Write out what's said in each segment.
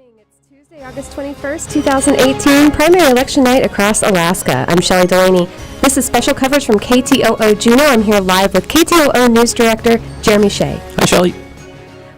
morning. It's Tuesday, August 21st, 2018, primary election night across Alaska. I'm Shelley Delaney. This is special coverage from KTOO Juneau. I'm here live with KTOO News Director Jeremy Shea. Hi, Shelley.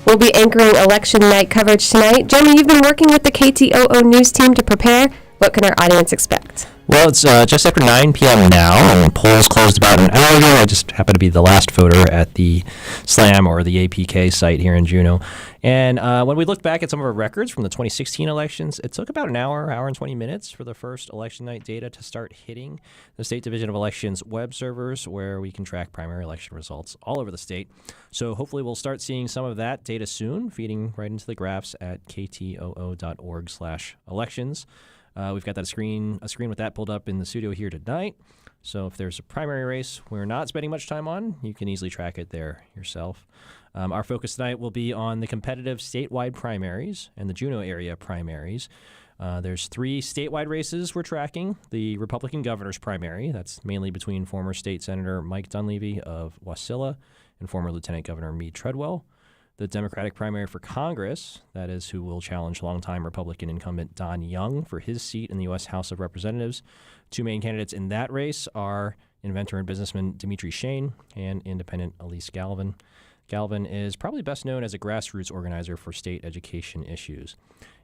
We'll be anchoring election night coverage tonight. Jeremy, you've been working with the KTOO News team to prepare. What can our audience expect? Well, it's just after 9 p.m. now, and polls closed about an hour ago. I just happen to be the last voter at the SLAM, or the APK site here in Juneau. And when we look back at some of our records from the 2016 elections, it took about an hour and 20 minutes for the first election night data to start hitting the State Division of Elections web servers, where we can track primary election results all over the state. So hopefully we'll start seeing some of that data soon, feeding right into the graphs at ktoo.org/elections. We've got that screen with that pulled up in the studio here tonight. So if there's a primary race we're not spending much time on, you can easily track it there yourself. Our focus tonight will be on the competitive statewide primaries and the Juneau area primaries. There's 3 statewide races we're tracking. The Republican governor's primary, that's mainly between former state senator Mike Dunleavy of Wasilla and former Lieutenant Governor Meade Treadwell. The Democratic primary for Congress, that is who will challenge longtime Republican incumbent Don Young for his seat in the U.S. House of Representatives. 2 main candidates in that race are inventor and businessman Dimitri Shane and independent Elise Galvin. Galvin is probably best known as a grassroots organizer for state education issues.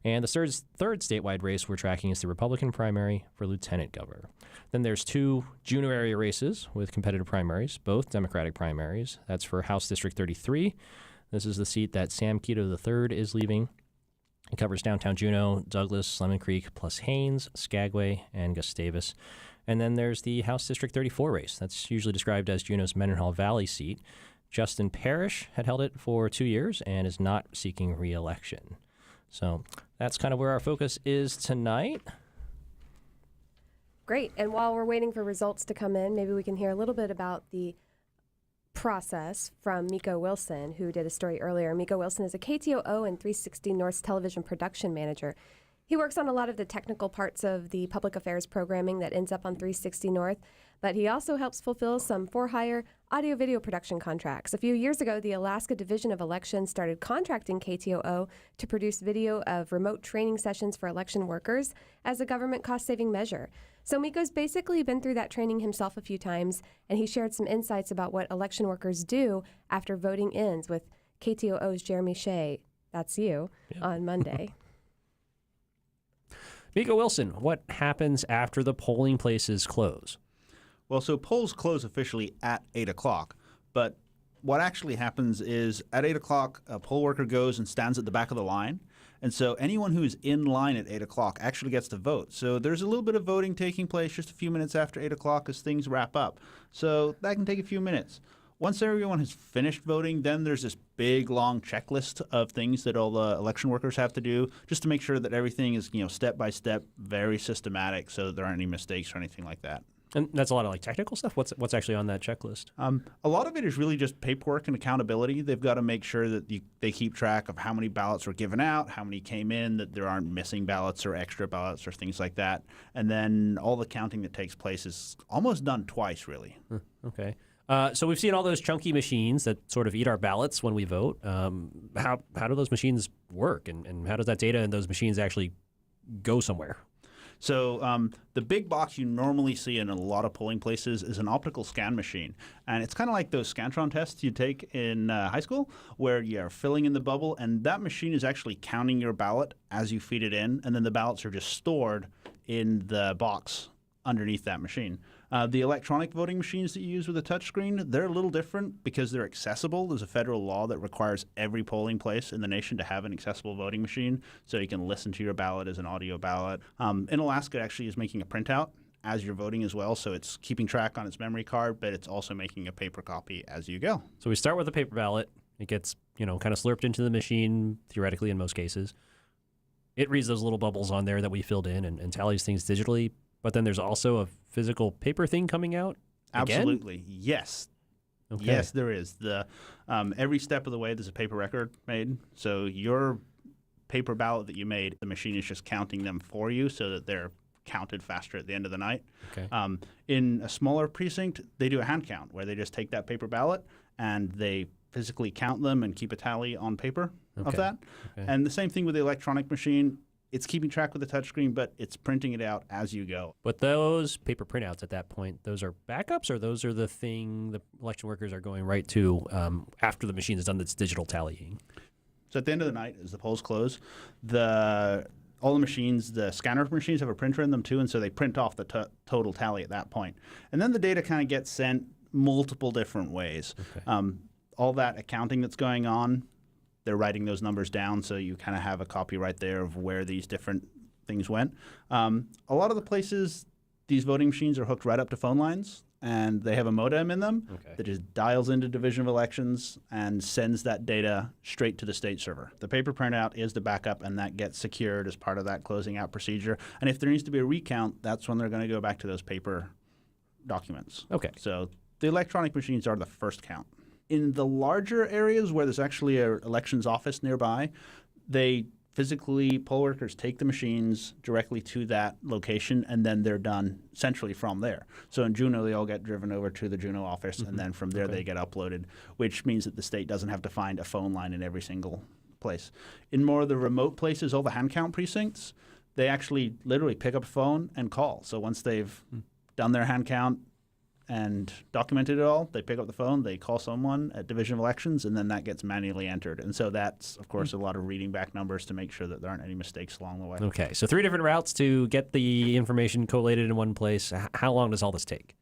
And the third statewide race we're tracking is the Republican primary for lieutenant governor. Then there's 2 Juneau area races with competitive primaries, both Democratic primaries. That's for House District 33. This is the seat that Sam Kito III is leaving. It covers downtown Juneau, Douglas, Lemon Creek, plus Haines, Skagway, and Gustavus. And then there's the House District 34 race. That's usually described as Juneau's Mendenhall Valley seat. Justin Parrish had held it for 2 years and is not seeking re-election. So that's kind of where our focus is tonight. Great. And while we're waiting for results to come in, maybe we can hear a little bit about the process from Miko Wilson, who did a story earlier. Miko Wilson is a KTOO and 360 North's television production manager. He works on a lot of the technical parts of the public affairs programming that ends up on 360 North, but he also helps fulfill some for-hire audio-video production contracts. A few years ago, the Alaska Division of Elections started contracting KTOO to produce video of remote training sessions for election workers as a government cost-saving measure. So Miko's basically been through that training himself a few times, and he shared some insights about what election workers do after voting ends with KTOO's Jeremy Shea, that's you, on Monday. Miko Wilson, what happens after the polling places close? Well, so polls close officially at 8 o'clock, but what actually happens is at 8 o'clock, a poll worker goes and stands at the back of the line. And so anyone who is in line at 8 o'clock actually gets to vote. So there's a little bit of voting taking place just a few minutes after 8 o'clock as things wrap up. So that can take a few minutes. Once everyone has finished voting, then there's this big, long checklist of things that all the election workers have to do just to make sure that everything is, step by step, very systematic, so that there aren't any mistakes or anything like that. And that's a lot of technical stuff. What's actually on that checklist? A lot of it is really just paperwork and accountability. They've got to make sure that they keep track of how many ballots were given out, how many came in, that there aren't missing ballots or extra ballots or things like that. And then all the counting that takes place is almost done twice, really. Okay. So we've seen all those chunky machines that sort of eat our ballots when we vote. How do those machines work, and how does that data in those machines actually go somewhere? So the big box you normally see in a lot of polling places is an optical scan machine. And it's kind of like those Scantron tests you take in high school where you're filling in the bubble, and that machine is actually counting your ballot as you feed it in, and then the ballots are just stored in the box underneath that machine. The electronic voting machines that you use with a touchscreen, they're a little different because they're accessible. There's a federal law that requires every polling place in the nation to have an accessible voting machine, so you can listen to your ballot as an audio ballot. In Alaska, it actually is making a printout as you're voting as well, so it's keeping track on its memory card, but it's also making a paper copy as you go. So we start with a paper ballot. It gets, kind of slurped into the machine, theoretically in most cases. It reads those little bubbles on there that we filled in and tallies things digitally. But then there's also a physical paper thing coming out again? Absolutely. Yes. Okay. Yes, there is. Every step of the way, there's a paper record made. So your paper ballot that you made, the machine is just counting them for you so that they're counted faster at the end of the night. Okay. In a smaller precinct, they do a hand count where they just take that paper ballot and they physically count them and keep a tally on paper of Okay. that. Okay. And the same thing with the electronic machine. It's keeping track with the touchscreen, but it's printing it out as you go. But those paper printouts at that point, those are backups, or those are the thing the election workers are going right to after the machine has done its digital tallying? So at the end of the night, as the polls close, all the machines, the scanner machines have a printer in them too, and so they print off the total tally at that point. And then the data kind of gets sent multiple different ways. Okay. All that accounting that's going on, they're writing those numbers down, so you kind of have a copy right there of where these different things went. A lot of the places, these voting machines are hooked right up to phone lines, and they have a modem in them Okay. that just dials into Division of Elections and sends that data straight to the state server. The paper printout is the backup, and that gets secured as part of that closing out procedure. And if there needs to be a recount, that's when they're going to go back to those paper documents. Okay. So the electronic machines are the first count. In the larger areas where there's actually an elections office nearby, they physically, poll workers take the machines directly to that location, and then they're done centrally from there. So in Juneau, they all get driven over to the Juneau office, and then from there they get uploaded, which means that the state doesn't have to find a phone line in every single place. In more of the remote places, all the hand count precincts, they actually literally pick up a phone and call. So once they've done their hand count and documented it all, they pick up the phone, they call someone at Division of Elections, and then that gets manually entered. And so that's, of course, a lot of reading back numbers to make sure that there aren't any mistakes along the way. Okay. So 3 different routes to get the information collated in one place. How long does all this take?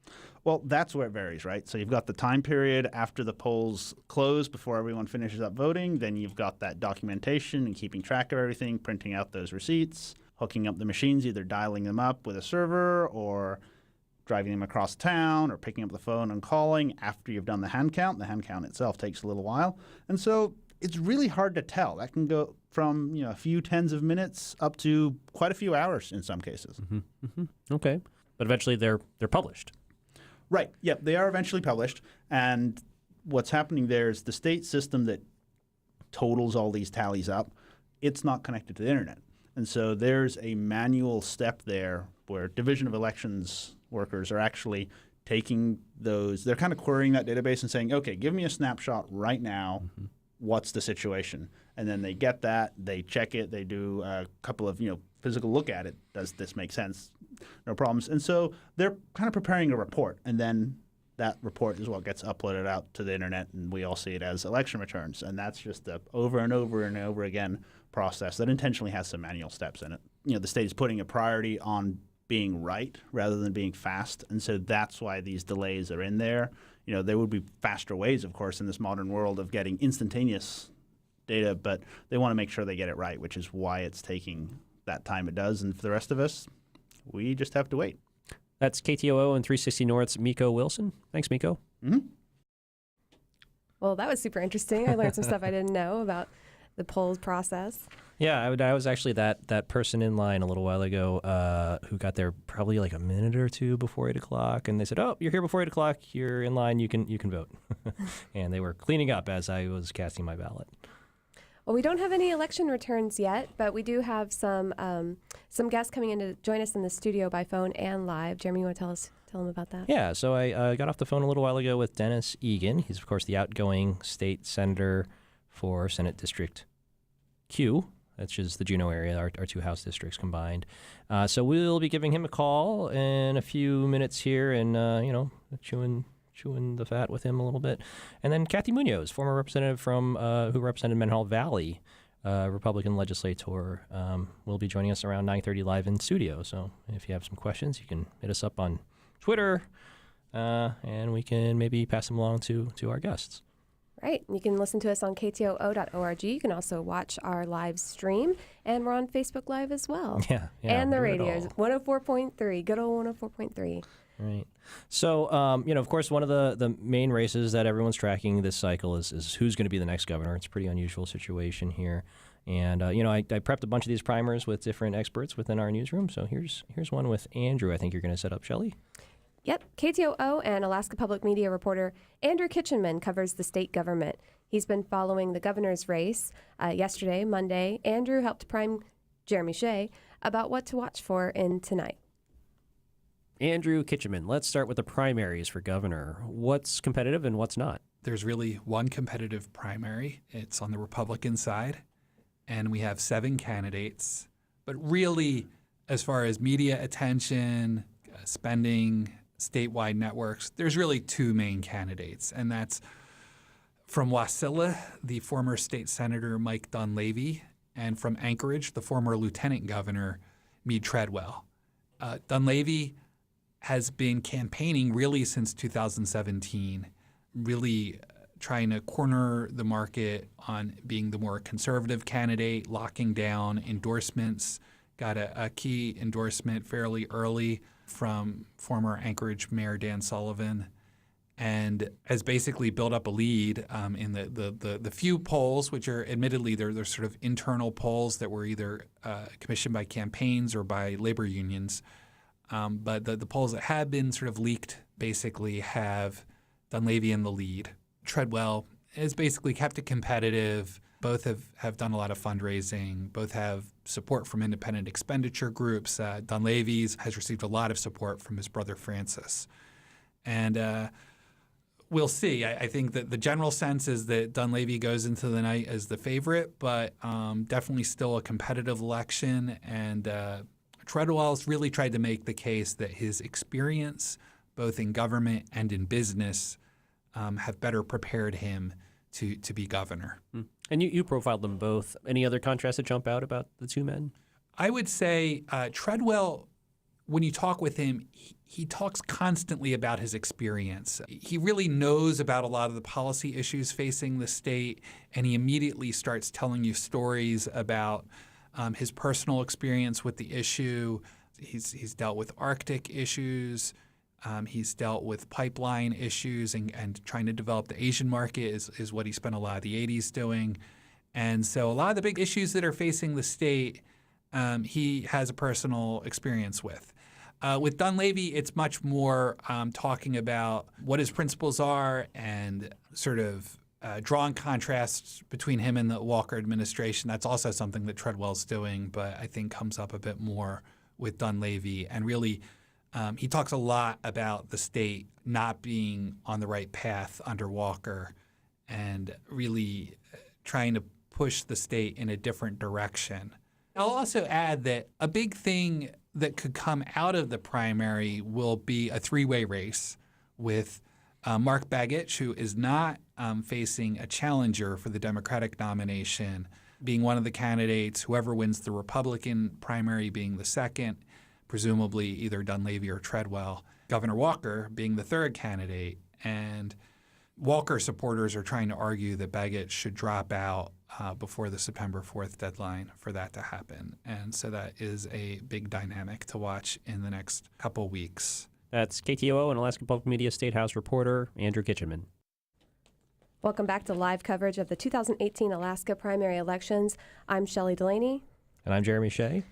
Well, that's where it varies, right? So you've got the time period after the polls close before everyone finishes up voting. Then you've got that documentation and keeping track of everything, printing out those receipts, hooking up the machines, either dialing them up with a server or driving them across town or picking up the phone and calling after you've done the hand count. The hand count itself takes a little while. And so it's really hard to tell. That can go from a few tens of minutes up to quite a few hours in some cases. Okay. But eventually they're published. Right. Yep. They are eventually published. And what's happening there is the state system that totals all these tallies up, it's not connected to the internet. And so there's a manual step there where Division of Elections workers are actually taking those, they're kind of querying that database and saying, okay, give me a snapshot right now. What's the situation? And then they get that, they check it, they do a couple of, physical look at it. Does this make sense? No problems. And so they're kind of preparing a report, and then that report is what gets uploaded out to the internet, and we all see it as election returns. And that's just the over and over and over again process that intentionally has some manual steps in it. The state is putting a priority on being right rather than being fast, and so that's why these delays are in there. There would be faster ways, of course, in this modern world of getting instantaneous data, but they want to make sure they get it right, which is why it's taking that time it does. And for the rest of us, we just have to wait. That's KTOO and 360 North's Miko Wilson. Thanks, Miko. Well, that was super interesting. I learned some stuff I didn't know about the polls process. Yeah, I was actually that person in line a little while ago who got there probably like a minute or two before 8 o'clock, and they said, "Oh, you're here before 8 o'clock. You're in line. You can vote." And they were cleaning up as I was casting my ballot. Well, we don't have any election returns yet, but we do have some guests coming in to join us in the studio by phone and live. Jeremy, you want to tell them about that? Yeah, so I got off the phone a little while ago with Dennis Egan. He's, of course, the outgoing state senator for Senate District Q, which is the Juneau area, our 2 House districts combined. So we'll be giving him a call in a few minutes here and, chewing the fat with him a little bit. And then Kathy Munoz, former representative from who represented Mendenhall Valley, Republican legislator, will be joining us around 9:30 live in studio. So if you have some questions, you can hit us up on Twitter, and we can maybe pass them along to our guests. Right. You can listen to us on ktoo.org. You can also watch our live stream, and we're on Facebook Live as well. Yeah. And the do it radios, all. 104.3, good old 104.3. Right. So, of course, one of the main races that everyone's tracking this cycle is who's going to be the next governor. It's a pretty unusual situation here. And, I prepped a bunch of these primers with different experts within our newsroom. So here's one with Andrew I think you're going to set up, Shelley. Yep. KTOO and Alaska Public Media reporter Andrew Kitchenman covers the state government. He's been following the governor's race. Yesterday, Monday, Andrew helped prime Jeremy Shea about what to watch for in tonight. Andrew Kitchenman, let's start with the primaries for governor. What's competitive and what's not? there's really one competitive primary. It's on the Republican side, and we have 7 candidates. But really, as far as media attention, spending, statewide networks, there's really 2 main candidates, and that's from Wasilla, the former state senator Mike Dunleavy, and from Anchorage, the former lieutenant governor Mead Treadwell. Dunleavy has been campaigning really since 2017, really trying to corner the market on being the more conservative candidate, locking down endorsements, got a key endorsement fairly early from former Anchorage Mayor Dan Sullivan, and has basically built up a lead in the few polls, which are admittedly they're sort of internal polls that were either commissioned by campaigns or by labor unions. But the polls that have been sort of leaked basically have Dunleavy in the lead. Treadwell has basically kept it competitive. Both have done a lot of fundraising. Both have support from independent expenditure groups. Dunleavy's has received a lot of support from his brother Francis. And we'll see. I think that the general sense is that Dunleavy goes into the night as the favorite, but definitely still a competitive election. And Treadwell's really tried to make the case that his experience, both in government and in business, have better prepared him to be governor. And you profiled them both. Any other contrasts that jump out about the 2 men? I would say Treadwell, when you talk with him, he talks constantly about his experience. He really knows about a lot of the policy issues facing the state, and he immediately starts telling you stories about his personal experience with the issue. He's dealt with Arctic issues. He's dealt with pipeline issues and trying to develop the Asian market is what he spent a lot of the 80s doing. And so a lot of the big issues that are facing the state, he has a personal experience with. With Dunleavy, it's much more talking about what his principles are and sort of drawing contrasts between him and the Walker administration. That's also something that Treadwell's doing, but I think comes up a bit more with Dunleavy. And really, he talks a lot about the state not being on the right path under Walker and really trying to push the state in a different direction. I'll also add that a big thing that could come out of the primary will be a 3-way race with Mark Begich, who is not facing a challenger for the Democratic nomination, being one of the candidates, whoever wins the Republican primary being the second, presumably either Dunleavy or Treadwell, Governor Walker being the third candidate. And Walker supporters are trying to argue that Begich should drop out before the September 4th deadline for that to happen. And so that is a big dynamic to watch in the next couple weeks. That's KTOO and Alaska Public Media State House reporter Andrew Kitchenman. Welcome back to live coverage of the 2018 Alaska primary elections. I'm Shelley Delaney. And I'm Jeremy Shea.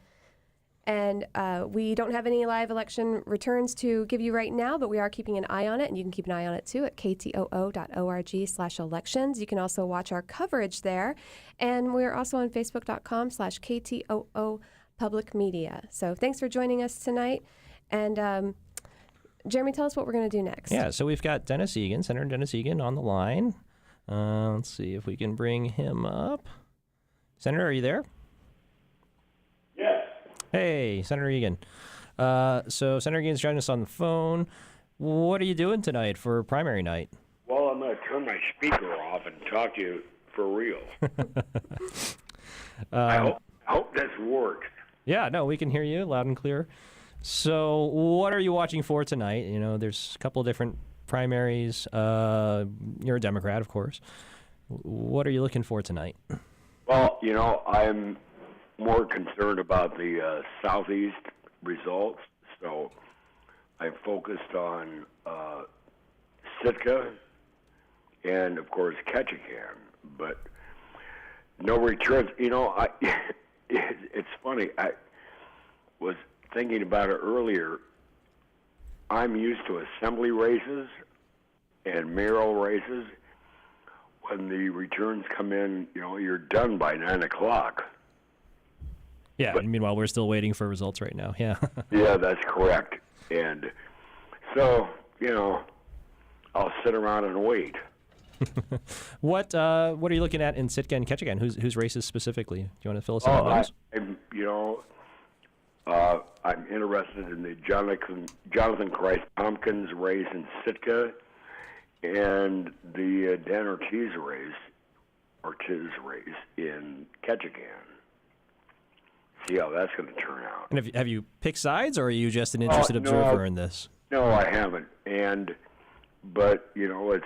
And we don't have any live election returns to give you right now, but we are keeping an eye on it, and you can keep an eye on it too at ktoo.org/elections. You can also watch our coverage there, and we're also on facebook.com/KTOO Public Media. So thanks for joining us tonight. And Jeremy, tell us what we're going to do next. Yeah, so we've got Dennis Egan, Senator Dennis Egan, on the line. Let's see if we can bring him up. Senator, are you there? Yes. Hey, Senator Egan. So Senator Egan's joining us on the phone. What are you doing tonight for primary night? Well, I'm going to turn my speaker off and talk to you for real. I hope this works. Yeah, no, we can hear you loud and clear. So what are you watching for tonight? You know, there's a couple of different primaries. You're a Democrat, of course. What are you looking for tonight? Well, you know, I'm more concerned about the Southeast results, so I'm focused on Sitka and, of course, Ketchikan, but no returns. You know, it's funny. I was thinking about it earlier. I'm used to assembly races and mayoral races. When the returns come in, you know, you're done by 9 o'clock. Yeah, and meanwhile, we're still waiting for results right now. Yeah. Yeah, that's correct. And so, you know, I'll sit around and wait. What are you looking at in Sitka and Ketchikan? Whose races specifically? Do you want to fill us in on those? I'm interested in the Jonathan Christ Tompkins race in Sitka and the Dan Ortiz race in Ketchikan. See how that's going to turn out. And have you picked sides, or are you just an interested observer in this? No, I haven't. But it's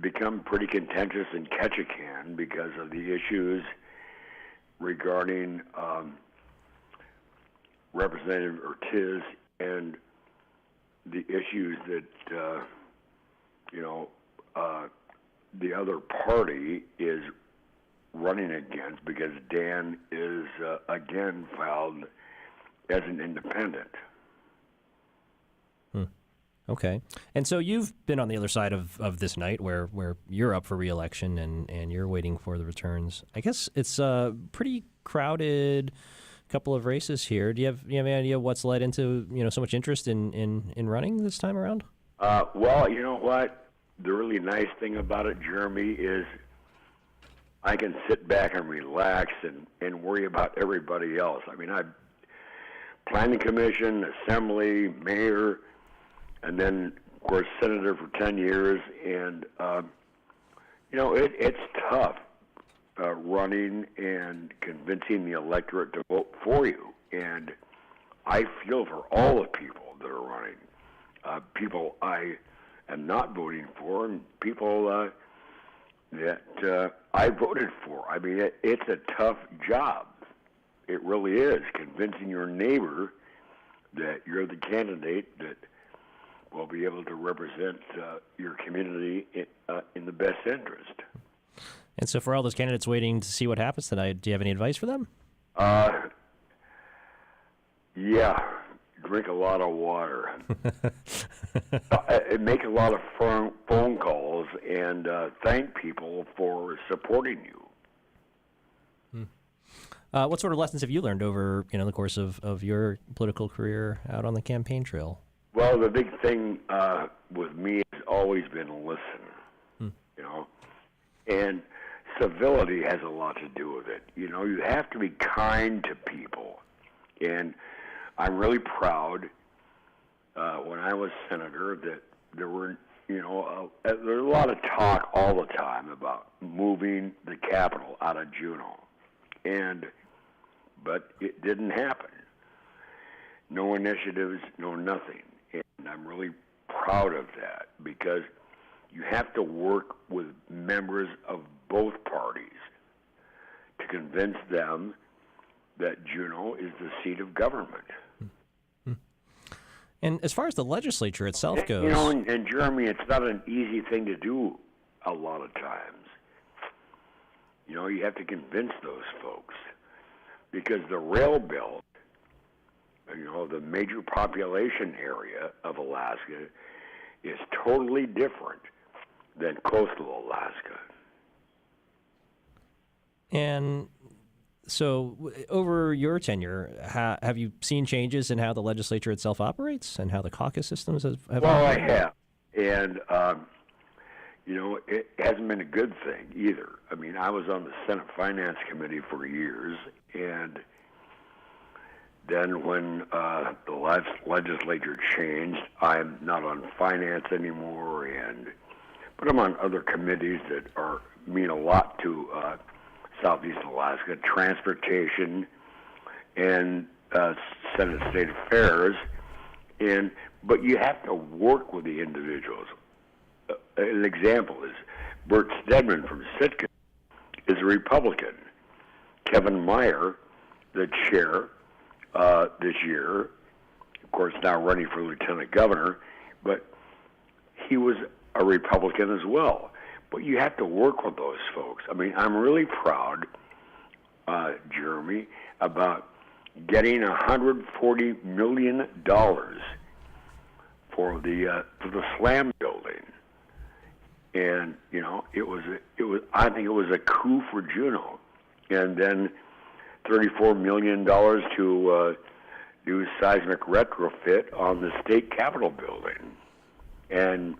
become pretty contentious in Ketchikan because of the issues regarding Representative Ortiz and the issues that the other party is running against, because Dan is again filed as an independent. Okay. And so you've been on the other side of this night where you're up for re-election and you're waiting for the returns. I guess it's a pretty crowded couple of races here. Do you have any idea what's led into so much interest in running this time around? Well, you know what? The really nice thing about it, Jeremy, is I can sit back and relax and worry about everybody else. I mean, planning commission, assembly, mayor, and then, of course, senator for 10 years. And, it's tough running and convincing the electorate to vote for you. And I feel for all the people that are running, people I am not voting for, and people that I voted for. I mean, it's a tough job. It really is, convincing your neighbor that you're the candidate that will be able to represent your community in the best interest. And so for all those candidates waiting to see what happens tonight, do you have any advice for them? Yeah, drink a lot of water. Make a lot of phone calls and thank people for supporting you. What sort of lessons have you learned over the course of your political career out on the campaign trail? Well, the big thing with me has always been listen, and civility has a lot to do with it. You have to be kind to people, and I'm really proud when I was senator that there were, there's a lot of talk all the time about moving the capital out of Juneau, but it didn't happen. No initiatives, no nothing. And I'm really proud of that, because you have to work with members of both parties to convince them that Juneau is the seat of government. And as far as the legislature itself goes... And Jeremy, it's not an easy thing to do a lot of times. You have to convince those folks, because the rail belt, the major population area of Alaska, is totally different than coastal Alaska. And so over your tenure, have you seen changes in how the legislature itself operates and how the caucus systems have Well, operated? I have. And, it hasn't been a good thing either. I mean, I was on the Senate Finance Committee for years, and then when the legislature changed, I'm not on finance anymore, but I'm on other committees that mean a lot to Southeast Alaska: transportation and Senate State Affairs. But you have to work with the individuals. An example is Bert Stedman from Sitka is a Republican. Kevin Meyer, the chair, this year, of course, now running for lieutenant governor, but he was a Republican as well. But you have to work with those folks. I mean, I'm really proud, Jeremy, about getting $140 million for the SLAM building, and it was I think it was a coup for Juneau, and then $34 million to do seismic retrofit on the state capitol building. And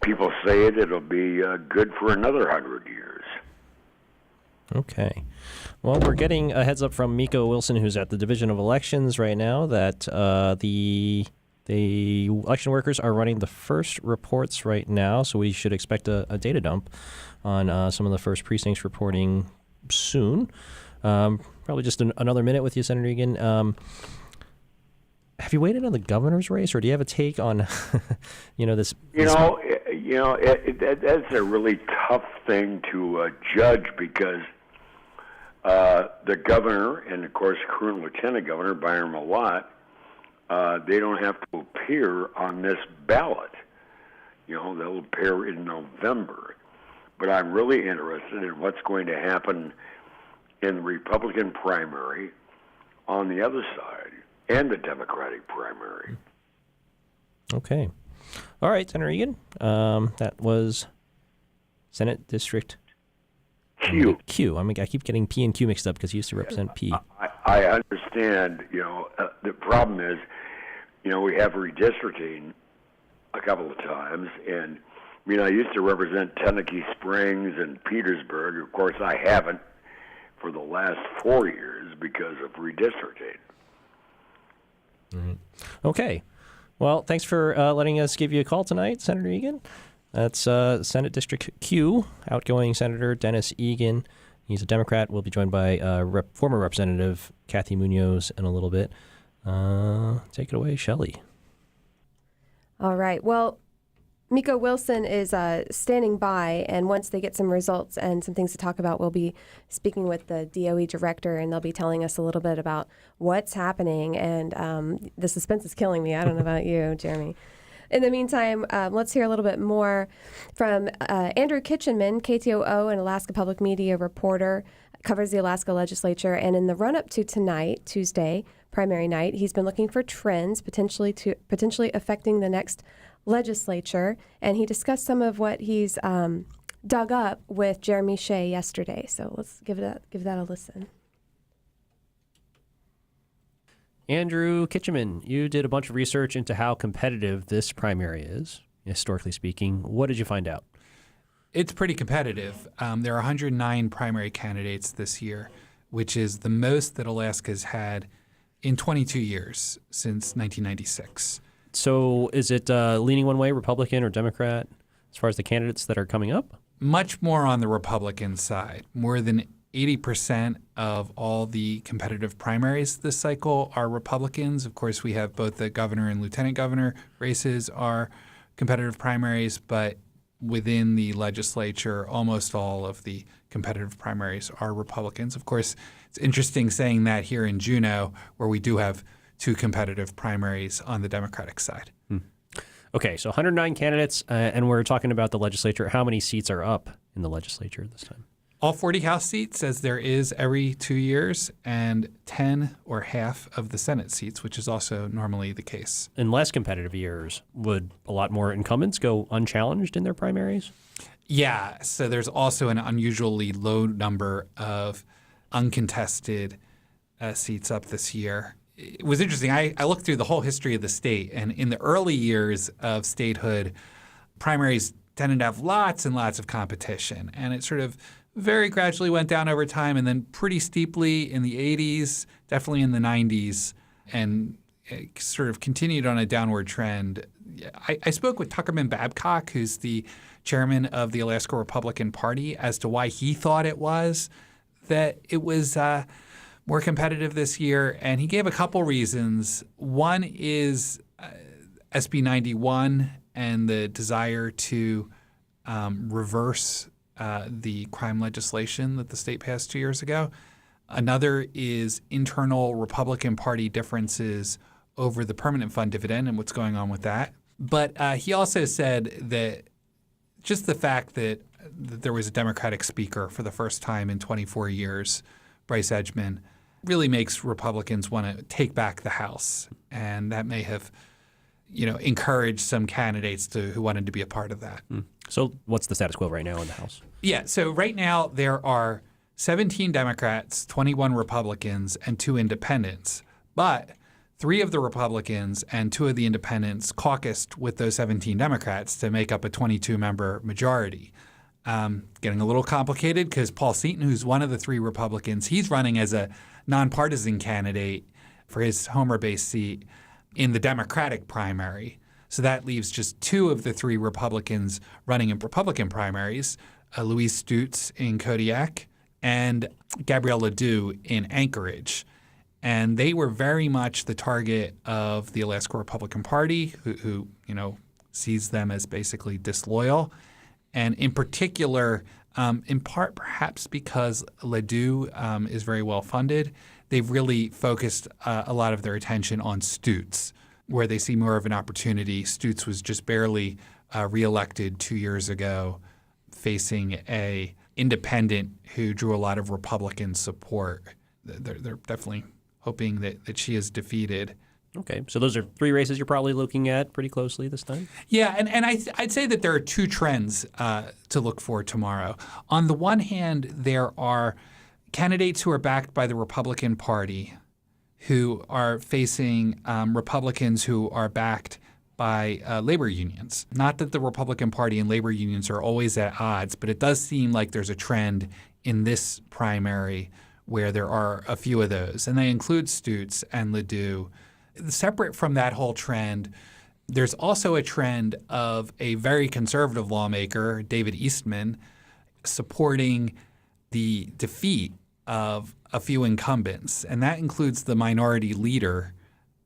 people say it'll be good for another 100 years. Okay. Well, we're getting a heads up from Miko Wilson, who's at the Division of Elections right now, that the election workers are running the first reports right now, so we should expect a data dump on some of the first precincts reporting soon. Probably just another minute with you, Senator Egan. Have you waited on the governor's race, or do you have a take on, this? That's a really tough thing to judge because the governor and, of course, current Lieutenant Governor Byron Mallott, they don't have to appear on this ballot. They'll appear in November. But I'm really interested in what's going to happen in the Republican primary on the other side and the Democratic primary. Okay. All right, Senator Egan. That was Senate District Q. I keep getting P and Q mixed up because he used to represent P. I understand, the problem is, we have redistricting a couple of times, and I used to represent Tennecky Springs and Petersburg. Of course, I haven't for the last 4 years because of redistricting. Okay. Well, thanks for letting us give you a call tonight, Senator Egan. That's Senate District Q, outgoing Senator Dennis Egan. He's a Democrat. We'll be joined by former Representative Kathy Munoz in a little bit. Take it away, Shelley. All right. Well, Miko Wilson is standing by, and once they get some results and some things to talk about, we'll be speaking with the DOE director, and they'll be telling us a little bit about what's happening. And the suspense is killing me. I don't know about you, Jeremy. In the meantime, let's hear a little bit more from Andrew Kitchenman, KTOO and Alaska Public Media reporter, covers the Alaska legislature. And in the run-up to tonight, Tuesday, primary night, he's been looking for trends potentially affecting the next legislature, and he discussed some of what he's dug up with Jeremy Shea yesterday. So let's give that a listen. Andrew Kitchenman, you did a bunch of research into how competitive this primary is, historically speaking. What did you find out? It's pretty competitive. There are 109 primary candidates this year, which is the most that Alaska's had in 22 years, since 1996. So is it leaning one way, Republican or Democrat, as far as the candidates that are coming up? Much more on the Republican side. More than 80% of all the competitive primaries this cycle are Republicans. Of course, we have both the governor and lieutenant governor races are competitive primaries, but within the legislature, almost all of the competitive primaries are Republicans. Of course, it's interesting saying that here in Juneau, where we do have two competitive primaries on the Democratic side. Okay, so 109 candidates, and we're talking about the legislature. How many seats are up in the legislature this time? All 40 House seats, as there is every 2 years, and 10 or half of the Senate seats, which is also normally the case. In less competitive years, would a lot more incumbents go unchallenged in their primaries? Yeah, so there's also an unusually low number of uncontested seats up this year. It was interesting. I looked through the whole history of the state, and in the early years of statehood, primaries tended to have lots and lots of competition, and it sort of very gradually went down over time, and then pretty steeply in the 80s, definitely in the 90s, and it sort of continued on a downward trend. I spoke with Tuckerman Babcock, who's the chairman of the Alaska Republican Party, as to why he thought it was that it was more competitive this year, and he gave a couple reasons. One is SB 91 and the desire to reverse the crime legislation that the state passed 2 years ago. Another is internal Republican Party differences over the permanent fund dividend and what's going on with that. But he also said that just the fact that there was a Democratic speaker for the first time in 24 years, Bryce Edgman, really makes Republicans want to take back the House. And that may have, encouraged some candidates who wanted to be a part of that. So what's the status quo right now in the House? Yeah, so right now there are 17 Democrats, 21 Republicans, and 2 independents. But 3 of the Republicans and 2 of the independents caucused with those 17 Democrats to make up a 22-member majority. Getting a little complicated because Paul Seaton, who's one of the 3 Republicans, he's running as a nonpartisan candidate for his Homer-based seat in the Democratic primary. So that leaves just 2 of the 3 Republicans running in Republican primaries, Louise Stutz in Kodiak and Gabrielle Ledoux in Anchorage. And they were very much the target of the Alaska Republican Party, who sees them as basically disloyal. And in particular, in part perhaps because Ledoux is very well funded, they've really focused a lot of their attention on Stutz, where they see more of an opportunity. Stutz was just barely reelected 2 years ago, facing a independent who drew a lot of Republican support. They're definitely hoping that she is defeated. Okay, so those are 3 races you're probably looking at pretty closely this time? Yeah, and I'd say that there are 2 trends to look for tomorrow. On the one hand, there are candidates who are backed by the Republican Party who are facing Republicans who are backed by labor unions. Not that the Republican Party and labor unions are always at odds, but it does seem like there's a trend in this primary where there are a few of those, and they include Stutz and Ledoux. Separate from that whole trend, there's also a trend of a very conservative lawmaker, David Eastman, supporting the defeat of a few incumbents, and that includes the minority leader,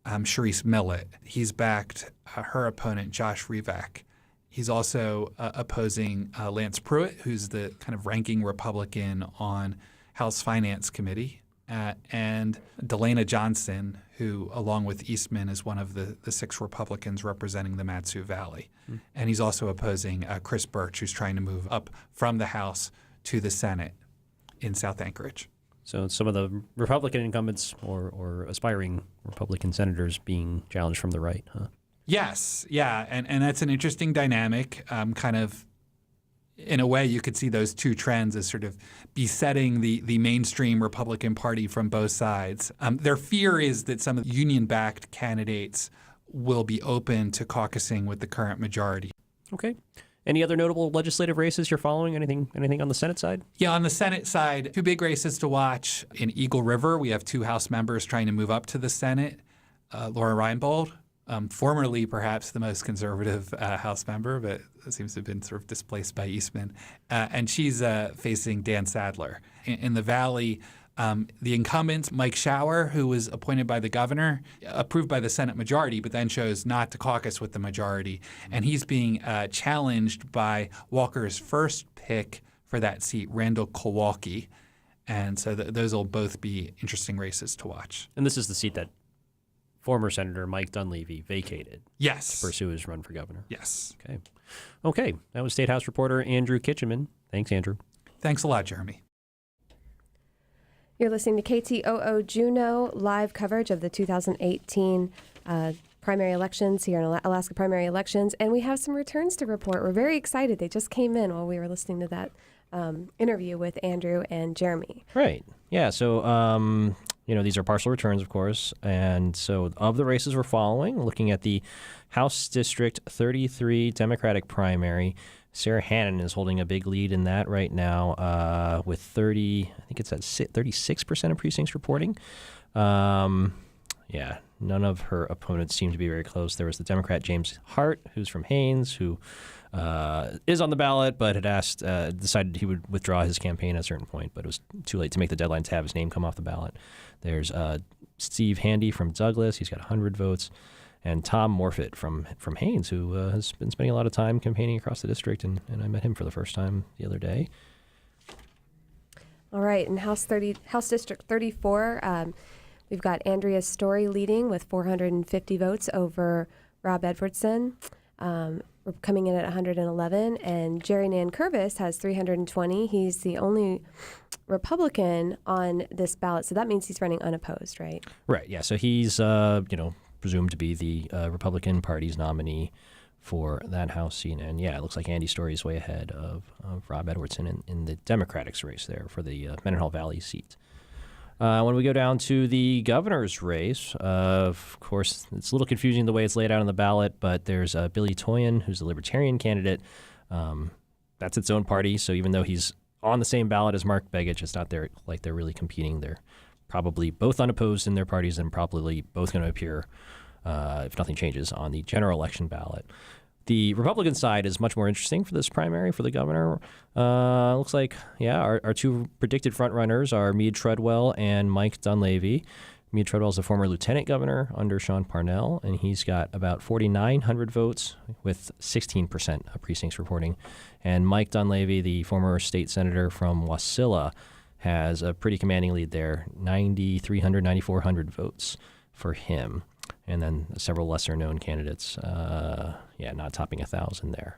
Sharice Millett. He's backed her opponent, Josh Revak. He's also opposing Lance Pruitt, who's the kind of ranking Republican on House Finance Committee, and Delana Johnson, who, along with Eastman, is one of the 6 Republicans representing the Mat-Su Valley. And he's also opposing Chris Birch, who's trying to move up from the House to the Senate in South Anchorage. So some of the Republican incumbents or aspiring Republican senators being challenged from the right, huh? Yes, yeah, and that's an interesting dynamic. Kind of, in a way, you could see those 2 trends as sort of besetting the mainstream Republican Party from both sides. Their fear is that some of the union-backed candidates will be open to caucusing with the current majority. Okay. Any other notable legislative races you're following? Anything on the Senate side? Yeah, on the Senate side, 2 big races to watch. In Eagle River, we have 2 House members trying to move up to the Senate. Laura Reinbold, formerly perhaps the most conservative House member, but seems to have been sort of displaced by Eastman. And she's facing Dan Sadler. In the Valley, the incumbent, Mike Shower, who was appointed by the governor, approved by the Senate majority, but then chose not to caucus with the majority. And he's being challenged by Walker's first pick for that seat, Randall Kowalski. And so those will both be interesting races to watch. And this is the seat that former Senator Mike Dunleavy vacated Yes. to pursue his run for governor. Yes. Okay. That was State House reporter Andrew Kitchenman. Thanks, Andrew. Thanks a lot, Jeremy. You're listening to KTOO Juneau, live coverage of the 2018 primary elections here in Alaska primary elections. And we have some returns to report. We're very excited. They just came in while we were listening to that interview with Andrew and Jeremy. Right. Yeah. So, these are partial returns, of course. And so of the races we're following, looking at the House District 33 Democratic primary, Sarah Hannon is holding a big lead in that right now with 36% of precincts reporting. Yeah, none of her opponents seem to be very close. There was the Democrat James Hart, who's from Haines, who is on the ballot, but had decided he would withdraw his campaign at a certain point, but it was too late to make the deadline to have his name come off the ballot. There's Steve Handy from Douglas. He's got 100 votes. And Tom Morfitt from Haines, who has been spending a lot of time campaigning across the district, and I met him for the first time the other day. All right, in House District 34, we've got Andrea Story leading with 450 votes over Rob Edwardson. We're coming in at 111, and Jerry Nankervis has 320. He's the only Republican on this ballot, so that means he's running unopposed, right? Right, yeah, so he's, presumed to be the Republican Party's nominee for that House seat. And yeah, it looks like Andy Story is way ahead of Rob Edwardson in the Democratic's race there for the Mendenhall Valley seat. When we go down to the governor's race, of course, it's a little confusing the way it's laid out on the ballot, but there's Billy Toyen, who's the Libertarian candidate. That's its own party, so even though he's on the same ballot as Mark Begich, it's not like they're really competing. They're probably both unopposed in their parties and probably both going to appear, if nothing changes, on the general election ballot. The Republican side is much more interesting for this primary for the governor. Looks like, our two predicted frontrunners are Meade Treadwell and Mike Dunleavy. Meade Treadwell is the former lieutenant governor under Sean Parnell, and he's got about 4,900 votes with 16% of precincts reporting. And Mike Dunleavy, the former state senator from Wasilla, has a pretty commanding lead there, 9,300, 9,400 votes for him. And then several lesser-known candidates, not topping 1,000 there.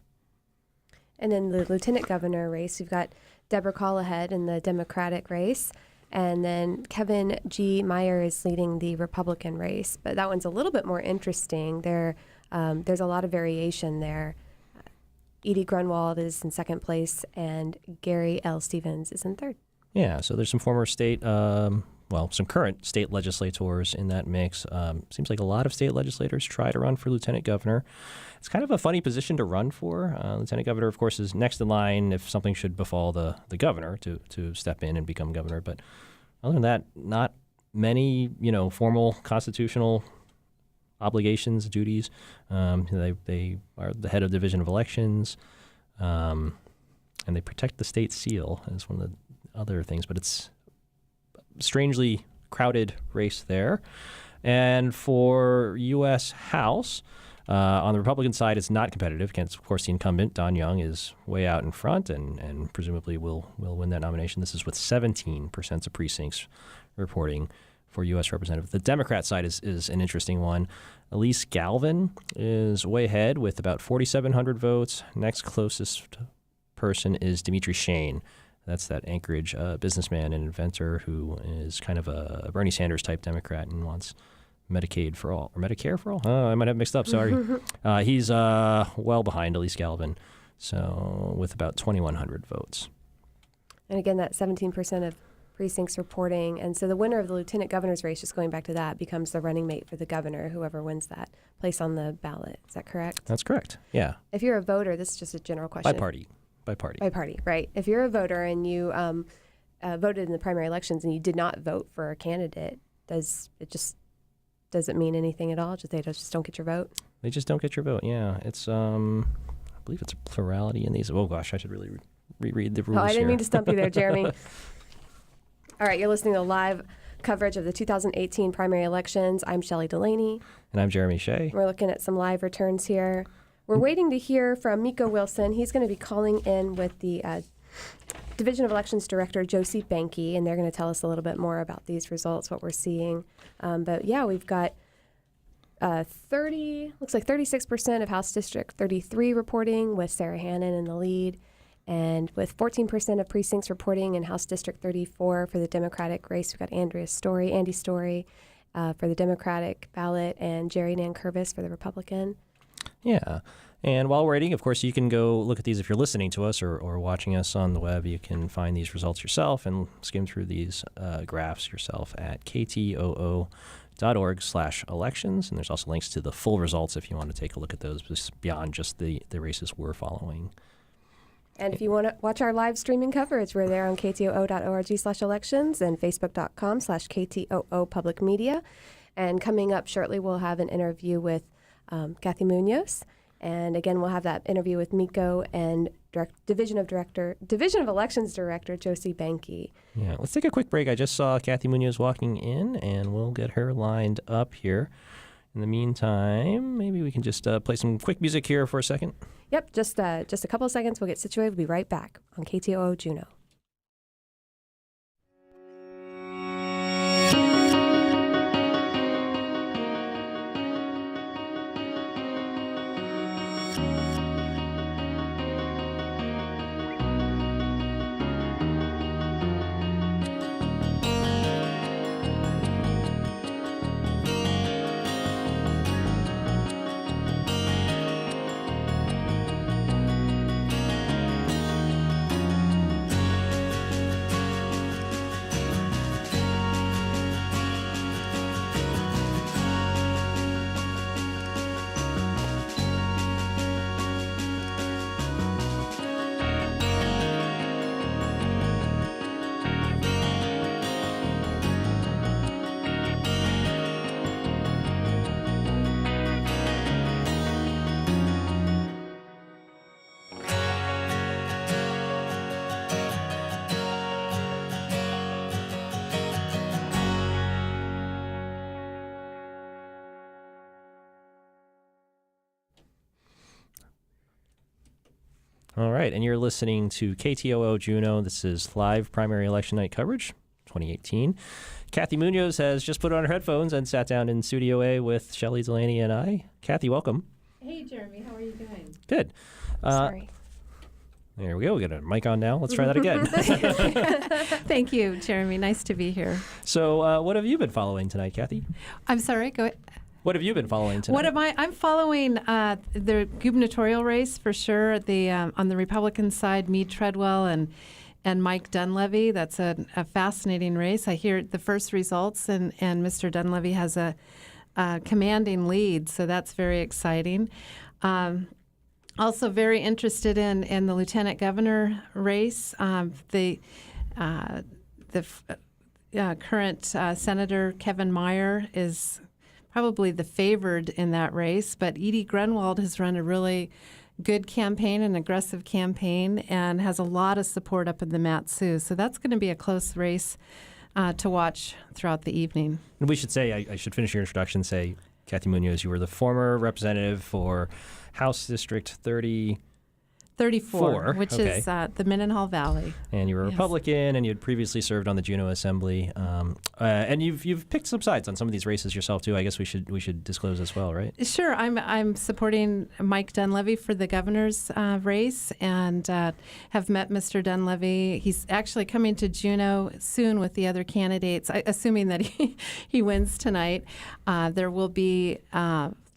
And in the lieutenant governor race, we've got Deborah Callahead in the Democratic race, and then Kevin G. Meyer is leading the Republican race. But that one's a little bit more interesting. There's a lot of variation there. Edie Grunwald is in second place, and Gary L. Stevens is in third. Yeah, so there's some former state, some current state legislators in that mix. Seems like a lot of state legislators try to run for lieutenant governor. It's kind of a funny position to run for. Lieutenant governor, of course, is next in line if something should befall the governor to step in and become governor. But other than that, not many, formal constitutional obligations, duties. They are the head of Division of Elections, and they protect the state seal as one of the other things. But it's strangely crowded race there. And for U.S. House, on the Republican side, it's not competitive. Against, of course, the incumbent, Don Young, is way out in front and presumably will win that nomination. This is with 17% of precincts reporting for U.S. Representative. The Democrat side is an interesting one. Elise Galvin is way ahead with about 4,700 votes. Next closest person is Dimitri Shane. That's that Anchorage businessman and inventor who is kind of a Bernie Sanders type Democrat and wants Medicaid for all, or Medicare for all? Oh, I might have mixed up, sorry. He's well behind Elise Galvin, so with about 2,100 votes. And again, that 17% of precincts reporting. And so the winner of the lieutenant governor's race, just going back to that, becomes the running mate for the governor, whoever wins that place on the ballot. Is that correct? That's correct, yeah. If you're a voter, this is just a general question. By party. By party, right. If you're a voter and you voted in the primary elections and you did not vote for a candidate, does it mean anything at all? They just don't get your vote? They just don't get your vote, yeah. It's, I believe it's a plurality in these. Oh, gosh, I should really reread the rules I didn't here. mean to stump you there, Jeremy. All right, you're listening to live coverage of the 2018 primary elections. I'm Shelley Delaney. And I'm Jeremy Shea. We're looking at some live returns here. We're waiting to hear from Miko Wilson. He's going to be calling in with the Division of Elections Director, Josie Banky, and they're going to tell us a little bit more about these results, what we're seeing. But yeah, we've got looks like 36% of House District 33 reporting with Sarah Hannon in the lead, and with 14% of precincts reporting in House District 34 for the Democratic race, we've got Andy Story for the Democratic ballot, and Jerry Nankervis for the Republican. Yeah. And while we're waiting, of course, you can go look at these if you're listening to us or watching us on the web. You can find these results yourself and skim through these graphs yourself at ktoo.org/elections. And there's also links to the full results if you want to take a look at those beyond just the races we're following. And if you want to watch our live streaming coverage, we're there on ktoo.org/elections and facebook.com/ktoo public media. And coming up shortly, we'll have an interview with Kathy Munoz. And again, we'll have that interview with Miko and Division of Elections Director Josie Banky. Yeah, let's take a quick break. I just saw Kathy Munoz walking in, and we'll get her lined up here. In the meantime, maybe we can just play some quick music here for a second. Yep, just a couple of seconds. We'll get situated. We'll be right back on KTOO Juneau. All right, and you're listening to KTOO Juneau. This is live primary election night coverage, 2018. Kathy Munoz has just put on her headphones and sat down in Studio A with Shelley Delaney and I. Kathy, welcome. Hey, Jeremy, how are you doing? Good. Sorry. There we go. We got a mic on now. Let's try that again. Thank you, Jeremy. Nice to be here. So, what have you been following tonight, Kathy? I'm sorry, go ahead. What have you been following tonight? What am I? I'm following the gubernatorial race for sure. On the Republican side, Meade Treadwell and Mike Dunleavy. That's a fascinating race. I hear the first results, and Mr. Dunleavy has a commanding lead, so that's very exciting. Also very interested in the lieutenant governor race. The current Senator Kevin Meyer is probably the favored in that race, but Edie Grunwald has run a really good campaign, an aggressive campaign, and has a lot of support up in the Mat-Su. So that's going to be a close race to watch throughout the evening. And we should say, I should finish your introduction, say, Kathy Munoz, you were the former representative for House District 34, which okay. is the Mendenhall Valley. And you were a Yes. Republican, and you had previously served on the Juneau Assembly. And you've picked some sides on some of these races yourself too. I guess we should disclose as well, right? Sure, I'm supporting Mike Dunleavy for the governor's race, and have met Mr. Dunleavy. He's actually coming to Juneau soon with the other candidates, assuming that he wins tonight. There will be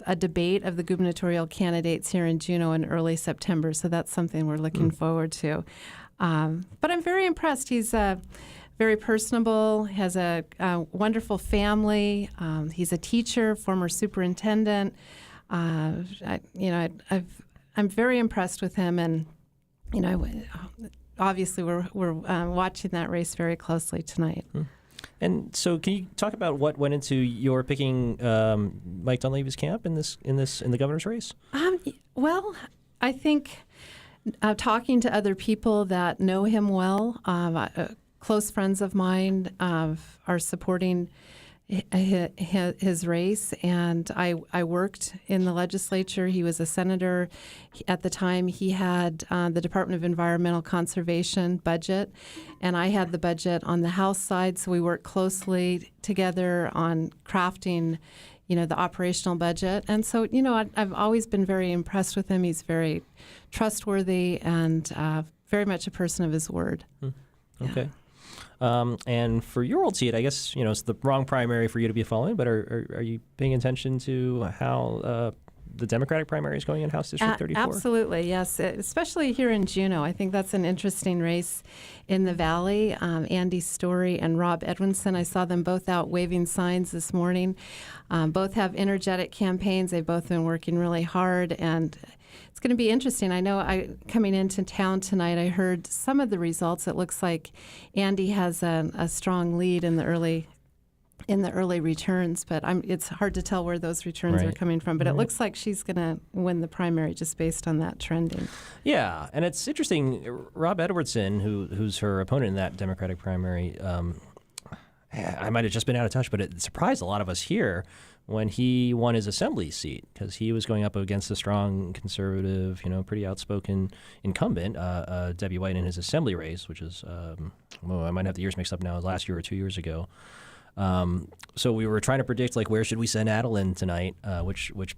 a debate of the gubernatorial candidates here in Juneau in early September, so that's something we're looking forward to. But I'm very impressed. He's very personable, has a wonderful family. He's a teacher, former superintendent. I'm very impressed with him, and obviously we're watching that race very closely tonight. And so, can you talk about what went into your picking Mike Dunleavy's camp in the governor's race? Well, I think talking to other people that know him well, close friends of mine are supporting his race, and I worked in the legislature. He was a senator. At the time, he had the Department of Environmental Conservation budget, and I had the budget on the House side, so we worked closely together on crafting the operational budget. And so, I've always been very impressed with him. He's very trustworthy and very much a person of his word. Okay. And for your old seat, I guess, it's the wrong primary for you to be following, but are you paying attention to how the Democratic primary is going in House District 34? Absolutely, yes, especially here in Juneau. I think that's an interesting race in the Valley. Andy Story and Rob Edwinson, I saw them both out waving signs this morning. Both have energetic campaigns. They've both been working really hard, and it's going to be interesting. I know coming into town tonight, I heard some of the results. It looks like Andy has a strong lead in the early returns, but it's hard to tell where those returns are coming from. But it looks like she's going to win the primary just based on that trending. Yeah, and it's interesting. Rob Edwardson, who's her opponent in that Democratic primary, I might have just been out of touch, but it surprised a lot of us here when he won his assembly seat, because he was going up against a strong conservative, pretty outspoken incumbent, Debbie White, in his assembly race, which is, I might have the years mixed up now, last year or 2 years ago. So we were trying to predict, where should we send Adeline tonight? Which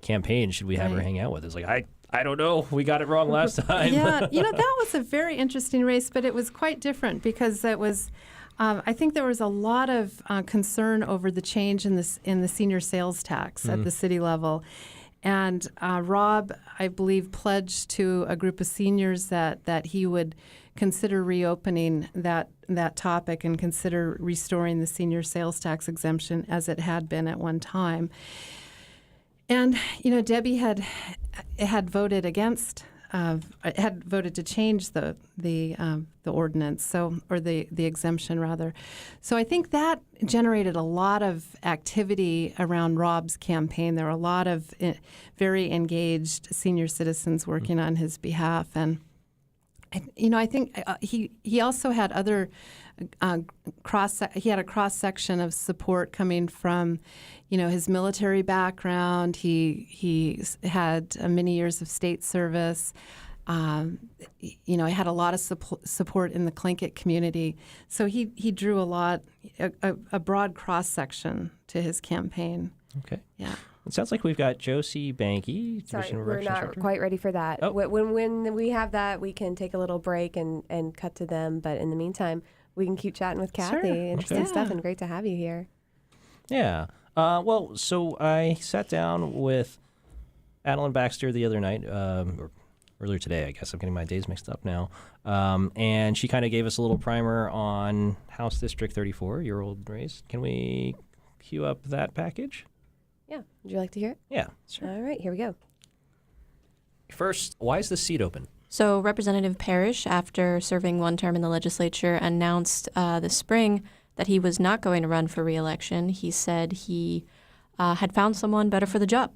campaign should we have her hang out with? It's like, I don't know. We got it wrong last time. Yeah, that was a very interesting race, but it was quite different because it was. I think there was a lot of concern over the change in the senior sales tax at the city level. And Rob, I believe, pledged to a group of seniors that he would consider reopening that topic and consider restoring the senior sales tax exemption as it had been at one time. And, Debbie had voted against had voted to change the ordinance, or the exemption rather. So I think that generated a lot of activity around Rob's campaign. There were a lot of very engaged senior citizens working on his behalf, and I think he also had other he had a cross section of support coming from, his military background. He had many years of state service. You know, he had a lot of support in the Tlingit community. So he drew a broad cross-section to his campaign. Okay. Yeah. It sounds like we've got Josie Banky. Sorry, Division of we're Elections not Director. quite ready for that. Oh. When we have that, we can take a little break and cut to them. But in the meantime, we can keep chatting with Kathy. Sure. Interesting Okay. stuff, and great to have you here. Yeah. Well, so I sat down with Adeline Baxter the other night, or earlier today, I guess. I'm getting my days mixed up now. And she kind of gave us a little primer on House District 34, your old race. Can we cue up that package? Yeah. Would you like to hear it? Yeah, sure. All right, here we go. First, why is the seat open? So Representative Parrish, after serving one term in the legislature, announced this spring that he was not going to run for re-election. He said he had found someone better for the job.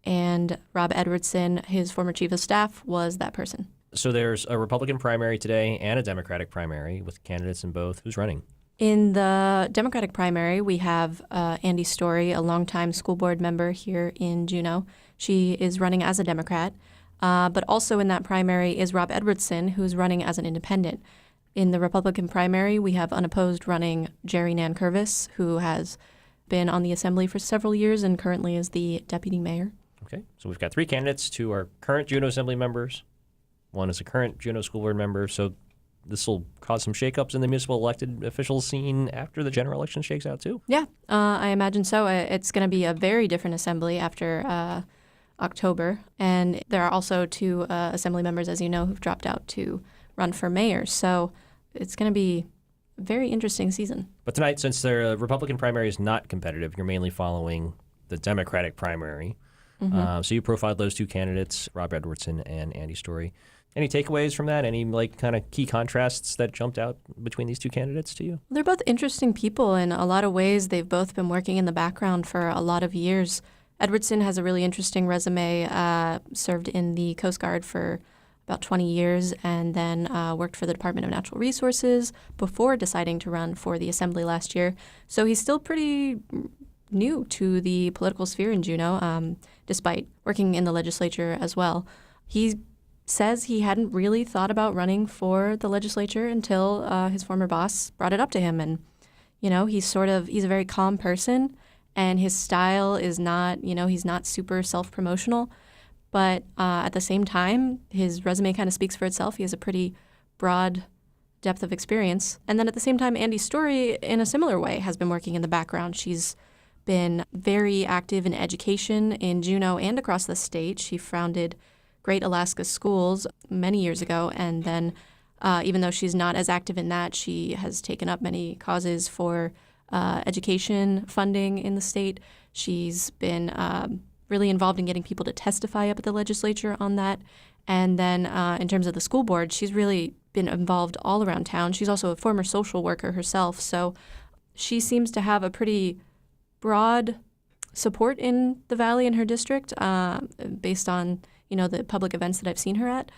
And Rob Edwardson, his former chief of staff, was that person. So there's a Republican primary today and a Democratic primary with candidates in both. Who's running? In the Democratic primary, we have Andy Story, a longtime school board member here in Juneau. She is running as a Democrat. But also in that primary is Rob Edwardson, who's running as an independent. In the Republican primary, we have unopposed running Jerry Nankervis, who has been on the Assembly for several years and currently is the deputy mayor. Okay, so we've got three candidates. Two are current Juneau Assembly members. One is a current Juneau School Board member. So this will cause some shakeups in the municipal elected official scene after the general election shakes out, too? Yeah, I imagine so. It's going to be a very different assembly after October. And there are also two assembly members, as you know, who've dropped out to run for mayor. So it's going to be a very interesting season. But tonight, since the Republican primary is not competitive, you're mainly following the Democratic primary. So you profiled those two candidates, Rob Edwardson and Andy Story. Any takeaways from that? Any kind of key contrasts that jumped out between these two candidates to you? They're both interesting people in a lot of ways. They've both been working in the background for a lot of years. Edwardson has a really interesting resume, served in the Coast Guard for about 20 years and then worked for the Department of Natural Resources before deciding to run for the Assembly last year. So he's still pretty new to the political sphere in Juneau, despite working in the legislature as well. He says he hadn't really thought about running for the legislature until his former boss brought it up to him. And, you know, he's a very calm person, and his style is not, he's not super self-promotional. But at the same time, his resume kind of speaks for itself. He has a pretty broad depth of experience. And then at the same time, Andy Story, in a similar way, has been working in the background. She's been very active in education in Juneau and across the state. She founded Great Alaska Schools many years ago, and then even though she's not as active in that, she has taken up many causes for education funding in the state. She's been really involved in getting people to testify up at the legislature on that. And then in terms of the school board, she's really been involved all around town. She's also a former social worker herself, so she seems to have a pretty broad support in the Valley and her district based on the public events that I've seen her at,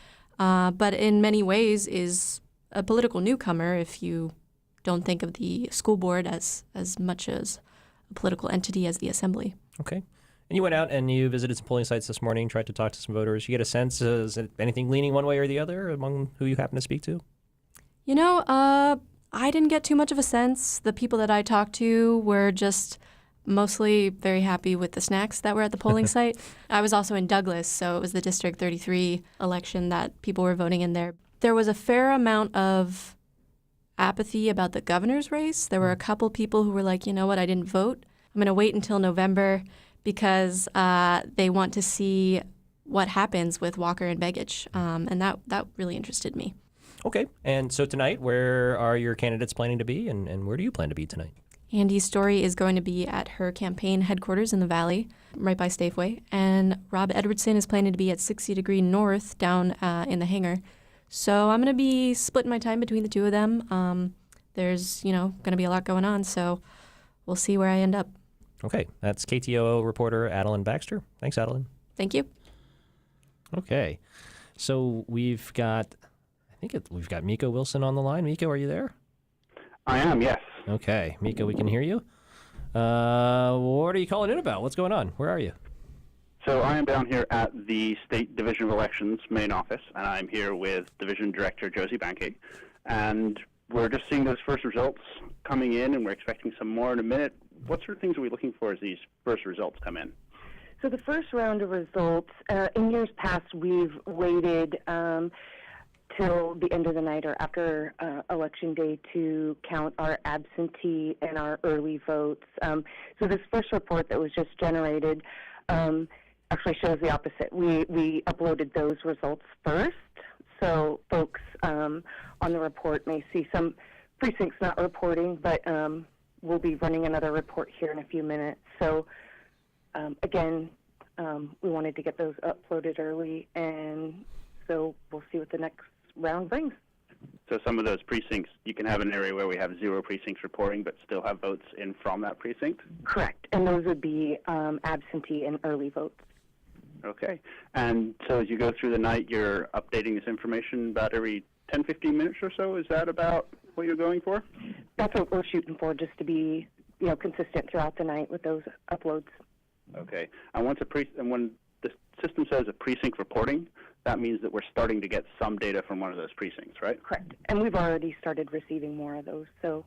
but in many ways is a political newcomer if you don't think of the school board as much as a political entity as the Assembly. Okay. And you went out and you visited some polling sites this morning, tried to talk to some voters. You get a sense, is it anything leaning one way or the other among who you happen to speak to? I didn't get too much of a sense. The people that I talked to were just mostly very happy with the snacks that were at the polling site. I was also in Douglas, so it was the District 33 election that people were voting in there. There was a fair amount of apathy about the governor's race. There were a couple people who were like, you know what, I didn't vote. I'm going to wait until November because they want to see what happens with Walker and Begich, and that really interested me. Okay. And so tonight, where are your candidates planning to be, and where do you plan to be tonight? Andy Story is going to be at her campaign headquarters in the Valley, right by Stafeway, and Rob Edwardson is planning to be at 60 Degree North down in the hangar. So I'm going to be splitting my time between the two of them. There's, going to be a lot going on, so we'll see where I end up. Okay. That's KTOO reporter Adeline Baxter. Thanks, Adeline. Thank you. Okay. So we've got Miko Wilson on the line. Miko, are you there? I am, yes. Okay. Miko, we can hear you. What are you calling in about? What's going on? Where are you? So I am down here at the State Division of Elections main office, and I'm here with Division Director Josie Banke. And we're just seeing those first results coming in, and we're expecting some more in a minute. What sort of things are we looking for as these first results come in? So the first round of results, in years past, we've waited till the end of the night or after Election Day to count our absentee and our early votes. So this first report that was just generated actually shows the opposite. We uploaded those results first, so folks on the report may see some precincts not reporting, but we'll be running another report here in a few minutes. So again, we wanted to get those uploaded early, and so we'll see what the next round brings. So some of those precincts, you can have an area where we have 0 precincts reporting but still have votes in from that precinct? Correct, and those would be absentee and early votes. Okay. And so as you go through the night, you're updating this information about every 10, 15 minutes or so? Is that about what you're going for? That's what we're shooting for, just to be consistent throughout the night with those uploads. Okay. And when the system says a precinct reporting, that means that we're starting to get some data from one of those precincts, right? Correct. And we've already started receiving more of those, so.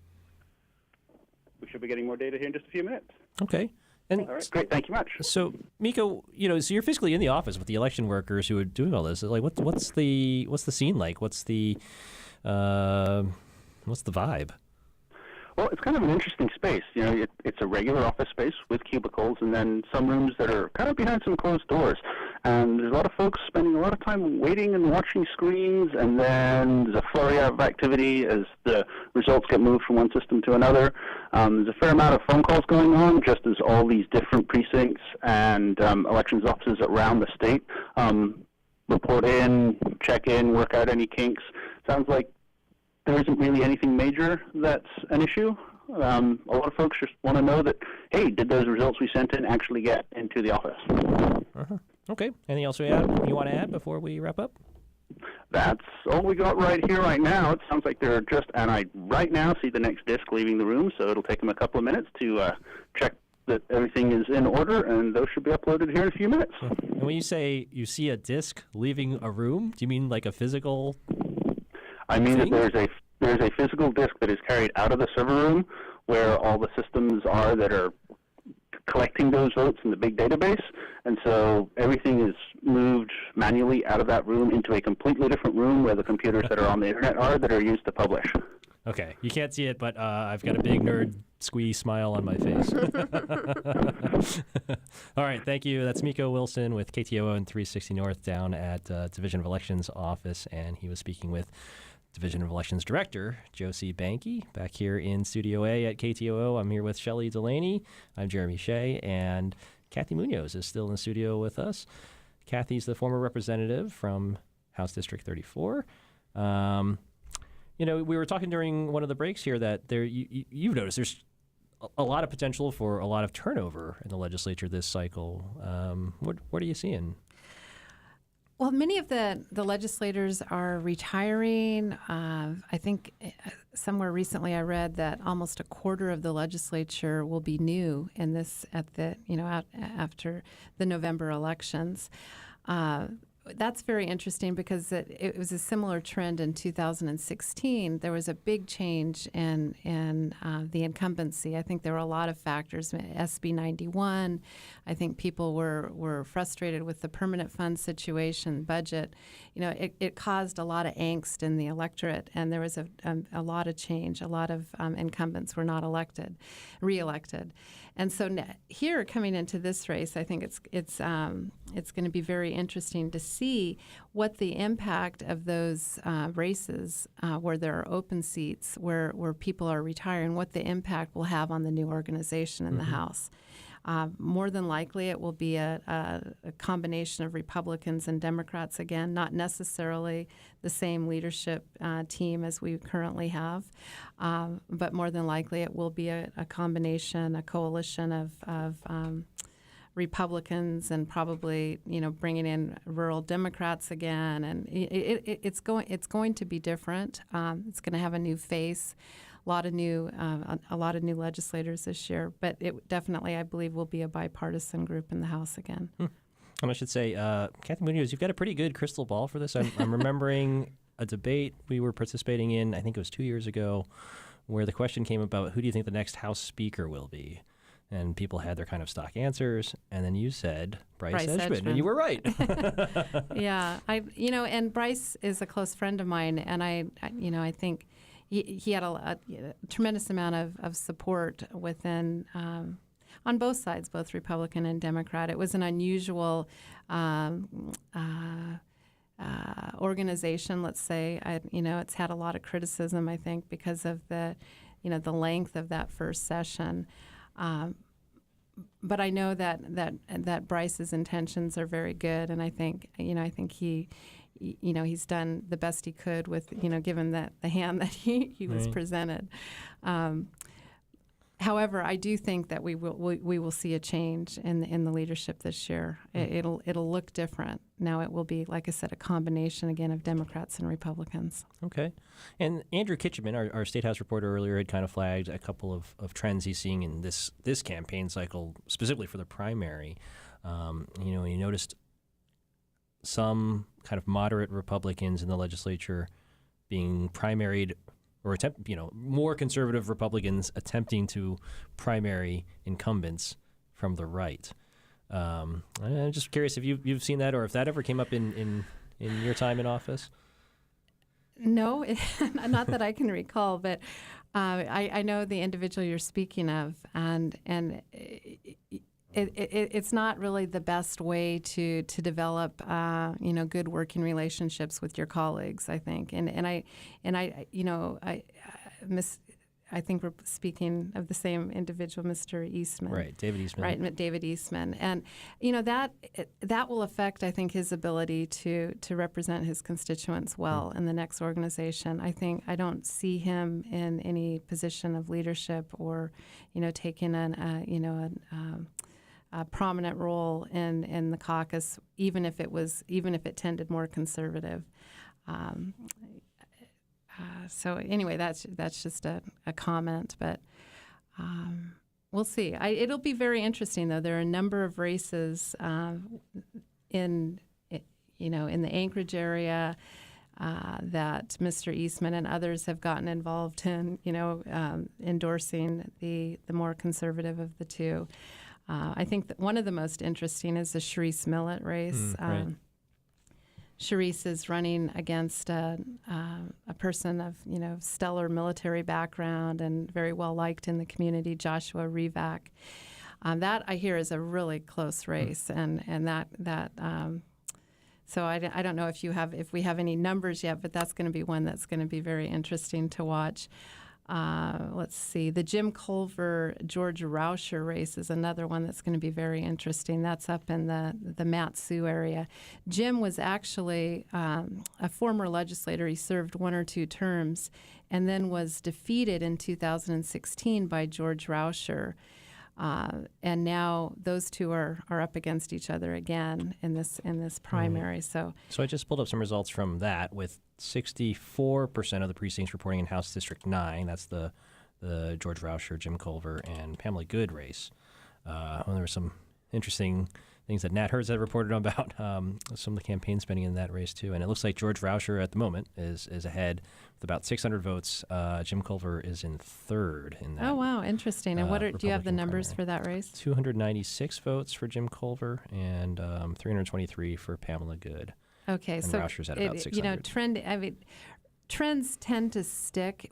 We should be getting more data here in just a few minutes. Okay. And all right, great. Thank you much. So, Miko, so you're physically in the office with the election workers who are doing all this. Like, what's the scene like? What's the vibe? Well, it's kind of an interesting space. It's a regular office space with cubicles, and then some rooms that are kind of behind some closed doors. And there's a lot of folks spending a lot of time waiting and watching screens, and then there's a flurry of activity as the results get moved from one system to another. There's a fair amount of phone calls going on, just as all these different precincts and elections offices around the state report in, check in, work out any kinks. Sounds like there isn't really anything major that's an issue. A lot of folks just want to know that, hey, did those results we sent in actually get into the office? Uh-huh. Okay. Anything else you want to add before we wrap up? That's all we got right here, right now. It sounds like they're and I right now see the next disc leaving the room, so it'll take them a couple of minutes to check that everything is in order, and those should be uploaded here in a few minutes. And when you say you see a disc leaving a room, do you mean like a physical I mean thing? that there's a physical disk that is carried out of the server room where all the systems are that are collecting those votes in the big database, and so everything is moved manually out of that room into a completely different room where the computers that are on the internet are that are used to publish. Okay, you can't see it, but I've got a big nerd squee smile on my face. All right, thank you. That's Miko Wilson with KTOO and 360 North down at Division of Elections office, and he was speaking with Division of Elections Director Josie Banke back here in Studio A at KTOO. I'm here with Shelley Delaney. I'm Jeremy Shea, and Kathy Munoz is still in the studio with us. Kathy's the former representative from House District 34. We were talking during one of the breaks here that you've noticed there's a lot of potential for a lot of turnover in the legislature this cycle. What are you seeing? Well, many of the legislators are retiring. I think somewhere recently I read that almost a quarter of the legislature will be new in this after the November elections. That's very interesting because it was a similar trend in 2016. There was a big change in the incumbency. I think there were a lot of factors. SB 91. I think people were frustrated with the permanent fund situation, budget. It caused a lot of angst in the electorate, and there was a lot of change. A lot of incumbents were not reelected. And so here, coming into this race, I think it's going to be very interesting to see what the impact of those races where there are open seats, where people are retiring, what the impact will have on the new organization in the House. More than likely, it will be a combination of Republicans and Democrats again, not necessarily the same leadership team as we currently have, but more than likely it will be a combination, a coalition of Republicans and probably bringing in rural Democrats again, and it's going to be different. It's going to have a new face. A lot of new legislators this year, but it definitely, I believe, will be a bipartisan group in the House again. And I should say, Kathy Munoz, you've got a pretty good crystal ball for this. I'm remembering a debate we were participating in, I think it was 2 years ago, where the question came about who do you think the next House Speaker will be? And people had their kind of stock answers, and then you said Bryce Edgman, and you were right. Yeah, and Bryce is a close friend of mine, and I think he had a tremendous amount of support within on both sides, both Republican and Democrat. It was an unusual organization, let's say. It's had a lot of criticism, I think, because of the length of that first session. But I know that Bryce's intentions are very good, and I think he's done the best he could with given that the hand that he was presented. However, I do think that we will see a change in the leadership this year. It'll look different. Now it will be, like I said, a combination again of Democrats and Republicans. Okay. And Andrew Kitcheman, our State House reporter earlier, had kind of flagged a couple of trends he's seeing in this campaign cycle, specifically for the primary. He noticed some kind of moderate Republicans in the legislature being primaried, or more conservative Republicans attempting to primary incumbents from the right. I'm just curious if you've seen that, or if that ever came up in your time in office. No, not that I can recall, but I know the individual you're speaking of, and it's not really the best way to develop good working relationships with your colleagues, I think, I think we're speaking of the same individual, Mr. Eastman. Right, David Eastman. Right, David Eastman. And, that will affect, I think, his ability to represent his constituents well in the next organization. I don't see him in any position of leadership or, taking a prominent role in the caucus, even if it tended more conservative. So anyway, that's just a comment, but we'll see. It'll be very interesting, though. There are a number of races in the Anchorage area that Mr. Eastman and others have gotten involved in, endorsing the more conservative of the two. I think that one of the most interesting is the Sharice Millett race. Right. Sharice is running against a person of stellar military background and very well liked in the community, Joshua Revak. That I hear is a really close race, and that. So I don't know if we have any numbers yet, but that's going to be one that's going to be very interesting to watch. Let's see. The Jim Culver, George Rauscher race is another one that's going to be very interesting. That's up in the Mat-Su area. Jim was actually a former legislator. He served 1 or 2 terms and then was defeated in 2016 by George Rauscher. And now those two are up against each other again in this primary. So I just pulled up some results from that, with 64% of the precincts reporting in House District 9. That's the George Rauscher, Jim Culver, and Pamela Good race. There were some interesting things that Nat Herz had reported about some of the campaign spending in that race too. And it looks like George Rauscher at the moment is ahead with about 600 votes. Jim Culver is in third in that. Oh wow, interesting. And do you have the numbers for that race? 296 votes for Jim Culver and 323 for Pamela Good. Okay, and so Rauscher's at about 600. Trends tend to stick.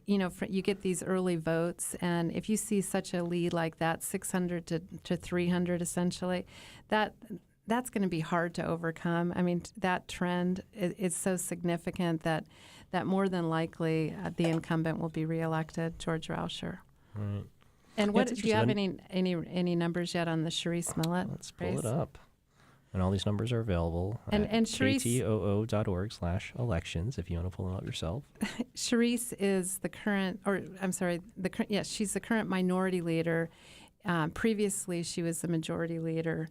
You get these early votes, and if you see such a lead like that, 600 to 300 essentially, that's going to be hard to overcome. I mean, that trend is so significant that more than likely the incumbent will be reelected, George Rauscher. Right. And do you have any numbers yet on the Sharice Millett Let's pull race? it up. And all these numbers are available at ktoo.org/elections if you want to pull them up yourself. Sharice is she's the current minority leader. Previously, she was the majority leader.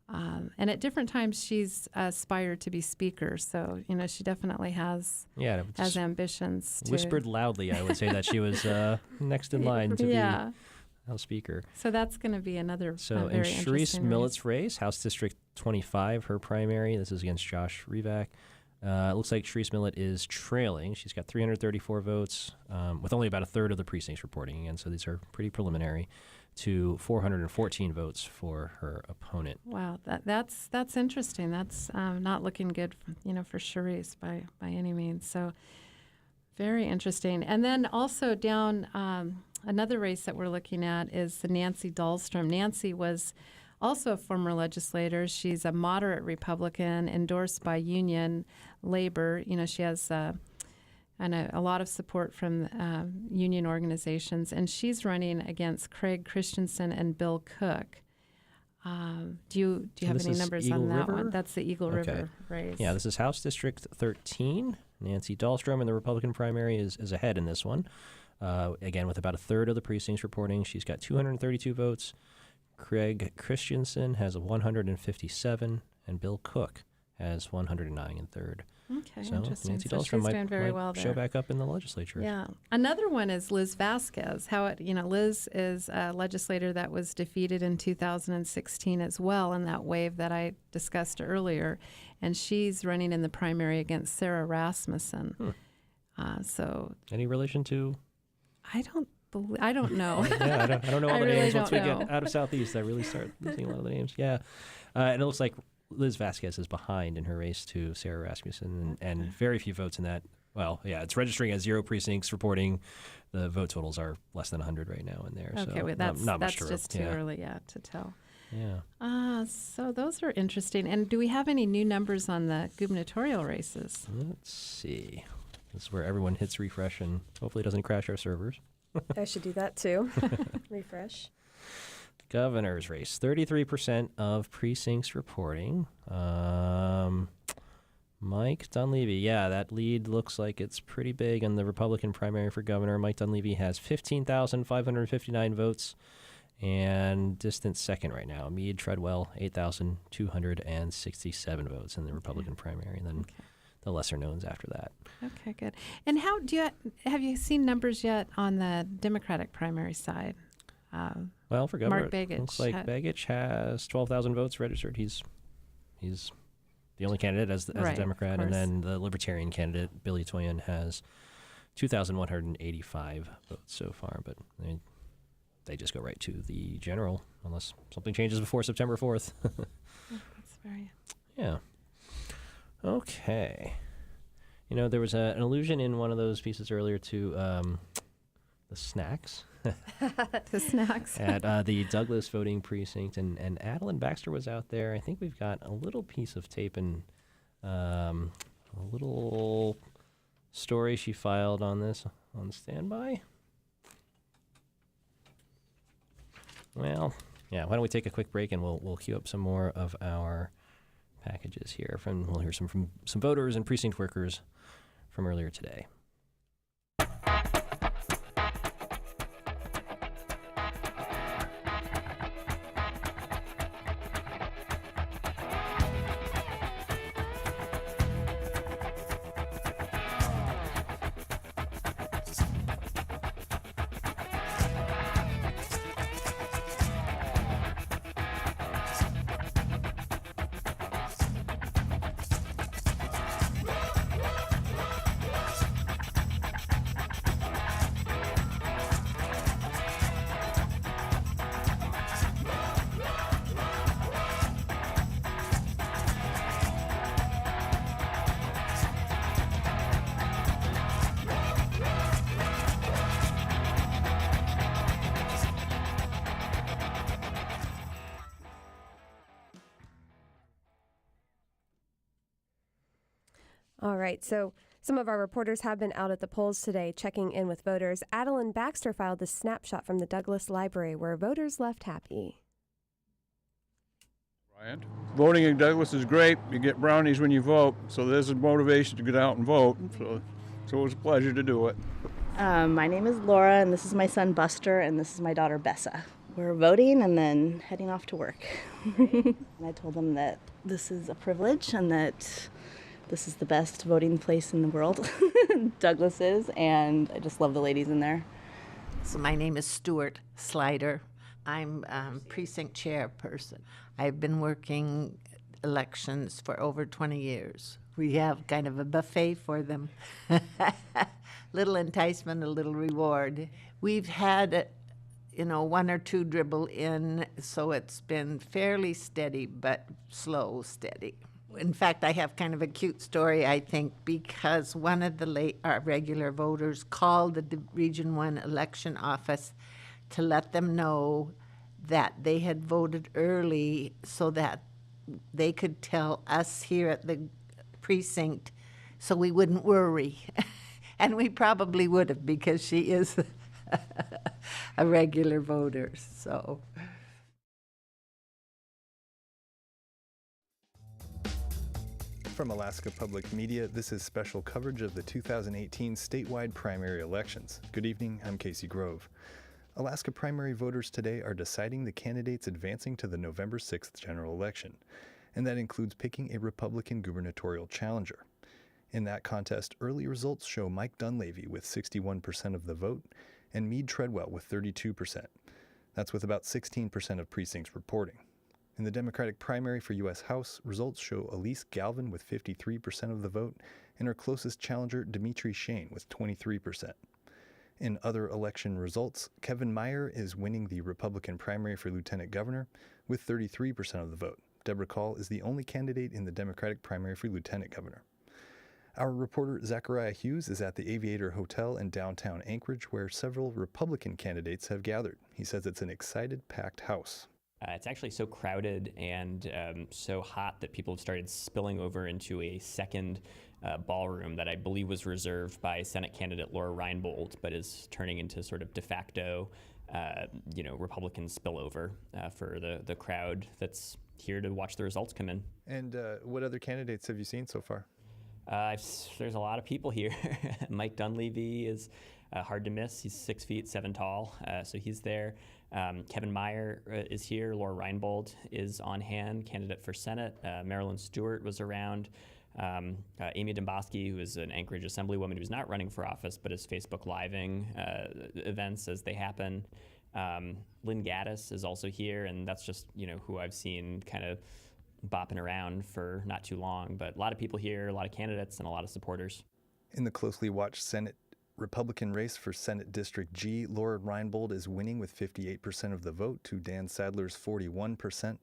And at different times, she's aspired to be speaker. So, she definitely has ambitions. Whispered loudly, I would say that she was next in line to be House Speaker. So that's going to be another So very in Sharice interesting Millett's race, House District 25, her primary. This is against Josh Revac. It looks like Sharice Millett is trailing. She's got 334 votes, with only about a third of the precincts reporting again, so these are pretty preliminary, to 414 votes for her opponent. Wow, that's interesting. That's not looking good, for Sharice by any means. So very interesting. And then also down another race that we're looking at is the Nancy Dahlstrom. Nancy was also a former legislator. She's a moderate Republican endorsed by union labor. She has a lot of support from union organizations, and she's running against Craig Christensen and Bill Cook. Do you have any numbers on that one? That's the Eagle River race. Yeah, this is House District 13. Nancy Dahlstrom in the Republican primary is ahead in this one. Again, with about a third of the precincts reporting. She's got 232 votes. Craig Christensen has 157, and Bill Cook has 109 in third. Okay, so interesting. Nancy So Dahlstrom she's might, doing very might well there. show back up in the legislature. Yeah. Another one is Liz Vasquez. Liz is a legislator that was defeated in 2016 as well in that wave that I discussed earlier, and she's running in the primary against Sarah Rasmussen. So any relation to? I don't know. Yeah, I don't know all the really names. Once we don't get know. out of Southeast, I really start losing a lot of the names. Yeah, and it looks like Liz Vasquez is behind in her race to Sarah Rasmussen, and very few votes in that. Well, yeah, it's registering as 0 precincts reporting. The vote totals are less than 100 right now in there. Okay, so well, not much that's to just too early, to tell. Yeah. So those are interesting. And do we have any new numbers on the gubernatorial races? Let's see. This is where everyone hits refresh and hopefully doesn't crash our servers. I should do that too. Refresh. Governor's race, 33% of precincts reporting. Mike Dunleavy, yeah, that lead looks like it's pretty big in the Republican primary for governor. Mike Dunleavy has 15,559 votes, and distant second right now, Meade Treadwell, 8,267 votes in the Republican primary, and then the lesser knowns after that. Okay, good. And have you seen numbers yet on the Democratic primary side? Well, for governor, Mark Begich it looks like Begich has 12,000 votes registered. He's the only candidate as a Democrat, and then the Libertarian candidate, Billy Toyen, has 2,185 votes so far, but they just go right to the general unless something changes before September 4th. That's very... Yeah. Okay. There was an allusion in one of those pieces earlier to the snacks. The snacks. At the Douglas voting precinct, and Adeline Baxter was out there. I think we've got a little piece of tape and a little story she filed on this on standby. Well, yeah, why don't we take a quick break and we'll queue up some more of our packages here. We'll hear from some voters and precinct workers from earlier today. All right, so some of our reporters have been out at the polls today checking in with voters. Adeline Baxter filed this snapshot from the Douglas Library where voters left happy. Voting in Douglas is great. You get brownies when you vote, so there's a motivation to get out and vote. So it was a pleasure to do it. My name is Laura, and this is my son Buster, and this is my daughter Bessa. We're voting and then heading off to work. And I told them that this is a privilege and that this is the best voting place in the world. Douglas is, and I just love the ladies in there. So my name is Stuart Slider. I'm precinct chairperson. I've been working elections for over 20 years. We have kind of a buffet for them. Little enticement, a little reward. We've had, one or two dribble in, so it's been fairly steady, but slow steady. In fact, I have kind of a cute story, I think, because one of our regular voters called the Region 1 election office to let them know that they had voted early so that they could tell us here at the precinct so we wouldn't worry. And we probably would have, because she is a regular voter, so. From Alaska Public Media, this is special coverage of the 2018 statewide primary elections. Good evening, I'm Casey Grove. Alaska primary voters today are deciding the candidates advancing to the November 6th general election, and that includes picking a Republican gubernatorial challenger. In that contest, early results show Mike Dunleavy with 61% of the vote and Meade Treadwell with 32%. That's with about 16% of precincts reporting. In the Democratic primary for U.S. House, results show Elise Galvin with 53% of the vote and her closest challenger, Dimitri Shane, with 23%. In other election results, Kevin Meyer is winning the Republican primary for lieutenant governor with 33% of the vote. Deborah Call is the only candidate in the Democratic primary for lieutenant governor. Our reporter Zachariah Hughes is at the Aviator Hotel in downtown Anchorage, where several Republican candidates have gathered. He says it's an excited, packed house. It's actually so crowded and so hot that people have started spilling over into a second ballroom that I believe was reserved by Senate candidate Laura Reinbold, but is turning into sort of de facto, Republican spillover for the crowd that's here to watch the results come in. And what other candidates have you seen so far? There's a lot of people here. Mike Dunleavy is hard to miss. He's 6 feet 7 tall, so he's there. Kevin Meyer is here. Laura Reinbold is on hand, candidate for Senate. Marilyn Stewart was around. Amy Domboski, who is an Anchorage Assemblywoman who's not running for office, but is Facebook Living events as they happen. Lynn Gaddis is also here, and that's just who I've seen kind of bopping around for not too long. But a lot of people here, a lot of candidates, and a lot of supporters. In the closely watched Senate Republican race for Senate District G, Laura Reinbold is winning with 58% of the vote to Dan Sadler's 41%.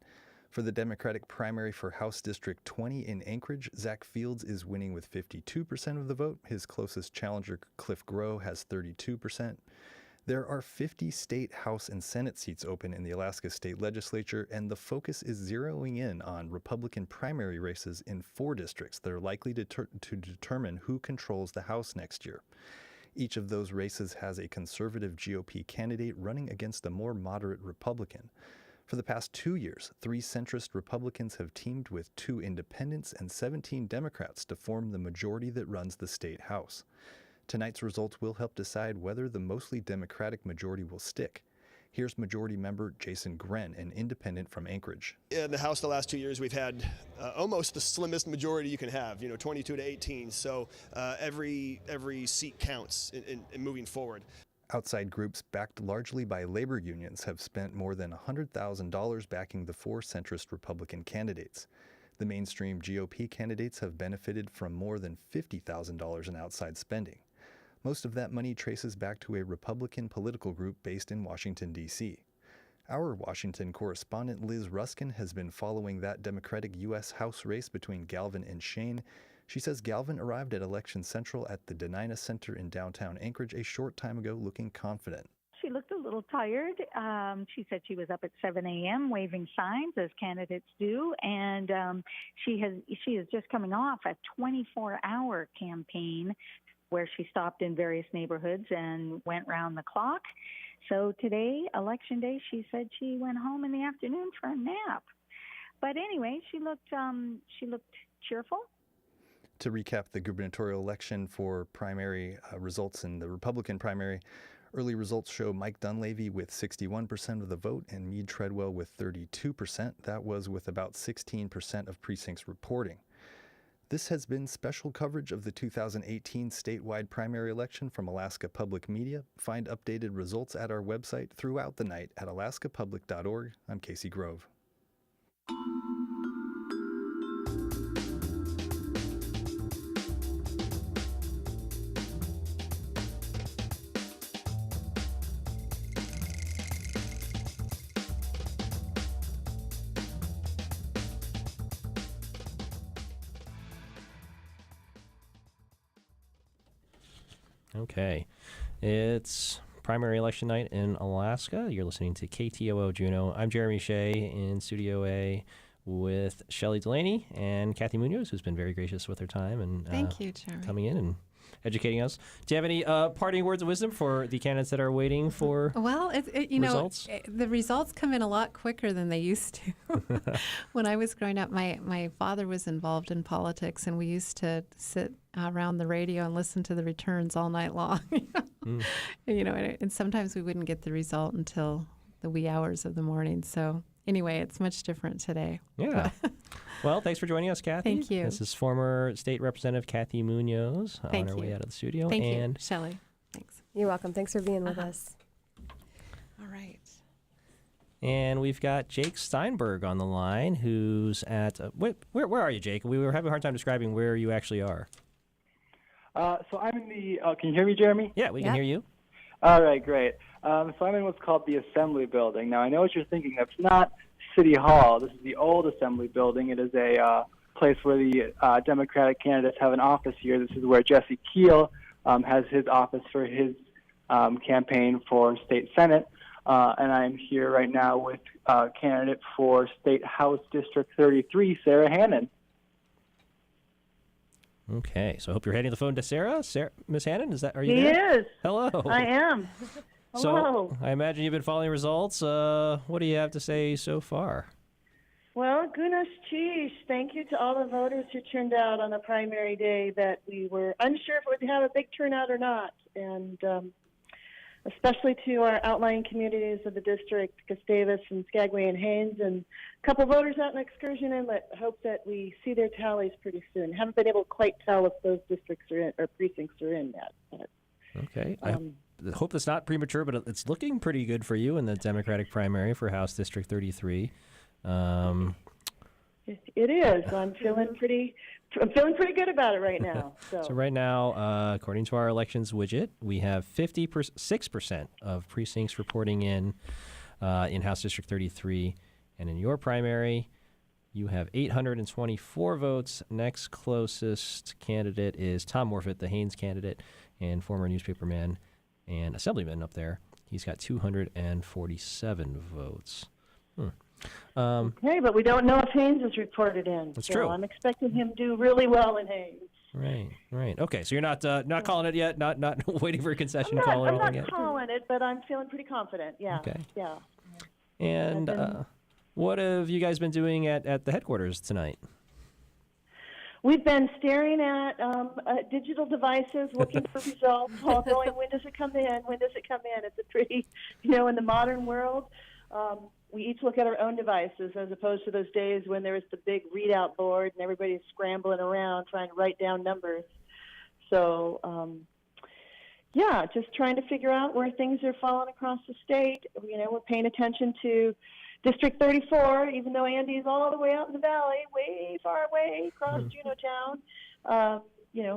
For the Democratic primary for House District 20 in Anchorage, Zach Fields is winning with 52% of the vote. His closest challenger, Cliff Groh, has 32%. There are 50 state House and Senate seats open in the Alaska State Legislature, and the focus is zeroing in on Republican primary races in 4 districts that are likely to determine who controls the House next year. Each of those races has a conservative GOP candidate running against a more moderate Republican. For the past 2 years, 3 centrist Republicans have teamed with 2 independents and 17 Democrats to form the majority that runs the state House. Tonight's results will help decide whether the mostly Democratic majority will stick. Here's Majority Member Jason Gren, an independent from Anchorage. In the House the last 2 years, we've had almost the slimmest majority you can have, 22 to 18. So every seat counts in moving forward. Outside groups backed largely by labor unions have spent more than $100,000 backing the 4 centrist Republican candidates. The mainstream GOP candidates have benefited from more than $50,000 in outside spending. Most of that money traces back to a Republican political group based in Washington, D.C. Our Washington correspondent Liz Ruskin has been following that Democratic U.S. House race between Galvin and Shane. She says Galvin arrived at Election Central at the Denina Center in downtown Anchorage a short time ago looking confident. She looked a little tired. She said she was up at 7 a.m. waving signs, as candidates do, and she is just coming off a 24-hour campaign where she stopped in various neighborhoods and went round the clock. So today, Election Day, she said she went home in the afternoon for a nap. But anyway, she looked cheerful. To recap the gubernatorial election for primary results in the Republican primary, early results show Mike Dunleavy with 61% of the vote and Meade Treadwell with 32%. That was with about 16% of precincts reporting. This has been special coverage of the 2018 statewide primary election from Alaska Public Media. Find updated results at our website throughout the night at alaskapublic.org. I'm Casey Grove. Okay. It's primary election night in Alaska. You're listening to KTOO Juneau. I'm Jeremy Shea in Studio A with Shelley Delaney and Kathy Munoz, who's been very gracious with her time and Thank you, Jeremy. coming in and educating us. Do you have any parting words of wisdom for the candidates that are waiting for Well, results? The results come in a lot quicker than they used to. When I was growing up, my father was involved in politics, and we used to sit around the radio and listen to the returns all night long. And sometimes we wouldn't get the result until the wee hours of the morning. So anyway, it's much different today. Yeah. Well, thanks for joining us, Kathy. Thank you. This is former State Representative Kathy Munoz on her way out of the studio. Thank and you, Shelley. Thanks. You're welcome. Thanks for being with us. All right. And we've got Jake Steinberg on the line, who's at where are you, Jake? We were having a hard time describing where you actually are. So I'm in the. Can you hear me, Jeremy? Yeah, we can hear you. All right, great. So I'm in what's called the Assembly Building. Now I know what you're thinking. That's not City Hall. This is the old Assembly Building. It is a place where the Democratic candidates have an office here. This is where Jesse Keel has his office for his campaign for state senate. And I'm here right now with candidate for State House District 33, Sarah Hannon. Okay, so I hope you're handing the phone to Sarah. Miss Hannon, are you He there? is. Hello. I am. Hello. So I imagine you've been following results. What do you have to say so far? Well, goodness cheese. Thank you to all the voters who turned out on the primary day that we were unsure if it would have a big turnout or not. And especially to our outlying communities of the district, Gustavus and Skagway and Haines, and a couple voters out in Excursion Inlet. Hope that we see their tallies pretty soon. Haven't been able to quite tell if those districts are in or precincts are in yet. But, okay. I hope that's not premature, but it's looking pretty good for you in the Democratic primary for House District 33. it is. I'm feeling pretty good about it right now. So right now, according to our elections widget, we have 56% of precincts reporting in House District 33. And in your primary, you have 824 votes. Next closest candidate is Tom Morfitt, the Haines candidate and former newspaperman and assemblyman up there. He's got 247 votes. Okay, but we don't know if Haines is reported in. That's so true. I'm expecting him to do really well in Haines. Right. Okay, so you're not calling it yet, not waiting for a concession call or I'm anything not yet. calling it, but I'm feeling pretty confident. Yeah. Okay. Yeah. And what have you guys been doing at the headquarters tonight? We've been staring at digital devices, looking for results, all going, when does it come in? When does it come in? It's a pretty, in the modern world, we each look at our own devices as opposed to those days when there was the big readout board and everybody's scrambling around trying to write down numbers. So, just trying to figure out where things are falling across the state. We're paying attention to District 34, even though Andy's all the way out in the valley, way far away across Juneau Town.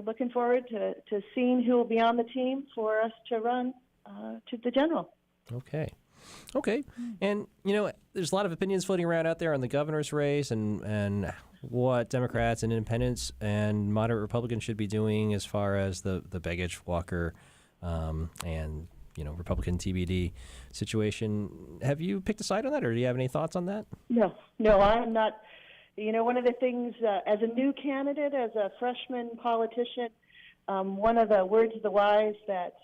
Looking forward to seeing who will be on the team for us to run to the general. Okay. And, there's a lot of opinions floating around out there on the governor's race and what Democrats and independents and moderate Republicans should be doing as far as the Begich, Walker, and Republican TBD situation. Have you picked a side on that, or do you have any thoughts on that? No, I'm not. One of the things, as a new candidate, as a freshman politician, one of the words of the wise that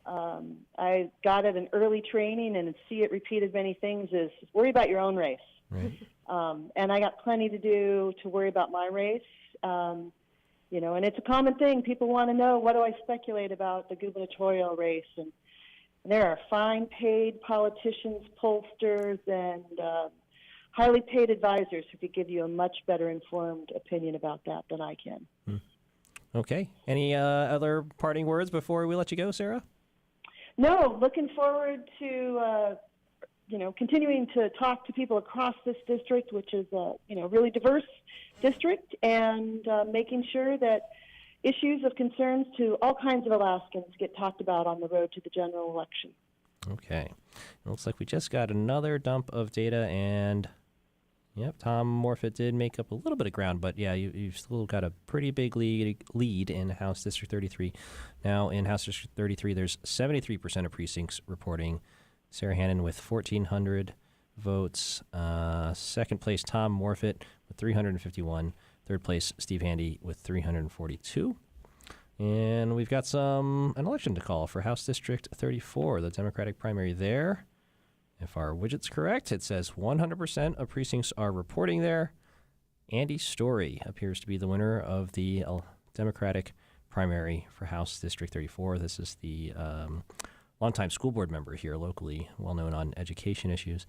I got at an early training and see it repeated many things is worry about your own race. Right. And I got plenty to do to worry about my race. And it's a common thing. People want to know, what do I speculate about the gubernatorial race? And there are fine paid politicians, pollsters, and highly paid advisors who could give you a much better informed opinion about that than I can. Okay. Any other parting words before we let you go, Sarah? No, looking forward to continuing to talk to people across this district, which is a really diverse district, and making sure that issues of concerns to all kinds of Alaskans get talked about on the road to the general election. Okay. It looks like we just got another dump of data, and Yep, Tom Morfitt did make up a little bit of ground, but yeah, you've still got a pretty big lead in House District 33. Now, in House District 33, there's 73% of precincts reporting. Sarah Hannon with 1,400 votes. Second place, Tom Morfitt with 351. Third place, Steve Handy with 342. And we've got an election to call for House District 34, the Democratic primary there. If our widget's correct, it says 100% of precincts are reporting there. Andy Story appears to be the winner of the Democratic primary for House District 34. This is the longtime school board member here locally, well known on education issues.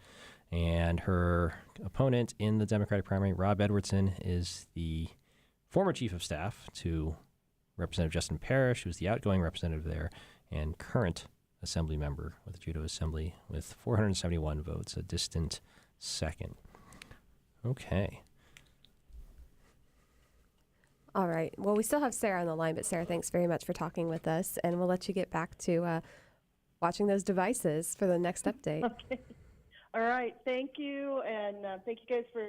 And her opponent in the Democratic primary, Rob Edwardson, is the former chief of staff to Representative Justin Parrish, who's the outgoing representative there, and current Assembly member with the Juneau Assembly with 471 votes, a distant second. Okay. All right. Well, we still have Sarah on the line, but Sarah, thanks very much for talking with us, and we'll let you get back to watching those devices for the next update. Okay. All right. Thank you, and thank you guys for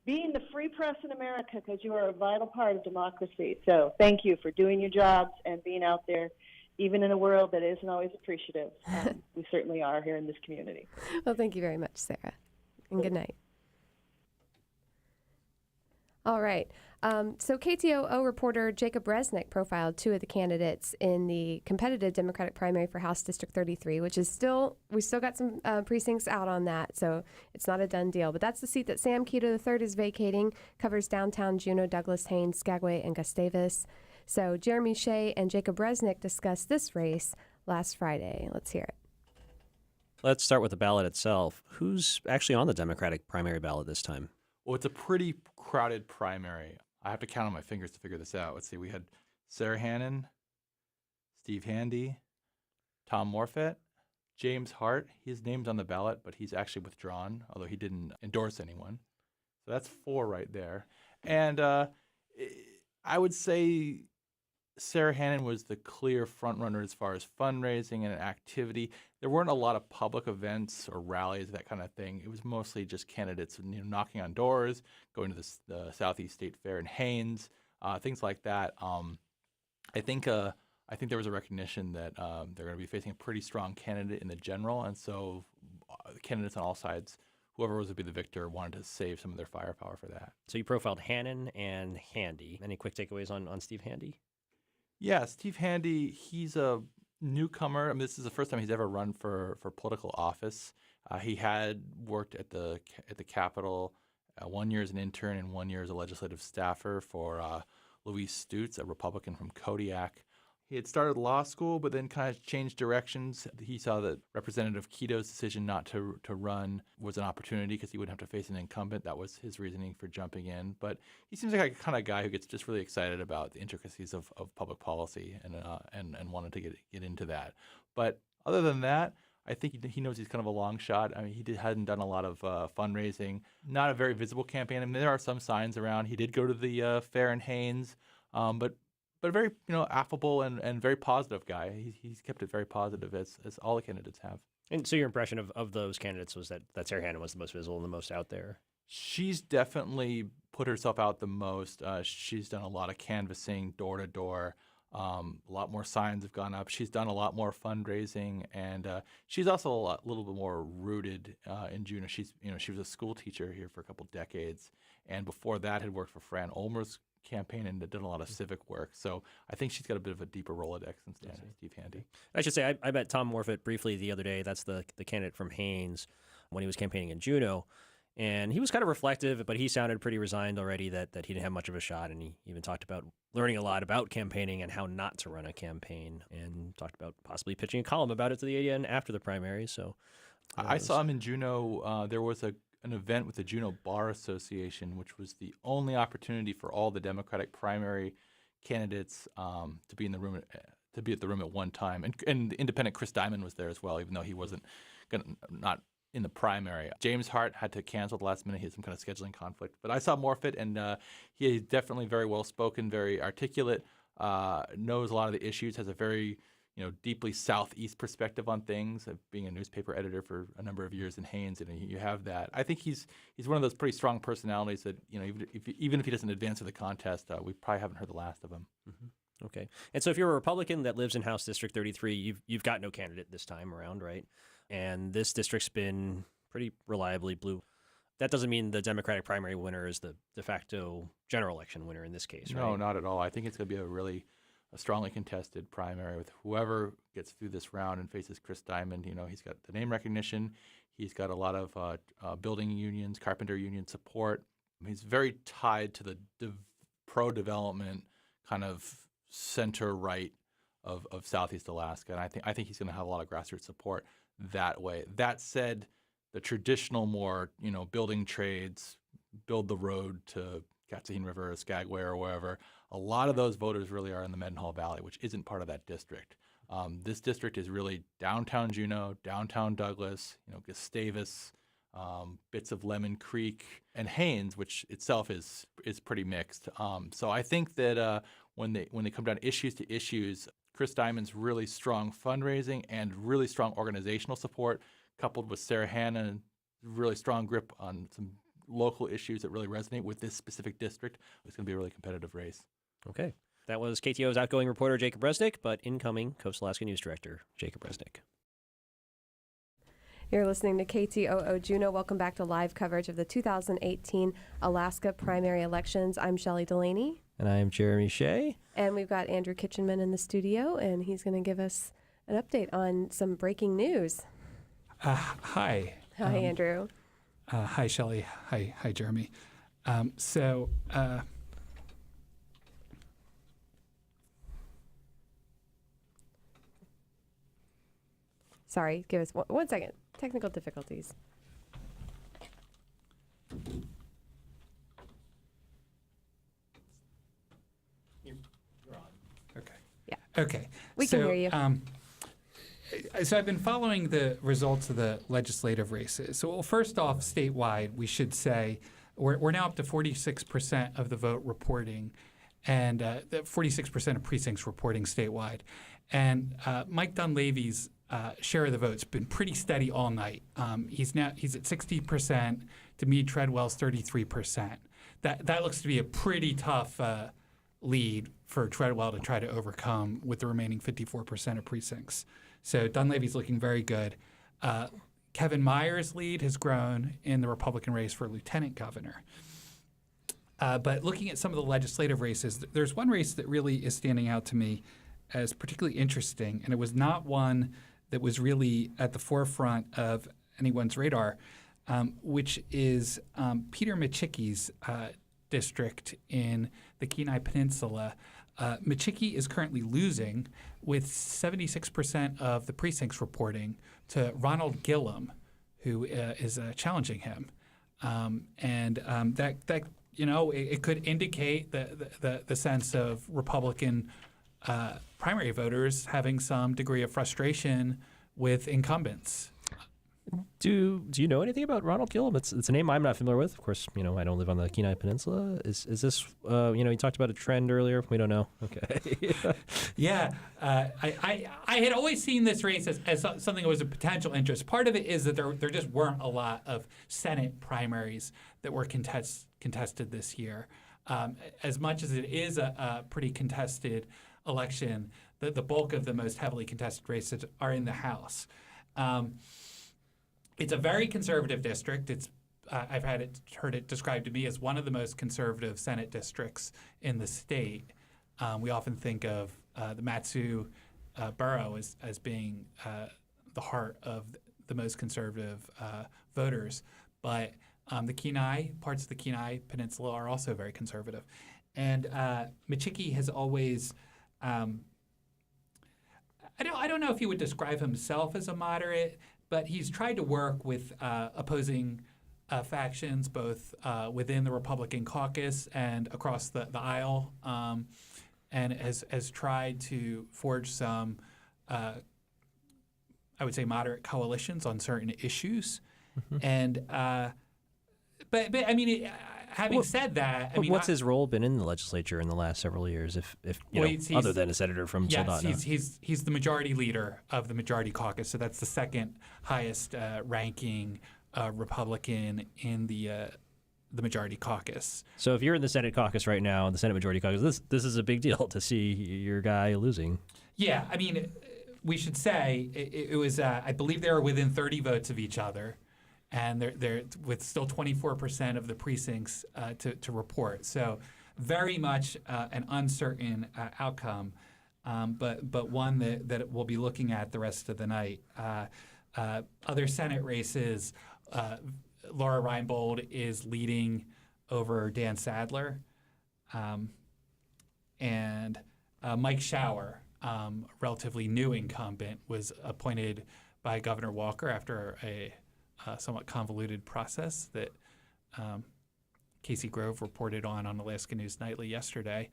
being the free press in America, because you are a vital part of democracy. So thank you for doing your jobs and being out there, even in a world that isn't always appreciative. We certainly are here in this community. Well, thank you very much, Sarah, and good night. All right. So KTOO reporter Jacob Resnick profiled two of the candidates in the competitive Democratic primary for House District 33, which is we still got some precincts out on that, so it's not a done deal. But that's the seat that Sam Keto III is vacating, covers downtown Juneau, Douglas, Haines, Skagway, and Gustavus. So Jeremy Shea and Jacob Resnick discussed this race last Friday. Let's hear it. Let's start with the ballot itself. Who's actually on the Democratic primary ballot this time? Well, it's a pretty crowded primary. I have to count on my fingers to figure this out. Let's see. We had Sarah Hannon, Steve Handy, Tom Morfitt, James Hart. His name's on the ballot, but he's actually withdrawn, although he didn't endorse anyone. So that's 4 right there. And I would say Sarah Hannon was the clear front runner as far as fundraising and activity. There weren't a lot of public events or rallies, that kind of thing. It was mostly just candidates, knocking on doors, going to the Southeast State Fair in Haines, things like that. I think there was a recognition that they're going to be facing a pretty strong candidate in the general, and so candidates on all sides, whoever was to be the victor, wanted to save some of their firepower for that. So you profiled Hannon and Handy. Any quick takeaways on Steve Handy? Yeah, Steve Handy, he's a newcomer. I mean, this is the first time he's ever run for political office. He had worked at the Capitol 1 year as an intern and 1 year as a legislative staffer for Louise Stutz, a Republican from Kodiak. He had started law school, but then kind of changed directions. He saw that Representative Keto's decision not to run was an opportunity because he wouldn't have to face an incumbent. That was his reasoning for jumping in. But he seems like a kind of guy who gets just really excited about the intricacies of public policy and wanted to get into that. But other than that, I think he knows he's kind of a long shot. I mean, hadn't done a lot of fundraising, not a very visible campaign. I mean, there are some signs around. He did go to the fair in Haines, but a very affable and very positive guy. He's kept it very positive, as all the candidates have. And so your impression of those candidates was that Sarah Hannon was the most visible and the most out there? She's definitely put herself out the most. She's done a lot of canvassing, door to door. A lot more signs have gone up. She's done a lot more fundraising, and she's also a little bit more rooted in Juneau. She was a school teacher here for a couple decades, and before that had worked for Fran Ulmer's campaign and did a lot of civic work. So I think she's got a bit of a deeper Rolodex than Steve Handy. I should say I met Tom Morfitt briefly the other day. That's the candidate from Haines when he was campaigning in Juneau. And he was kind of reflective, but he sounded pretty resigned already that he didn't have much of a shot. And he even talked about learning a lot about campaigning and how not to run a campaign, and talked about possibly pitching a column about it to the ADN after the primary. So I saw him in Juneau. There was an event with the Juneau Bar Association, which was the only opportunity for all the Democratic primary candidates to be in the room at the room at one time. And the independent Chris Diamond was there as well, even though he wasn't not in the primary. James Hart had to cancel at the last minute. He had some kind of scheduling conflict. But I saw Morfitt, and he is definitely very well spoken, very articulate, knows a lot of the issues, has a very deeply southeast perspective on things, being a newspaper editor for a number of years in Haines, and you have that. I think he's one of those pretty strong personalities that even if he doesn't advance to the contest, we probably haven't heard the last of him. Mm-hmm. Okay. And so if you're a Republican that lives in House District 33, you've got no candidate this time around, right? And this district's been pretty reliably blue. That doesn't mean the Democratic primary winner is the de facto general election winner in this case, right? No, not at all. I think it's going to be a strongly contested primary with whoever gets through this round and faces Chris Diamond. He's got the name recognition. He's got a lot of building unions, carpenter union support. He's very tied to the pro-development kind of center-right of Southeast Alaska, and I think he's going to have a lot of grassroots support that way. That said, the traditional more, building trades, build the road to Katsahine River or Skagway or wherever, a lot of those voters really are in the Mendenhall Valley, which isn't part of that district. This district is really downtown Juneau, downtown Douglas, Gustavus, bits of Lemon Creek, and Haines, which itself is pretty mixed. So I think that when they come down issues to issues, Chris Diamond's really strong fundraising and really strong organizational support, coupled with Sarah Hannon, really strong grip on some local issues that really resonate with this specific district, it's going to be a really competitive race. Okay. That was KTO's outgoing reporter, Jacob Resnick, but incoming Coastal Alaska News Director, Jacob Resnick. You're listening to KTOO Juneau. Welcome back to live coverage of the 2018 Alaska primary elections. I'm Shelley Delaney. And I'm Jeremy Shea. And we've got Andrew Kitchenman in the studio, and he's going to give us an update on some breaking news. Hi. Hi, Andrew. Hi, Shelley. Hi, Jeremy. Sorry, give us one second. Technical difficulties. You're on. Okay. Yeah. Okay. We can hear you. So I've been following the results of the legislative races. So first off, statewide, we should say we're now up to 46% of the vote reporting, and 46% of precincts reporting statewide. And Mike Dunleavy's share of the vote's been pretty steady all night. He's at 60%. Demead Treadwell's 33%. That looks to be a pretty tough lead for Treadwell to try to overcome with the remaining 54% of precincts. So Dunleavy's looking very good. Kevin Meyer's lead has grown in the Republican race for lieutenant governor. But looking at some of the legislative races, there's one race that really is standing out to me as particularly interesting, and it was not one that was really at the forefront of anyone's radar, which is Peter Michicki's district in the Kenai Peninsula. Michicki is currently losing with 76% of the precincts reporting to Ronald Gillum, who is challenging him. It could indicate the sense of Republican primary voters having some degree of frustration with incumbents. Do you know anything about Ronald Gillum? It's a name I'm not familiar with. Of course, I don't live on the Kenai Peninsula. Is this you talked about a trend earlier? We don't know. Okay. Yeah, I had always seen this race as something that was a potential interest. Part of it is that there just weren't a lot of Senate primaries that were contested this year. As much as it is a pretty contested election, the bulk of the most heavily contested races are in the House. It's a very conservative district. I've heard it described to me as one of the most conservative Senate districts in the state. We often think of the Mat-Su borough as being the heart of the most conservative voters, but the parts of the Kenai Peninsula are also very conservative. And Michicki has always, I don't know if he would describe himself as a moderate, but he's tried to work with opposing factions, both within the Republican caucus and across the aisle, and has tried to forge some, I would say, moderate coalitions on certain issues. Mm-hmm. And but I mean, having said that, I mean, what's his role been in the legislature in the last several years, if you Well, know, he's- other than a senator from yes, Soldotna? he's the majority leader of the Majority Caucus, so that's the second highest ranking Republican in the Majority Caucus. So if you're in the Senate caucus right now, the Senate Majority Caucus, this is a big deal to see your guy losing. Yeah, I mean, we should say it was. I believe they were within 30 votes of each other, and they're with still 24% of the precincts to report. So very much an uncertain outcome, but one that we'll be looking at the rest of the night. Other Senate races, Laura Reinbold is leading over Dan Sadler, and Mike Shower, a relatively new incumbent, was appointed by Governor Walker after a somewhat convoluted process that Casey Grove reported on Alaska News Nightly yesterday.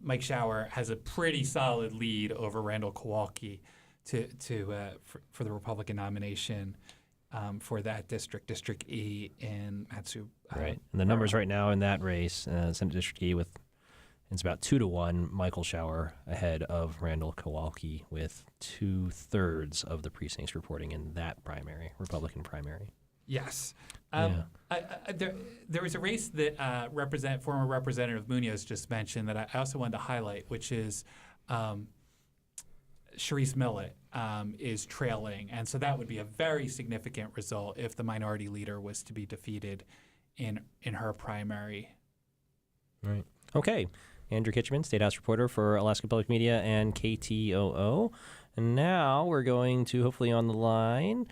Mike Shower has a pretty solid lead over Randall Kowalski for the Republican nomination for that district, District E in Matsu. Right. And the numbers right now in that race, Senate District E, it's about 2-1. Michael Shower ahead of Randall Kowalski with 2/3 of the precincts reporting in that primary, Republican primary. Yes. Yeah. There was a race that former Representative Munoz just mentioned that I also wanted to highlight, which is Sharice Millett is trailing. And so that would be a very significant result if the minority leader was to be defeated in her primary. Right. Okay. Andrew Kitchman, State House reporter for Alaska Public Media and KTOO. And now we're going to hopefully on the line.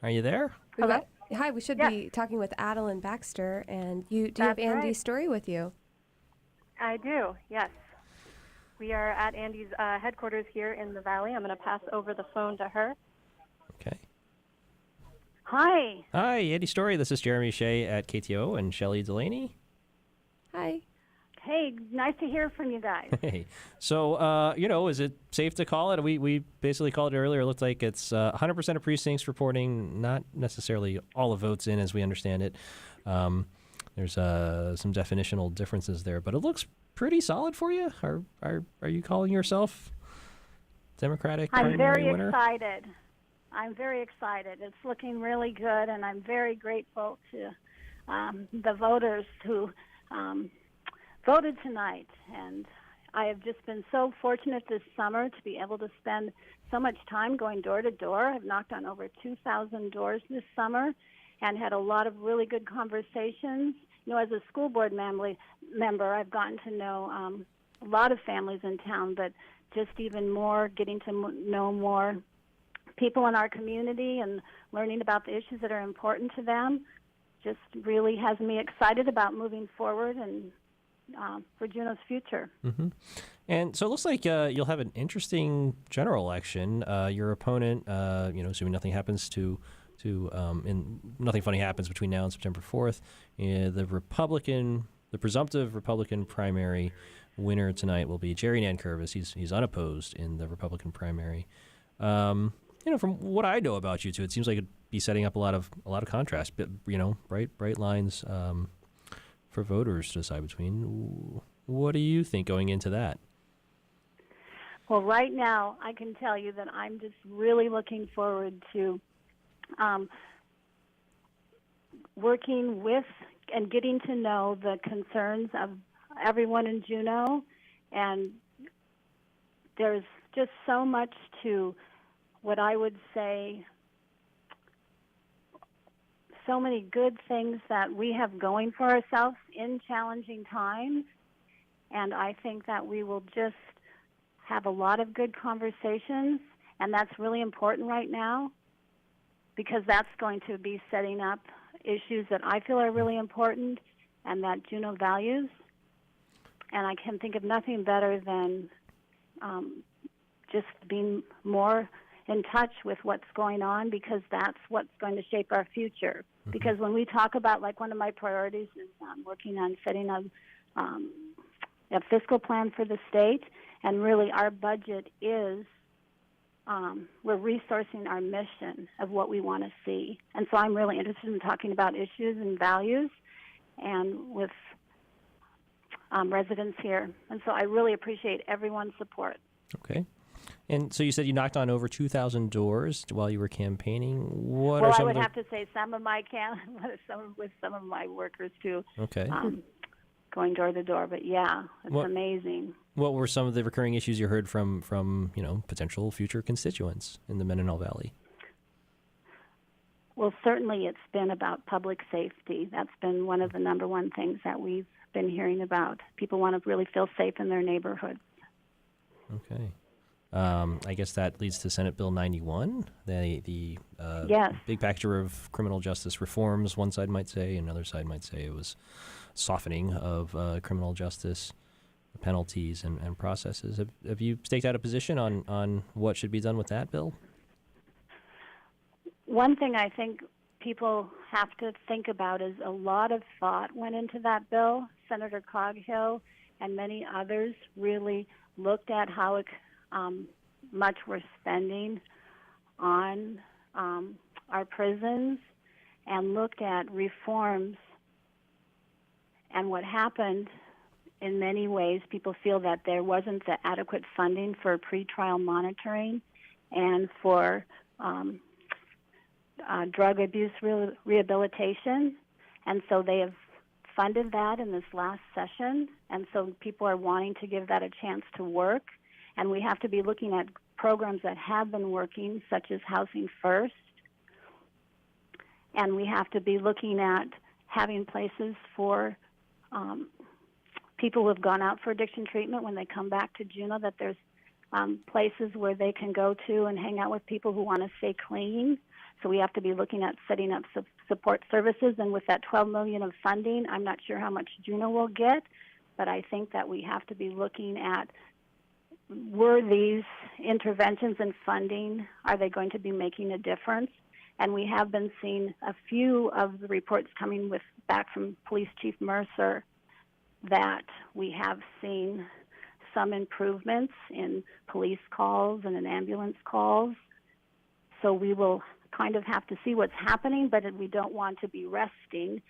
Are you there? Hello. Hi, we should be talking with Adeline Baxter, and do you have That's Andy's right. story with you? I do, yes. We are at Andy's headquarters here in the Valley. I'm going to pass over the phone to her. Okay. Hi. Hi, Andy Story. This is Jeremy Shea at KTOO and Shelley Delaney. Hi. Hey, nice to hear from you guys. Hey. So, is it safe to call it? We basically called it earlier. It looked like it's 100% of precincts reporting, not necessarily all the votes in as we understand it. There's some definitional differences there, but it looks pretty solid for you. Are you calling yourself Democratic I'm primary very winner? excited. I'm very excited. It's looking really good, and I'm very grateful to the voters who voted tonight. And I have just been so fortunate this summer to be able to spend so much time going door to door. I've knocked on over 2,000 doors this summer and had a lot of really good conversations. You know, as a school board member, I've gotten to know a lot of families in town, but just even more, getting to know more people in our community and learning about the issues that are important to them just really has me excited about moving forward and for Juneau's future. Mm-hmm. And so it looks like you'll have an interesting general election. Your opponent, assuming nothing happens nothing funny happens between now and September 4th, the presumptive Republican primary winner tonight will be Jerry Nankervis. He's unopposed in the Republican primary. From what I know about you two, it seems like it'd be setting up a lot of contrast, but bright lines for voters to decide between. What do you think going into that? Well, right now, I can tell you that I'm just really looking forward to working with and getting to know the concerns of everyone in Juneau. And there's just so much to what I would say, so many good things that we have going for ourselves in challenging times. And I think that we will just have a lot of good conversations, and that's really important right now because that's going to be setting up issues that I feel are really important and that Juneau values. And I can think of nothing better than just being more in touch with what's going on, because that's what's going to shape our future. Mm-hmm. Because when we talk about, like, one of my priorities is working on setting up a fiscal plan for the state, and really our budget is we're resourcing our mission of what we want to see. And so I'm really interested in talking about issues and values and with residents here. And so I really appreciate everyone's support. Okay. And so you said you knocked on over 2,000 doors while you were campaigning. What Well, are I some would of the... have to say some of my with some of my workers too. Okay. Going door to door, but yeah, it's What- amazing. What were some of the recurring issues you heard from potential future constituents in the Mendenhall Valley? Well, certainly it's been about public safety. That's been one of the number one things that we've been hearing about. People want to really feel safe in their neighborhoods. Okay. I guess that leads to Senate Bill 91, the Yes. big package of criminal justice reforms, one side might say, another side might say it was softening of criminal justice penalties and processes. Have you staked out a position on what should be done with that bill? One thing I think people have to think about is a lot of thought went into that bill. Senator Coghill and many others really looked at how much we're spending on our prisons and looked at reforms. And what happened, in many ways, people feel that there wasn't the adequate funding for pretrial monitoring and for drug abuse rehabilitation. And so they have funded that in this last session. And so people are wanting to give that a chance to work. And we have to be looking at programs that have been working, such as Housing First. And we have to be looking at having places for people who have gone out for addiction treatment when they come back to Juneau, that there's places where they can go to and hang out with people who want to stay clean. So we have to be looking at setting up support services. And with that $12 million of funding, I'm not sure how much Juneau will get, but I think that we have to be looking at, were these interventions and funding, are they going to be making a difference? And we have been seeing a few of the reports coming back from Police Chief Mercer that we have seen some improvements in police calls and in ambulance calls. So we will kind of have to see what's happening, but we don't want to be resting,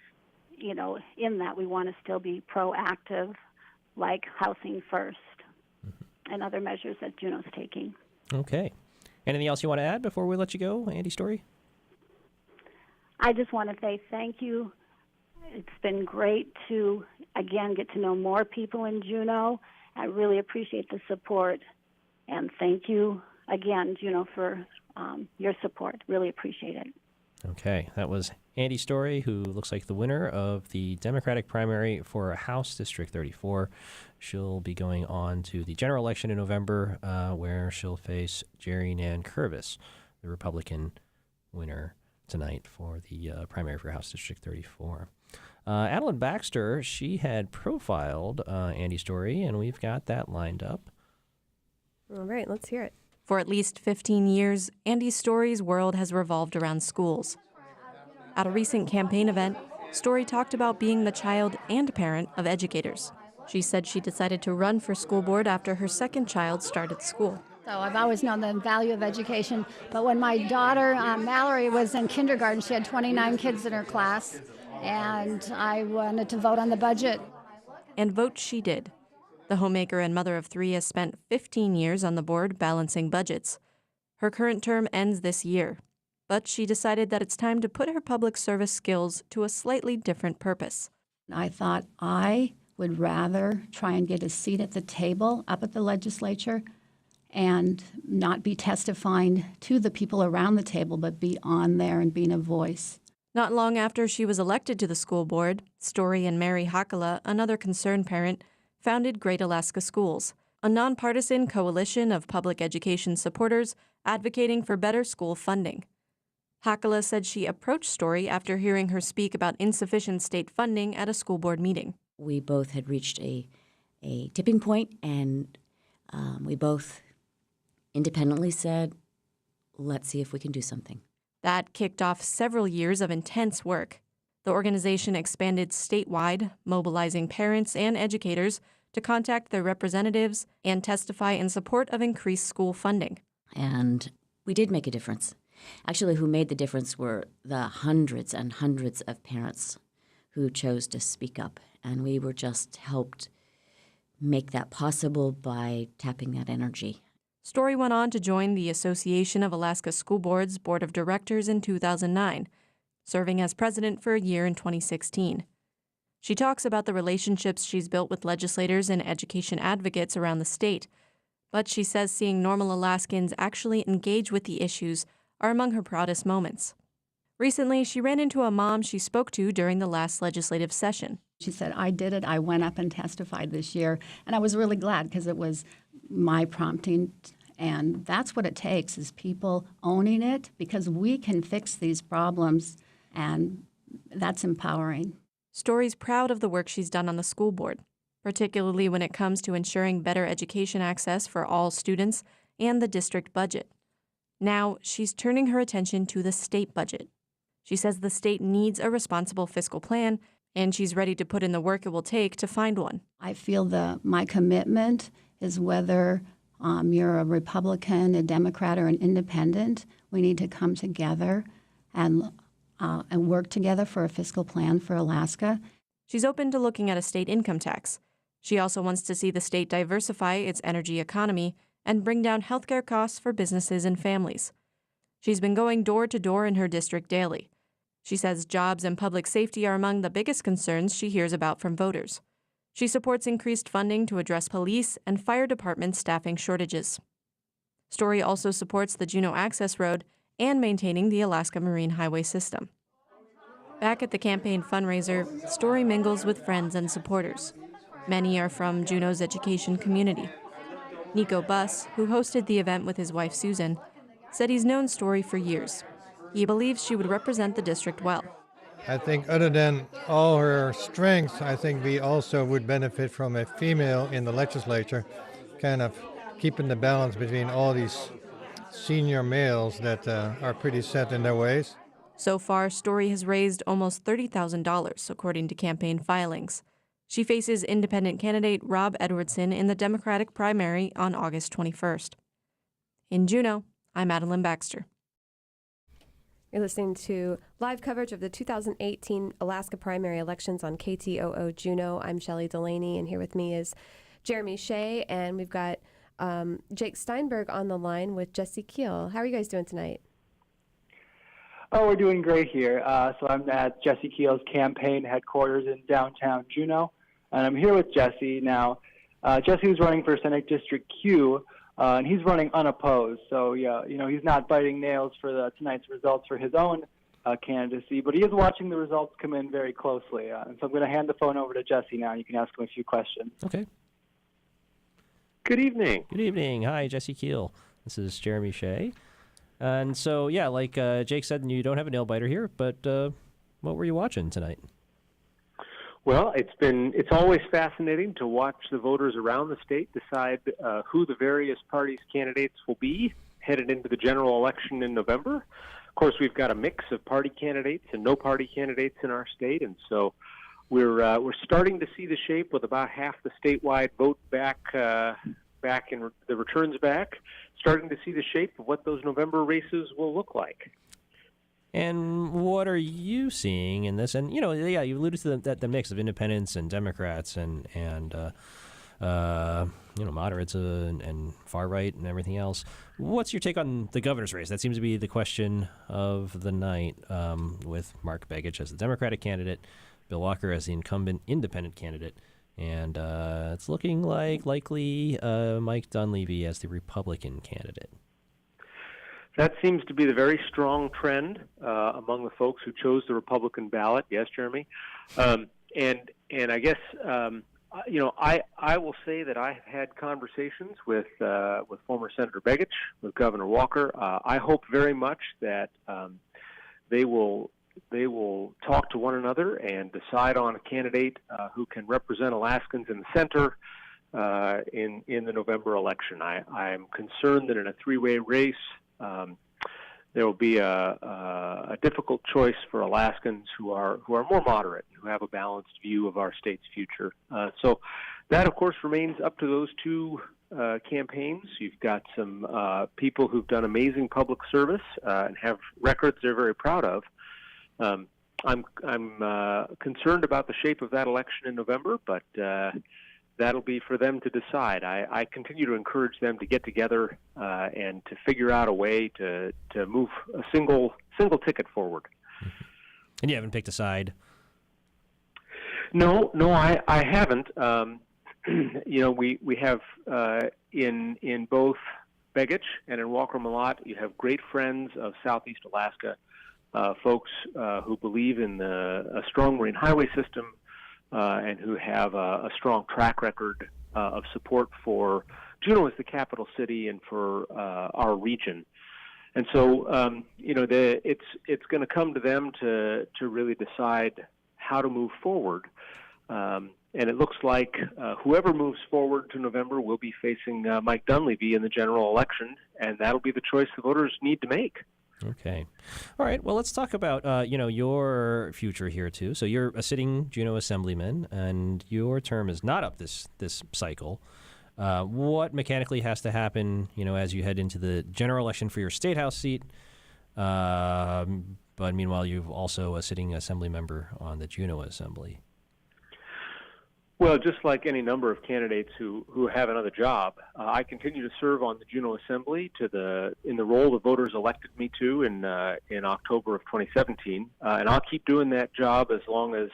in that we want to still be proactive, like Housing First and other measures that Juneau's taking. Okay. Anything else you want to add before we let you go, Andy Story? I just want to say thank you. It's been great to, again, get to know more people in Juneau. I really appreciate the support. And thank you again, Juneau, for your support. Really appreciate it. Okay, that was Andy Story, who looks like the winner of the Democratic primary for House District 34. She'll be going on to the general election in November, where she'll face Jerry Nankervis, the Republican winner tonight for the primary for House District 34. Adeline Baxter, she had profiled Andy Story, and we've got that lined up. All right, let's hear it. For at least 15 years, Andy Story's world has revolved around schools. At a recent campaign event, Story talked about being the child and parent of educators. She said she decided to run for school board after her second child started school. So I've always known the value of education, but when my daughter, Mallory, was in kindergarten, she had 29 kids in her class, and I wanted to vote on the budget. And vote she did. The homemaker and mother of three has spent 15 years on the board balancing budgets. Her current term ends this year, but she decided that it's time to put her public service skills to a slightly different purpose. I thought I would rather try and get a seat at the table up at the legislature and not be testifying to the people around the table, but be on there and being a voice. Not long after she was elected to the school board, Story and Mary Hakala, another concerned parent, founded Great Alaska Schools, a nonpartisan coalition of public education supporters advocating for better school funding. Hakala said she approached Story after hearing her speak about insufficient state funding at a school board meeting. We both had reached a tipping point, and we both independently said, let's see if we can do something. That kicked off several years of intense work. The organization expanded statewide, mobilizing parents and educators to contact their representatives and testify in support of increased school funding. And we did make a difference. Actually, who made the difference were the hundreds and hundreds of parents who chose to speak up. And we were just helped make that possible by tapping that energy. Story went on to join the Association of Alaska School Boards Board of Directors in 2009, serving as president for a year in 2016. She talks about the relationships she's built with legislators and education advocates around the state, but she says seeing normal Alaskans actually engage with the issues are among her proudest moments. Recently, she ran into a mom she spoke to during the last legislative session. She said, I did it. I went up and testified this year. And I was really glad because it was my prompting. And that's what it takes, is people owning it, because we can fix these problems, and that's empowering. Story's proud of the work she's done on the school board, particularly when it comes to ensuring better education access for all students and the district budget. Now, she's turning her attention to the state budget. She says the state needs a responsible fiscal plan, and she's ready to put in the work it will take to find one. I feel my commitment is whether you're a Republican, a Democrat, or an independent, we need to come together and work together for a fiscal plan for Alaska. She's open to looking at a state income tax. She also wants to see the state diversify its energy economy and bring down healthcare costs for businesses and families. She's been going door to door in her district daily. She says jobs and public safety are among the biggest concerns she hears about from voters. She supports increased funding to address police and fire department staffing shortages. Story also supports the Juneau Access Road and maintaining the Alaska Marine Highway System. Back at the campaign fundraiser, Story mingles with friends and supporters. Many are from Juneau's education community. Nico Buss, who hosted the event with his wife Susan, said he's known Story for years. He believes she would represent the district well. I think other than all her strengths, I think we also would benefit from a female in the legislature, kind of keeping the balance between all these senior males that are pretty set in their ways. So far, Story has raised almost $30,000, according to campaign filings. She faces independent candidate Rob Edwardson in the Democratic primary on August 21st. In Juneau, I'm Madeline Baxter. You're listening to live coverage of the 2018 Alaska primary elections on KTOO Juneau. I'm Shelley Delaney, and here with me is Jeremy Shea, and we've got Jake Steinberg on the line with Jesse Keel. How are you guys doing tonight? Oh, we're doing great here. So I'm at Jesse Keel's campaign headquarters in downtown Juneau, and I'm here with Jesse now. Jesse's running for Senate District Q, and he's running unopposed. So, yeah, he's not biting nails for tonight's results for his own candidacy, but he is watching the results come in very closely. And so I'm going to hand the phone over to Jesse now, and you can ask him a few questions. Okay. Good evening. Good evening. Hi, Jesse Keel. This is Jeremy Shea. And so, yeah, like Jake said, you don't have a nail biter here, but what were you watching tonight? Well, it's always fascinating to watch the voters around the state decide who the various parties' candidates will be headed into the general election in November. Of course, we've got a mix of party candidates and no party candidates in our state, and so we're starting to see the shape with about half the statewide vote back in the returns back, starting to see the shape of what those November races will look like. And what are you seeing in this? And, you alluded to the mix of independents and Democrats and moderates and far right and everything else. What's your take on the governor's race? That seems to be the question of the night, with Mark Begich as the Democratic candidate, Bill Walker as the incumbent independent candidate, and it's looking like likely Mike Dunleavy as the Republican candidate. That seems to be the very strong trend among the folks who chose the Republican ballot. Yes, Jeremy, and I guess I will say that I have had conversations with former Senator Begich, with Governor Walker. I hope very much that they will talk to one another and decide on a candidate who can represent Alaskans in the center in the November election. I am concerned that in a three-way race, there will be a difficult choice for Alaskans who are more moderate, who have a balanced view of our state's future. So that, of course, remains up to those two campaigns. You've got some people who've done amazing public service and have records they're very proud of. I'm concerned about the shape of that election in November, but that'll be for them to decide. I continue to encourage them to get together and to figure out a way to move a single ticket forward. And you haven't picked a side? No, I haven't. We have in both Begich and in Walker-Mallott, you have great friends of Southeast Alaska, folks who believe in a strong marine highway system and who have a strong track record of support for Juneau as the capital city and for our region. And so, it's going to come to them to really decide how to move forward. And it looks like whoever moves forward to November will be facing Mike Dunleavy in the general election, and that'll be the choice the voters need to make. Okay. All right. Well, let's talk about, your future here, too. So you're a sitting Juneau Assemblyman, and your term is not up this cycle. What mechanically has to happen, as you head into the general election for your State House seat? But meanwhile, you've also a sitting Assembly member on the Juneau Assembly. Well, just like any number of candidates who have another job, I continue to serve on the Juneau Assembly in the role the voters elected me to in October of 2017, and I'll keep doing that job as long as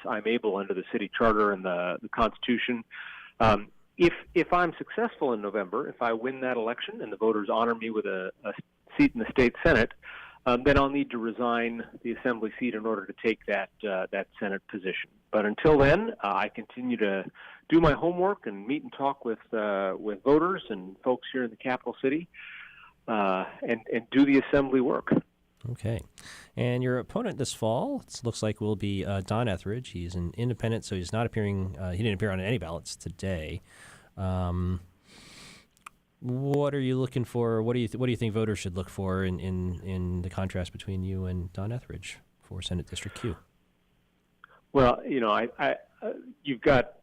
I'm able under the city charter and the Constitution. If I'm successful in November, if I win that election and the voters honor me with a seat in the state Senate, then I'll need to resign the Assembly seat in order to take that Senate position. But until then, I continue to do my homework and meet and talk with voters and folks here in the capital city, and do the Assembly work. Okay. And your opponent this fall, it looks like, will be Don Etheridge. He's an independent, so he's not appearing. He didn't appear on any ballots today. What are you looking for? What do you think voters should look for in the contrast between you and Don Etheridge for Senate District Q? Well, you've got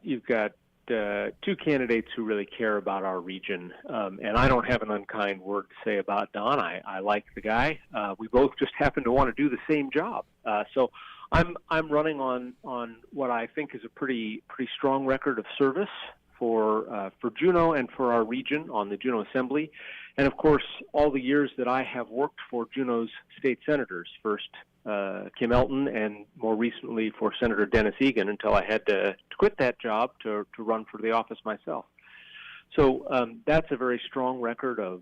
two candidates who really care about our region, and I don't have an unkind word to say about Don. I like the guy. We both just happen to want to do the same job. So I'm running on what I think is a pretty strong record of service for Juneau and for our region on the Juneau Assembly. And of course, all the years that I have worked for Juneau's state senators, first Kim Elton and more recently for Senator Dennis Egan, until I had to quit that job to run for the office myself. So that's a very strong record of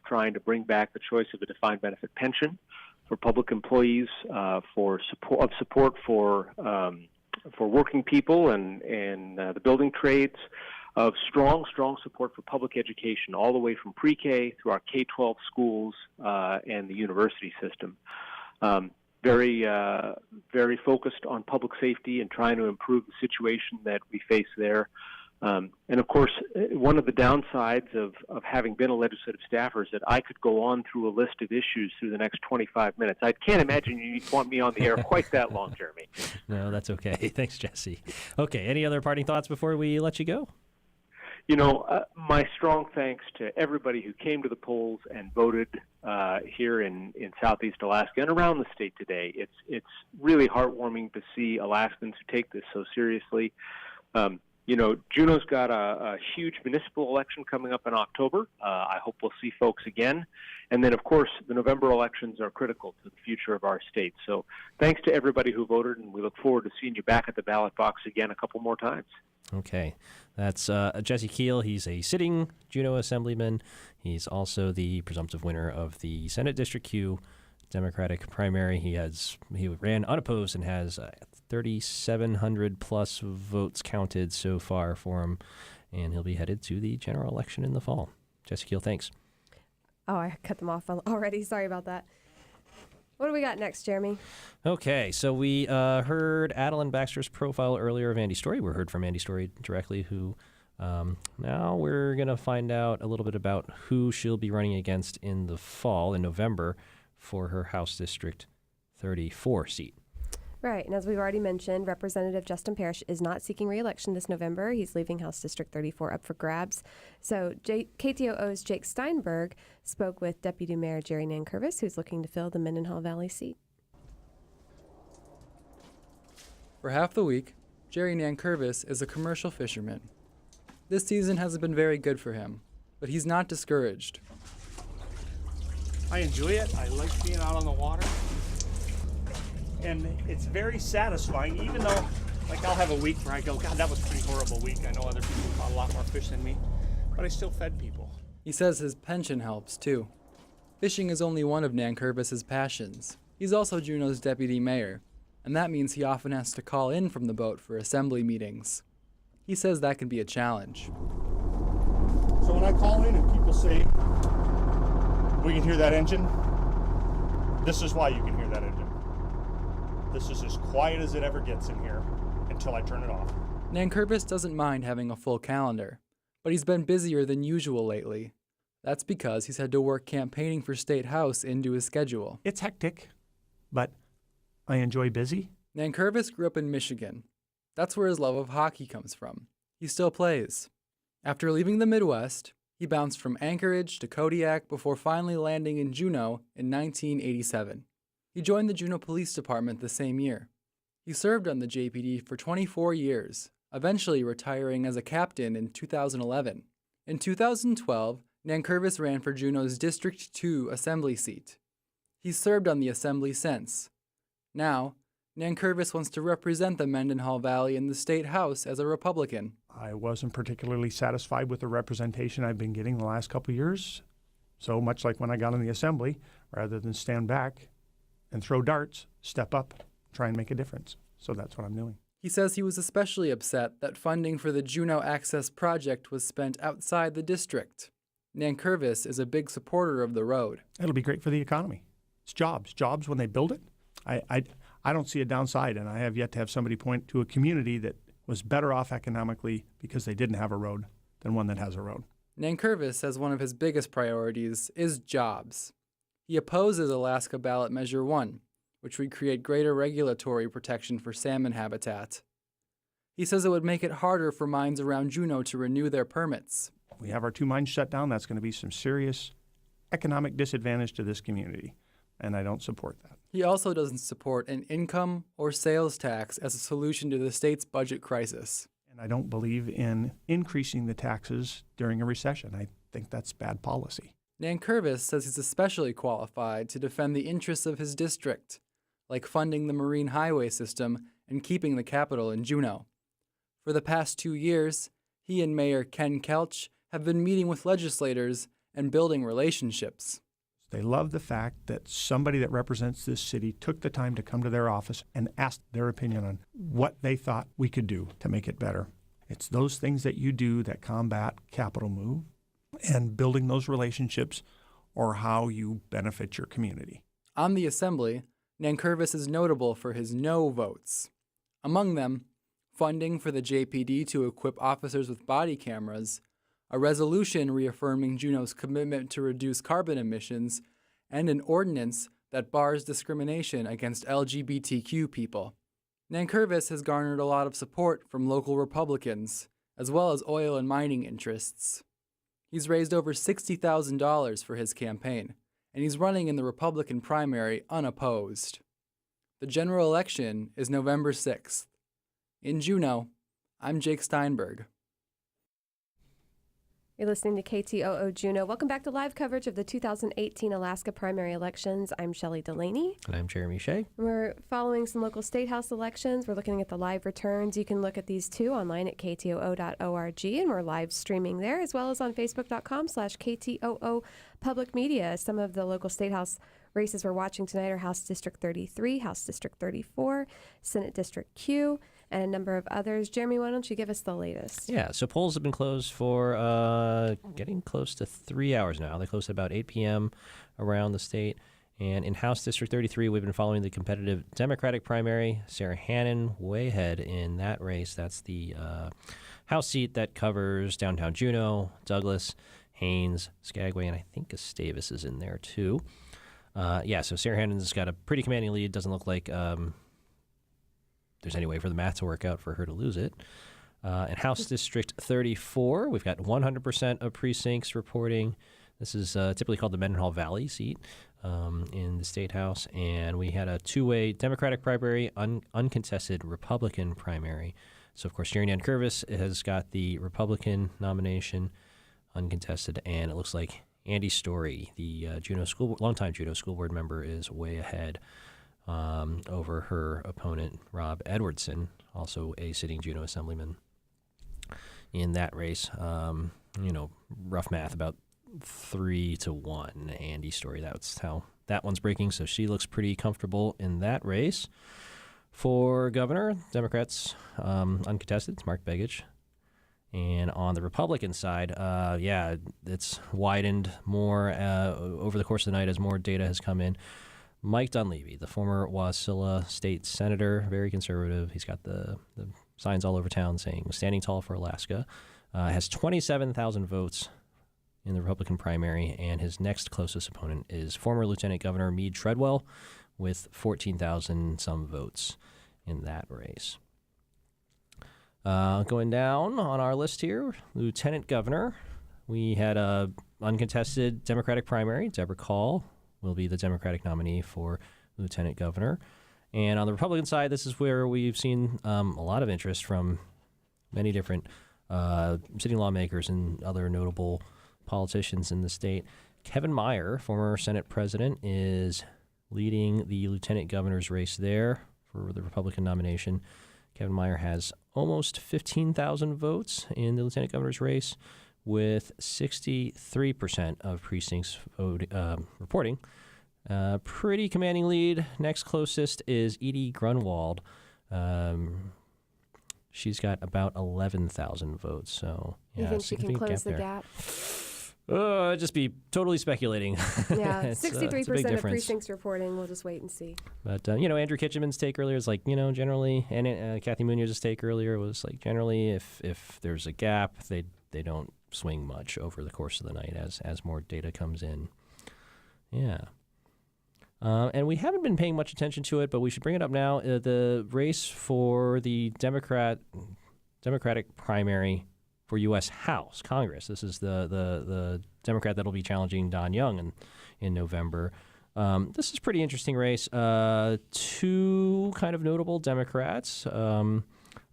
trying to bring back the choice of a defined benefit pension for public employees, for support for working people and the building trades, of strong support for public education all the way from pre-K through our K-12 schools and the university system. Very focused on public safety and trying to improve the situation that we face there. And of course, one of the downsides of having been a legislative staffer is that I could go on through a list of issues through the next 25 minutes. I can't imagine you'd want me on the air quite that long, Jeremy. No, that's okay. Thanks, Jesse. Okay, any other parting thoughts before we let you go? My strong thanks to everybody who came to the polls and voted here in Southeast Alaska and around the state today. It's really heartwarming to see Alaskans who take this so seriously. Juneau's got a huge municipal election coming up in October. I hope we'll see folks again. And then, of course, the November elections are critical to the future of our state. So thanks to everybody who voted, and we look forward to seeing you back at the ballot box again a couple more times. Okay. That's Jesse Keel. He's a sitting Juneau Assemblyman. He's also the presumptive winner of the Senate District Q Democratic primary. He ran unopposed and has 3,700 plus votes counted so far for him, and he'll be headed to the general election in the fall. Jesse Keel, thanks. Oh, I cut them off already. Sorry about that. What do we got next, Jeremy? Okay, so we heard Adeline Baxter's profile earlier of Andy Story. We heard from Andy Story directly, who now we're going to find out a little bit about who she'll be running against in the fall, in November, for her House District 34 seat. Right, and as we've already mentioned, Representative Justin Parrish is not seeking re-election this November. He's leaving House District 34 up for grabs. So KTOO's Jake Steinberg spoke with Deputy Mayor Jerry Nankervis, who's looking to fill the Mendenhall Valley seat. For half the week, Jerry Nankervis is a commercial fisherman. This season hasn't been very good for him, but he's not discouraged. I enjoy it. I like being out on the water. And it's very satisfying, even though, like, I'll have a week where I go, God, that was a pretty horrible week. I know other people caught a lot more fish than me, but I still fed people. He says his pension helps, too. Fishing is only one of Nankervis's passions. He's also Juneau's deputy mayor, and that means he often has to call in from the boat for assembly meetings. He says that can be a challenge. So when I call in and people say, we can hear that engine, this is why you can hear that engine. This is as quiet as it ever gets in here until I turn it off. Nankervis doesn't mind having a full calendar, but he's been busier than usual lately. That's because he's had to work campaigning for State House into his schedule. It's hectic, but I enjoy busy. Nankervis grew up in Michigan. That's where his love of hockey comes from. He still plays. After leaving the Midwest, he bounced from Anchorage to Kodiak before finally landing in Juneau in 1987. He joined the Juneau Police Department the same year. He served on the JPD for 24 years, eventually retiring as a captain in 2011. In 2012, Nankervis ran for Juneau's District 2 Assembly seat. He's served on the Assembly since. Now, Nankervis wants to represent the Mendenhall Valley in the State House as a Republican. I wasn't particularly satisfied with the representation I've been getting the last couple of years. So much like when I got in the Assembly, rather than stand back and throw darts, step up, try and make a difference. So that's what I'm doing. He says he was especially upset that funding for the Juneau Access Project was spent outside the district. Nankervis is a big supporter of the road. It'll be great for the economy. It's jobs. Jobs when they build it. I don't see a downside, and I have yet to have somebody point to a community that was better off economically because they didn't have a road than one that has a road. Nankervis says one of his biggest priorities is jobs. He opposes Alaska Ballot Measure 1, which would create greater regulatory protection for salmon habitat. He says it would make it harder for mines around Juneau to renew their permits. We have our 2 mines shut down. That's going to be some serious economic disadvantage to this community, and I don't support that. He also doesn't support an income or sales tax as a solution to the state's budget crisis. And I don't believe in increasing the taxes during a recession. I think that's bad policy. Nankervis says he's especially qualified to defend the interests of his district, like funding the Marine Highway System and keeping the capital in Juneau. For the past 2 years, he and Mayor Ken Kelch have been meeting with legislators and building relationships. They love the fact that somebody that represents this city took the time to come to their office and ask their opinion on what they thought we could do to make it better. It's those things that you do that combat capital move, and building those relationships or how you benefit your community. On the Assembly, Nankervis is notable for his no votes. Among them, funding for the JPD to equip officers with body cameras, a resolution reaffirming Juneau's commitment to reduce carbon emissions, and an ordinance that bars discrimination against LGBTQ people. Nankervis has garnered a lot of support from local Republicans, as well as oil and mining interests. He's raised over $60,000 for his campaign, and he's running in the Republican primary unopposed. The general election is November 6th. In Juneau, I'm Jake Steinberg. You're listening to KTOO Juneau. Welcome back to live coverage of the 2018 Alaska primary elections. I'm Shelley Delaney. And I'm Jeremy Shea. We're following some local state house elections. We're looking at the live returns. You can look at these too online at ktoo.org, and we're live streaming there, as well as on facebook.com/KTOO Public Media. Some of the local state house races we're watching tonight are House District 33, House District 34, Senate District Q, and a number of others. Jeremy, why don't you give us the latest? Yeah, so polls have been closed for getting close to 3 hours now. They closed at about 8 p.m. around the state. And in House District 33, we've been following the competitive Democratic primary. Sarah Hannon way ahead in that race. That's the House seat that covers downtown Juneau, Douglas, Haines, Skagway, and I think Gustavus is in there too. So Sarah Hannon's got a pretty commanding lead. Doesn't look like there's any way for the math to work out for her to lose it. In House District 34, we've got 100% of precincts reporting. This is typically called the Mendenhall Valley seat in the State House. And we had a two-way Democratic primary, uncontested Republican primary. So, of course, Jerry Nankervis has got the Republican nomination, uncontested, and it looks like Andy Story, the longtime Juneau School Board member, is way ahead over her opponent, Rob Edwardson, also a sitting Juneau Assemblyman in that race. Rough math, about 3-1, Andy Story. That's how that one's breaking. So she looks pretty comfortable in that race. For governor, Democrats, uncontested, it's Mark Begich. And on the Republican side, it's widened more over the course of the night as more data has come in. Mike Dunleavy, the former Wasilla state senator, very conservative. He's got the signs all over town saying "Standing Tall for Alaska." Has 27,000 votes in the Republican primary, and his next closest opponent is former Lieutenant Governor Meade Treadwell with 14,000 some votes in that race. Going down on our list here, Lieutenant Governor, we had a uncontested Democratic primary. Deborah Call will be the Democratic nominee for Lieutenant Governor. And on the Republican side, this is where we've seen a lot of interest from many different sitting lawmakers and other notable politicians in the state. Kevin Meyer, former Senate president, is leading the Lieutenant Governor's race there for the Republican nomination. Kevin Meyer has almost 15,000 votes in the Lieutenant Governor's race, with 63% of precincts reporting. Pretty commanding lead. Next closest is Edie Grunwald. She's got about 11,000 votes. So you think she can close the gap? I'd just be totally speculating. Yeah, It's, 63% of precincts reporting. We'll just wait and see. But, Andrew Kitchenman's take earlier is like, generally, and Kathy Munoz's take earlier was like, generally, if there's a gap, they don't swing much over the course of the night as more data comes in. Yeah. And we haven't been paying much attention to it, but we should bring it up now. The race for the Democratic primary for U.S. House, Congress. This is the Democrat that'll be challenging Don Young in November. This is a pretty interesting race. Two kind of notable Democrats.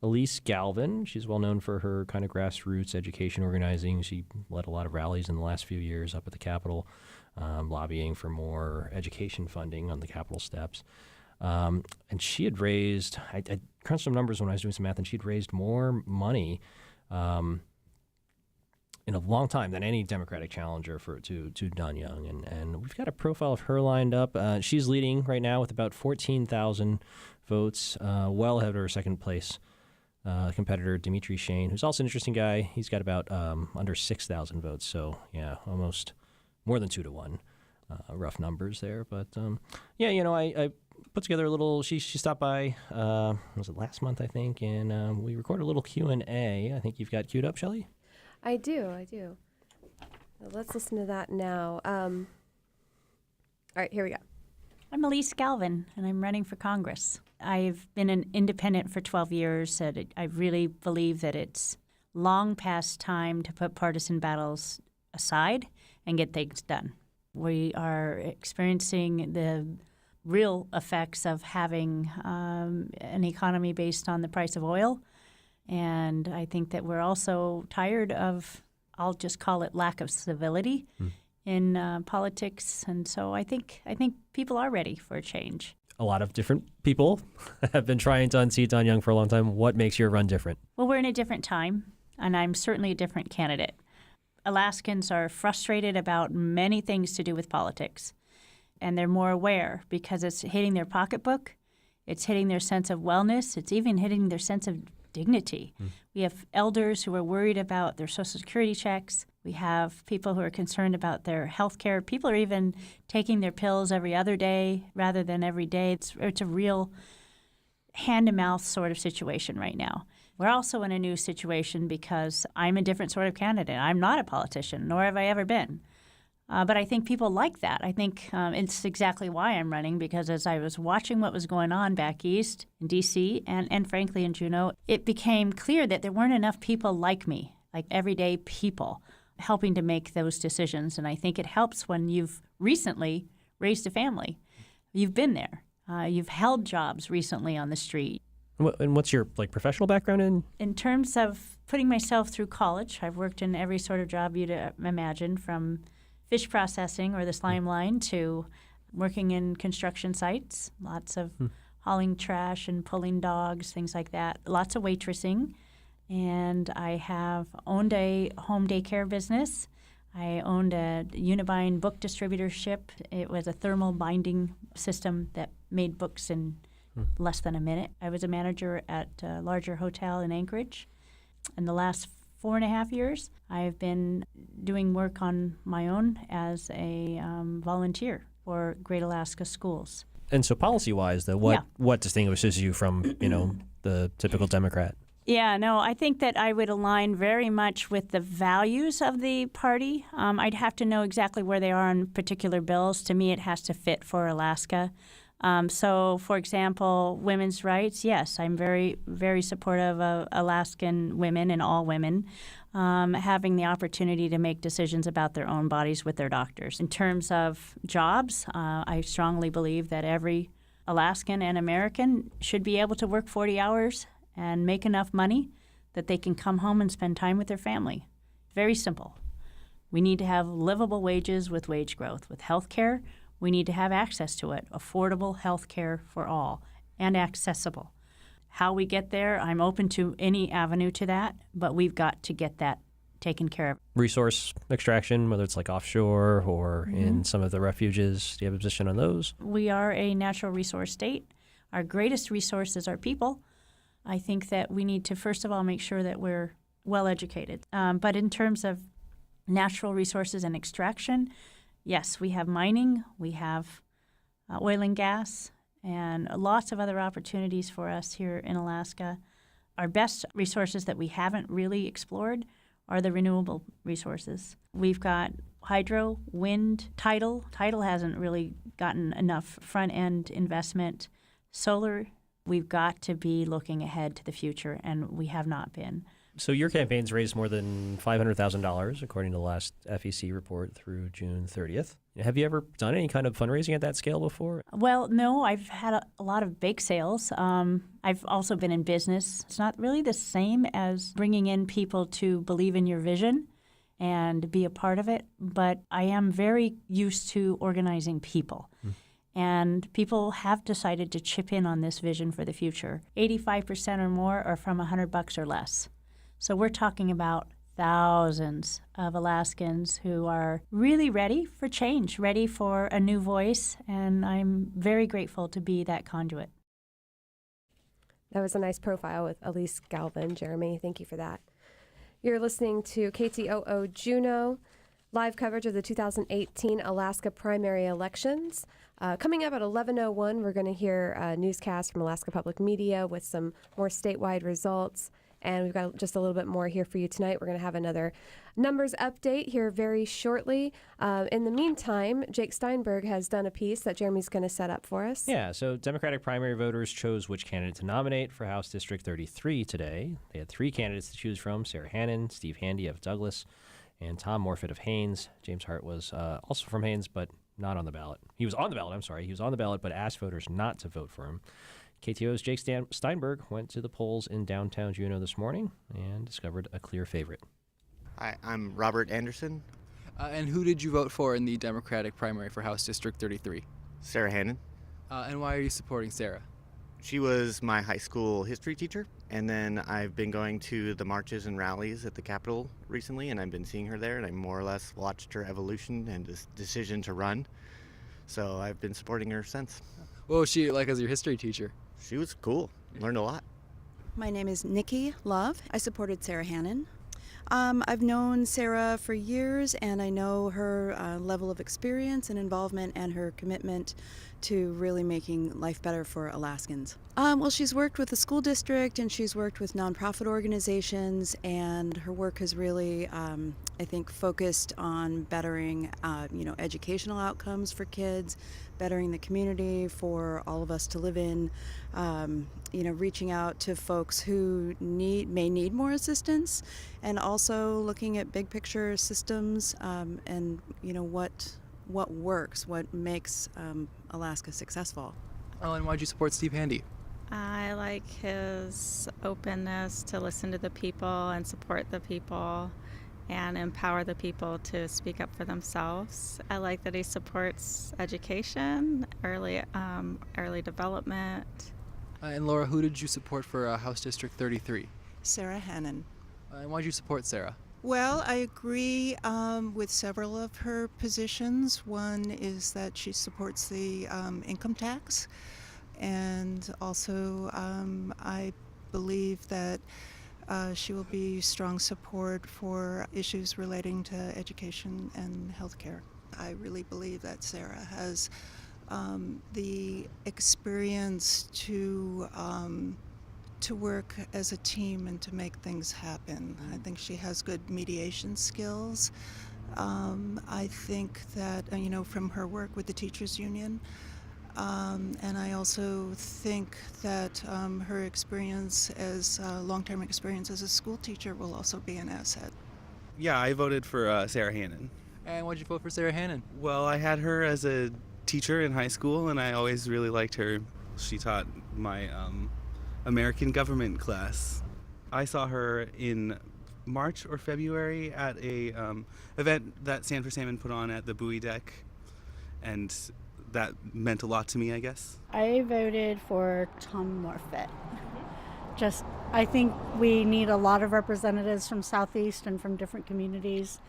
Elise Galvin, she's well known for her kind of grassroots education organizing. She led a lot of rallies in the last few years up at the Capitol, lobbying for more education funding on the Capitol steps. And she had raised, I crunched some numbers when I was doing some math, and she'd raised more money in a long time than any Democratic challenger to Don Young. And we've got a profile of her lined up. She's leading right now with about 14,000 votes, well ahead of her second place competitor, Dimitri Shane, who's also an interesting guy. He's got about under 6,000 votes. So, yeah, almost more than 2-1. Rough numbers there. But, I put together a little, she stopped by, was it last month, I think, and we recorded a little Q&A. I think you've got queued up, Shelley? I do. Let's listen to that now. All right, here we go. I'm Elise Galvin, and I'm running for Congress. I've been an independent for 12 years, and I really believe that it's long past time to put partisan battles aside and get things done. We are experiencing the real effects of having an economy based on the price of oil, and I think that we're also tired of, I'll just call it lack of civility in politics, and so I think people are ready for a change. A lot of different people have been trying to unseat Don Young for a long time. What makes your run different? Well, we're in a different time, and I'm certainly a different candidate. Alaskans are frustrated about many things to do with politics, and they're more aware because it's hitting their pocketbook, it's hitting their sense of wellness, it's even hitting their sense of dignity. We have elders who are worried about their Social Security checks. We have people who are concerned about their health care. People are even taking their pills every other day rather than every day. It's a real hand-to-mouth sort of situation right now. We're also in a new situation because I'm a different sort of candidate. I'm not a politician, nor have I ever been. But I think people like that. I think it's exactly why I'm running, because as I was watching what was going on back east in D.C. and frankly in Juneau, it became clear that there weren't enough people like me, like everyday people, helping to make those decisions. And I think it helps when you've recently raised a family. You've been there. You've held jobs recently on the street. And what's your professional background in? In terms of putting myself through college, I've worked in every sort of job you'd imagine, from fish processing or the slime line to working in construction sites, lots of hauling trash and pulling dogs, things like that, lots of waitressing. And I have owned a home daycare business. I owned a Unibine book distributorship. It was a thermal binding system that made books in less than a minute. I was a manager at a larger hotel in Anchorage. In the last 4.5 years, I've been doing work on my own as a volunteer for Great Alaska Schools. And so policy-wise, though, what distinguishes you from, the typical Democrat? Yeah, no, I think that I would align very much with the values of the party. I'd have to know exactly where they are on particular bills. To me, it has to fit for Alaska. So, for example, women's rights, yes, I'm very, very supportive of Alaskan women and all women having the opportunity to make decisions about their own bodies with their doctors. In terms of jobs, I strongly believe that every Alaskan and American should be able to work 40 hours and make enough money that they can come home and spend time with their family. Very simple. We need to have livable wages with wage growth. With health care, we need to have access to it, affordable health care for all, and accessible. How we get there, I'm open to any avenue to that, but we've got to get that taken care of. Resource extraction, whether it's like offshore or in some of the refuges, do you have a position on those? We are a natural resource state. Our greatest resource is our people. I think that we need to, first of all, make sure that we're well educated. But in terms of natural resources and extraction, yes, we have mining, we have oil and gas, and lots of other opportunities for us here in Alaska. Our best resources that we haven't really explored are the renewable resources. We've got hydro, wind, tidal. Tidal hasn't really gotten enough front-end investment. Solar, we've got to be looking ahead to the future, and we have not been. So your campaign's raised more than $500,000, according to the last FEC report through June 30th. Have you ever done any kind of fundraising at that scale before? Well, no, I've had a lot of bake sales. I've also been in business. It's not really the same as bringing in people to believe in your vision and be a part of it, but I am very used to organizing people. And people have decided to chip in on this vision for the future. 85% or more are from $100 or less. So we're talking about thousands of Alaskans who are really ready for change, ready for a new voice, and I'm very grateful to be that conduit. That was a nice profile with Elise Galvin. Jeremy, thank you for that. You're listening to KTOO Juneau, live coverage of the 2018 Alaska primary elections. Coming up at 11:01, we're going to hear a newscast from Alaska Public Media with some more statewide results. And we've got just a little bit more here for you tonight. We're going to have another numbers update here very shortly. In the meantime, Jake Steinberg has done a piece that Jeremy's going to set up for us. Yeah, so Democratic primary voters chose which candidate to nominate for House District 33 today. They had 3 candidates to choose from: Sarah Hannon, Steve Handy of Douglas, and Tom Morfitt of Haines. James Hart was also from Haines, but not on the ballot. He was on the ballot, He was on the ballot, but asked voters not to vote for him. KTO's Jake Steinberg went to the polls in downtown Juneau this morning and discovered a clear favorite. Hi, I'm Robert Anderson. And who did you vote for in the Democratic primary for House District 33? Sarah Hannon. And why are you supporting Sarah? She was my high school history teacher, and then I've been going to the marches and rallies at the Capitol recently, and I've been seeing her there, and I more or less watched her evolution and decision to run. So I've been supporting her since. What was she like as your history teacher? She was cool. Learned a lot. My name is Nikki Love. I supported Sarah Hannon. I've known Sarah for years, and I know her level of experience and involvement and her commitment to really making life better for Alaskans. Well, she's worked with the school district and she's worked with nonprofit organizations, and her work has really I think focused on bettering, educational outcomes for kids, bettering the community for all of us to live in, reaching out to folks who may need more assistance, and also looking at big picture systems and what works, what makes Alaska successful. Ellen, why'd you support Steve Handy? I like his openness to listen to the people and support the people and empower the people to speak up for themselves. I like that he supports education, early development. And Laura, who did you support for House District 33? Sarah Hannon. And why'd you support Sarah? Well, I agree with several of her positions. One is that she supports the income tax, and also I believe that she will be strong support for issues relating to education and healthcare. I really believe that Sarah has the experience to work as a team and to make things happen. I think she has good mediation skills. I think that, from her work with the teachers union, and I also think that her experience as long-term experience as a school teacher will also be an asset. Yeah, I voted for Sarah Hannon. And why'd you vote for Sarah Hannon? Well, I had her as a teacher in high school, and I always really liked her. She taught my American government class. I saw her in March or February at a event that Sanford Salmon put on at the buoy deck, and that meant a lot to me, I guess. I voted for Tom Morfitt. I think we need a lot of representatives from Southeast and from different communities,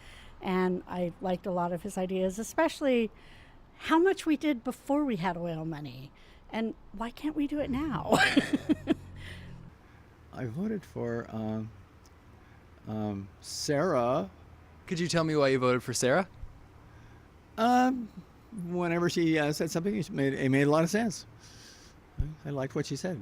and I liked a lot of his ideas, especially how much we did before we had oil money, and why can't we do it now? I voted for Sarah. Could you tell me why you voted for Sarah? Whenever she said something, it made a lot of sense. I liked what she said.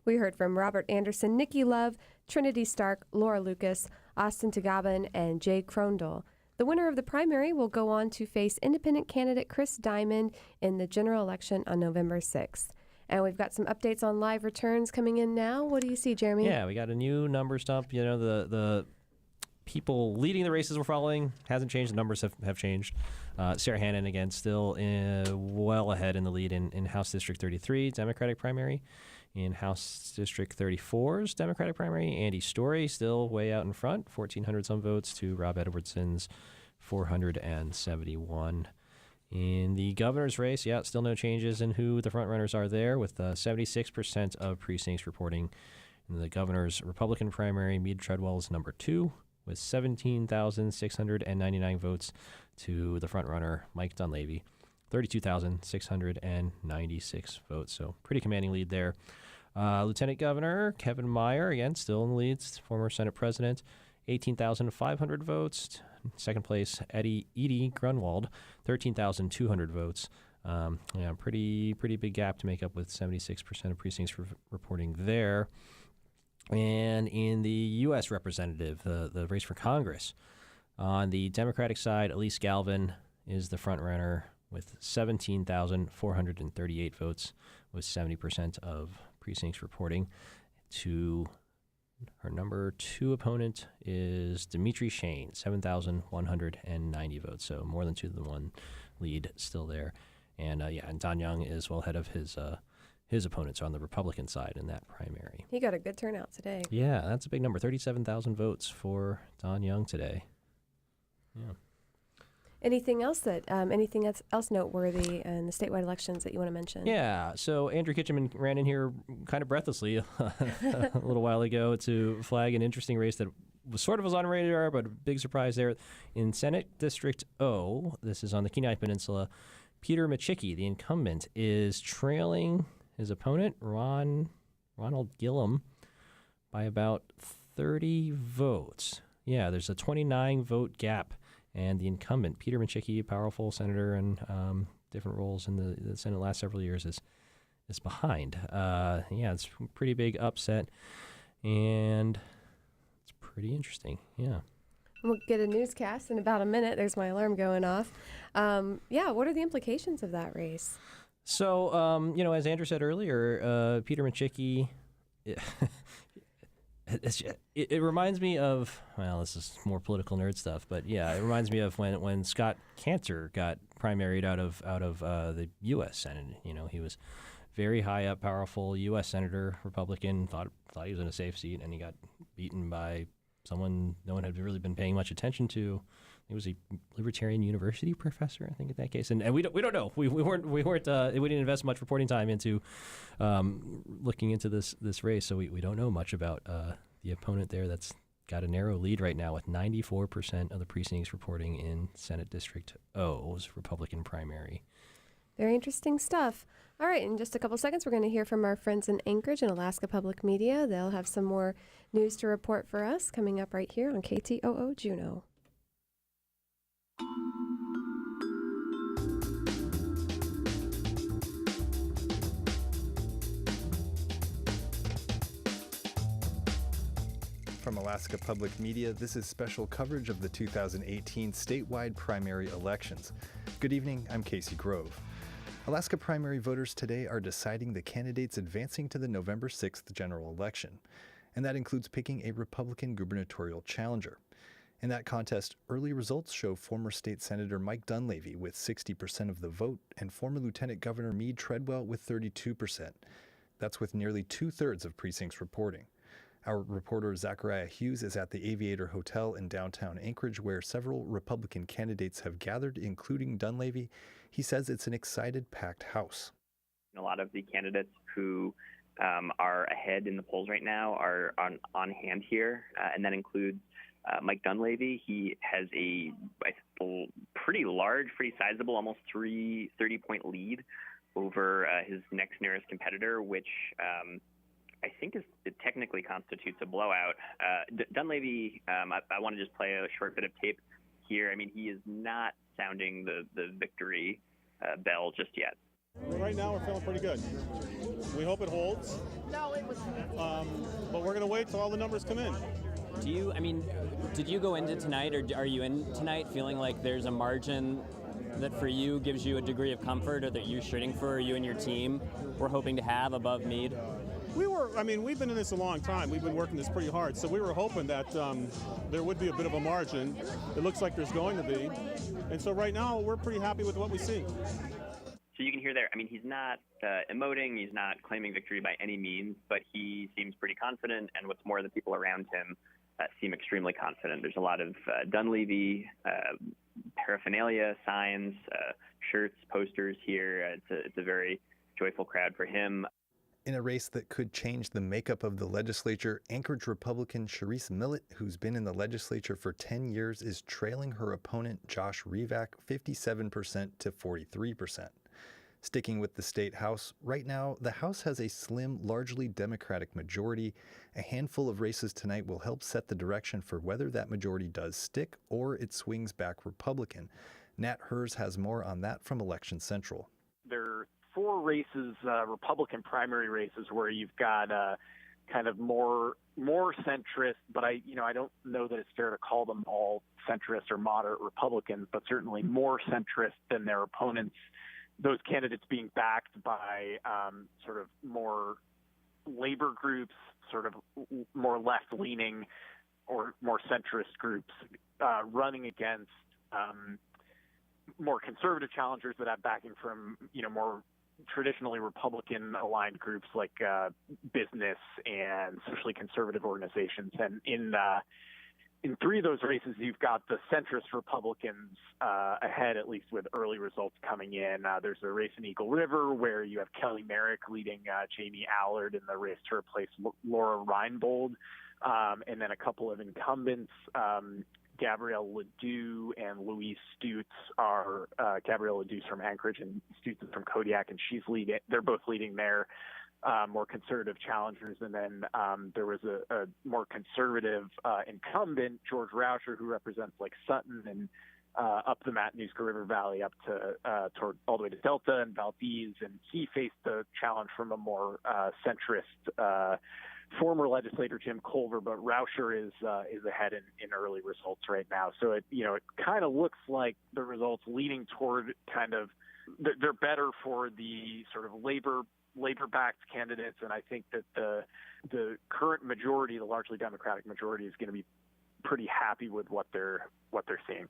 We heard from Robert Anderson, Nikki Love, Trinity Stark, Laura Lucas, Austin Tagaban, and Jay Crondell. The winner of the primary will go on to face independent candidate Chris Diamond in the general election on November 6th. And we've got some updates on live returns coming in now. What do you see, Jeremy? Yeah, we got a new numbers dump. The people leading the races we're following hasn't changed. The numbers have changed. Sarah Hannon, again, still well ahead in the lead in House District 33, Democratic primary. In House District 34's Democratic primary, Andy Story still way out in front, 1,400 some votes to Rob Edwardson's 471. In the governor's race, still no changes in who the front runners are there, with 76% of precincts reporting. In the governor's Republican primary, Mead Treadwell is number 2, with 17,699 votes to the front runner, Mike Dunleavy, 32,696 votes. So pretty commanding lead there. Lieutenant Governor Kevin Meyer, again, still in the lead, former Senate President, 18,500 votes. Second place, Edie Grunwald, 13,200 votes. Pretty big gap to make up with 76% of precincts reporting there. And in the U.S. representative, the race for Congress, on the Democratic side, Elise Galvin is the front runner with 17,438 votes, with 70% of precincts reporting. To her number 2 opponent is Dimitri Shane, 7,190 votes, so more than 2-1 lead still there. And and Don Young is well ahead of his opponents on the Republican side in that primary. He got a good turnout today. Yeah, that's a big number, 37,000 votes for Don Young today. Yeah. Anything else else noteworthy in the statewide elections that you want to mention? Yeah, so Andrew Kitchenman ran in here kind of breathlessly a little while ago to flag an interesting race that was on radar, but a big surprise there. In Senate District O, this is on the Kenai Peninsula, Peter Machicki, the incumbent, is trailing his opponent, Ronald Gillum, by about 30 votes. Yeah, there's a 29-vote gap. And the incumbent, Peter Machicki, a powerful senator and different roles in the Senate last several years, is behind. It's a pretty big upset. And it's pretty interesting. Yeah. We'll get a newscast in about a minute. There's my alarm going off. What are the implications of that race? So, as Andrew said earlier, Peter Micciche, it reminds me of, well, this is more political nerd stuff, but yeah, it reminds me of when Scott Cantor got primaried out of the U.S. Senate. He was very high up, powerful U.S. Senator, Republican, thought he was in a safe seat, and he got beaten by someone no one had really been paying much attention to. He was a Libertarian University professor, I think, in that case, and we don't know. We didn't invest much reporting time into looking into this race, so we don't know much about the opponent there. That's got a narrow lead right now with 94% of the precincts reporting in Senate District O's Republican primary. Very interesting stuff. All right, in just a couple seconds, we're going to hear from our friends in Anchorage and Alaska Public Media. They'll have some more news to report for us coming up right here on KTOO Juneau. From Alaska Public Media, this is special coverage of the 2018 statewide primary elections. Good evening, I'm Casey Grove. Alaska primary voters today are deciding the candidates advancing to the November 6th general election, and that includes picking a Republican gubernatorial challenger. In that contest, early results show former state senator Mike Dunleavy with 60% of the vote and former Lieutenant Governor Meade Treadwell with 32%. That's with nearly two-thirds of precincts reporting. Our reporter Zachariah Hughes is at the Aviator Hotel in downtown Anchorage, where several Republican candidates have gathered, including Dunleavy. He says it's an excited, packed house. A lot of the candidates who are ahead in the polls right now are on hand here, and that includes Mike Dunleavy. He has a pretty large, pretty sizable, almost 30-point lead over his next nearest competitor, which I think it technically constitutes a blowout. Dunleavy, I want to just play a short bit of tape here. I mean, he is not sounding the victory bell just yet. Right now, we're feeling pretty good. We hope it holds. But we're going to wait till all the numbers come in. Did you go into tonight, or are you in tonight feeling like there's a margin that for you gives you a degree of comfort, or that you're shooting for, you and your team were hoping to have above Meade? We've been in this a long time. We've been working this pretty hard. So we were hoping that there would be a bit of a margin. It looks like there's going to be. And so right now, we're pretty happy with what we see. So you can hear there, he's not emoting, he's not claiming victory by any means, but he seems pretty confident, and what's more, the people around him seem extremely confident. There's a lot of Dunleavy paraphernalia, signs, shirts, posters here. It's a very joyful crowd for him. In a race that could change the makeup of the legislature, Anchorage Republican Charisse Millett, who's been in the legislature for 10 years, is trailing her opponent Josh Revak 57% to 43%. Sticking with the state House, right now, the House has a slim, largely Democratic majority. A handful of races tonight will help set the direction for whether that majority does stick or it swings back Republican. Nat Hers has more on that from Election Central. There are 4 races, Republican primary races, where you've got kind of more centrist, but I don't know that it's fair to call them all centrist or moderate Republicans, but certainly more centrist than their opponents. Those candidates being backed by sort of more labor groups, sort of more left-leaning or more centrist groups running against more conservative challengers that have backing from, more traditionally Republican-aligned groups like business and socially conservative organizations. And in 3 of those races, you've got the centrist Republicans ahead, at least with early results coming in. There's a race in Eagle River where you have Kelly Merrick leading Jamie Allard in the race to replace Laura Reinbold. And then a couple of incumbents, Gabrielle Ledoux and Louise Stutz are Gabrielle Ledoux's from Anchorage and Stutz is from Kodiak, and they're both leading their more conservative challengers. And then there was a more conservative incumbent, George Rauscher, who represents like Sutton and up the Matanuska River Valley up to toward all the way to Delta and Valdez, and he faced a challenge from a more centrist former legislator Jim Culver, but Rauscher is ahead in early results right now. So it kind of looks like the results leaning toward kind of they're better for the sort of labor-backed candidates, and I think that the current majority, the largely Democratic majority, is going to be pretty happy with what they're seeing.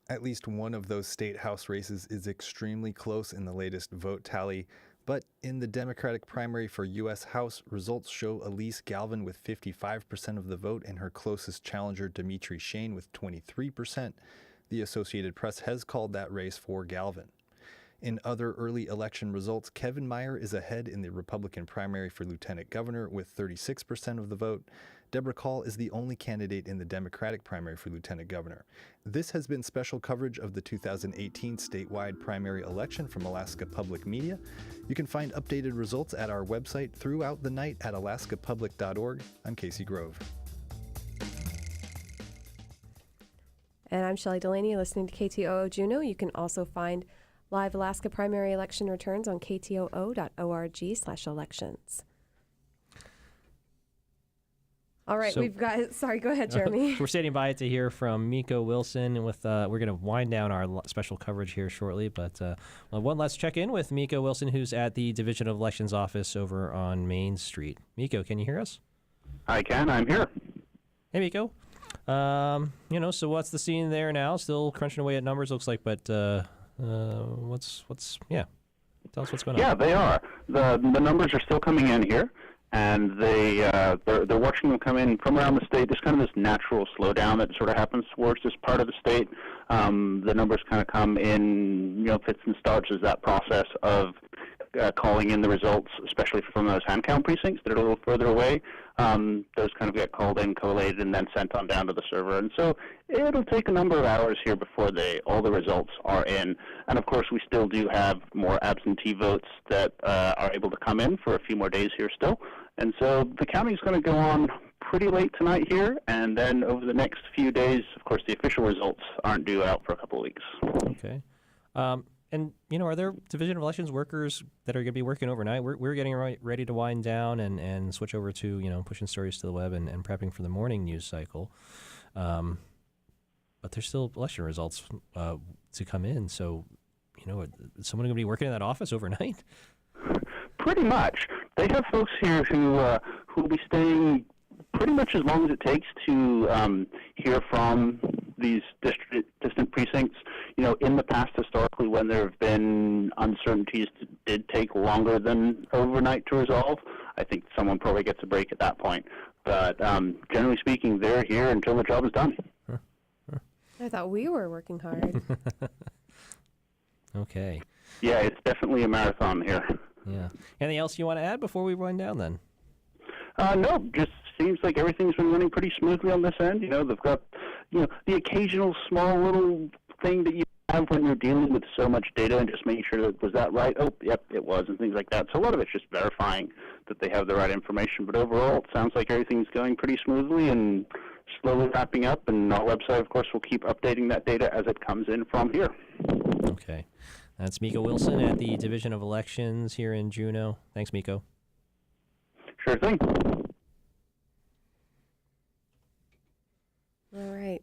At least one of those state house races is extremely close in the latest vote tally. But in the Democratic primary for U.S. House, results show Elise Galvin with 55% of the vote and her closest challenger, Dimitri Shane, with 23%. The Associated Press has called that race for Galvin. In other early election results, Kevin Meyer is ahead in the Republican primary for lieutenant governor with 36% of the vote. Deborah Call is the only candidate in the Democratic primary for lieutenant governor. This has been special coverage of the 2018 statewide primary election from Alaska Public Media. You can find updated results at our website throughout the night at alaskapublic.org. I'm Casey Grove. And I'm Shelley Delaney, listening to KTOO Juneau. You can also find live Alaska primary election returns on ktoo.org/elections. All right, So- we've got, sorry, go ahead, Jeremy. We're standing by to hear from Miko Wilson. With we're going to wind down our special coverage here shortly, but let's check in with Miko Wilson, who's at the Division of Elections office over on Main Street. Miko, can you hear us? I can. I'm here. Hey, Miko. So what's the scene there now? Still crunching away at numbers, looks like, but what's tell us what's going on. Yeah, they are. The numbers are still coming in here, and they're watching them come in from around the state. There's kind of this natural slowdown that sort of happens towards this part of the state. The numbers kind of come in, fits and starts as that process of calling in the results, especially from those hand count precincts that are a little further away. Those kind of get called in, collated, and then sent on down to the server. And so it'll take a number of hours here before all the results are in. And of course, we still do have more absentee votes that are able to come in for a few more days here still. And so the counting is going to go on pretty late tonight here, and then over the next few days, of course, the official results aren't due out for a couple of weeks. Okay. And, are there Division of Elections workers that are going to be working overnight? We're getting ready to wind down and switch over to, pushing stories to the web and prepping for the morning news cycle. But there's still election results to come in. So, is someone going to be working in that office overnight? Pretty much. They have folks here who will be staying pretty much as long as it takes to hear from these distant precincts. In the past, historically, when there have been uncertainties that did take longer than overnight to resolve, I think someone probably gets a break at that point. But generally speaking, they're here until the job is done. I thought we were working hard. Okay. Yeah, it's definitely a marathon here. Yeah. Anything else you want to add before we wind down then? No, just seems like everything's been running pretty smoothly on this end. They've got, the occasional small little thing that you have when you're dealing with so much data and just making sure that, was that right? Oh, yep, it was, and things like that. So a lot of it's just verifying that they have the right information. But overall, it sounds like everything's going pretty smoothly and slowly wrapping up. And our website, of course, will keep updating that data as it comes in from here. Okay. That's Miko Wilson at the Division of Elections here in Juneau. Thanks, Miko. Sure thing. All right.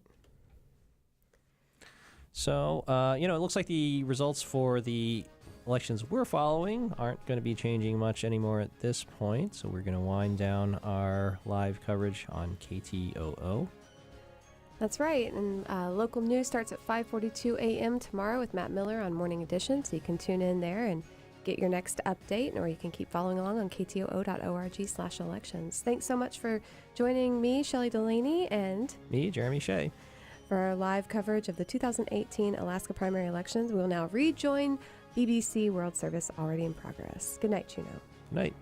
So, it looks like the results for the elections we're following aren't going to be changing much anymore at this point. So we're going to wind down our live coverage on KTOO. That's right. And local news starts at 5:42 a.m. tomorrow with Matt Miller on Morning Edition. So you can tune in there and get your next update, or you can keep following along on ktoo.org/elections. Thanks so much for joining me, Shelley Delaney, and me, Jeremy Shea, for our live coverage of the 2018 Alaska primary elections. We will now rejoin BBC World Service, already in progress. Good night, Juneau. Good night.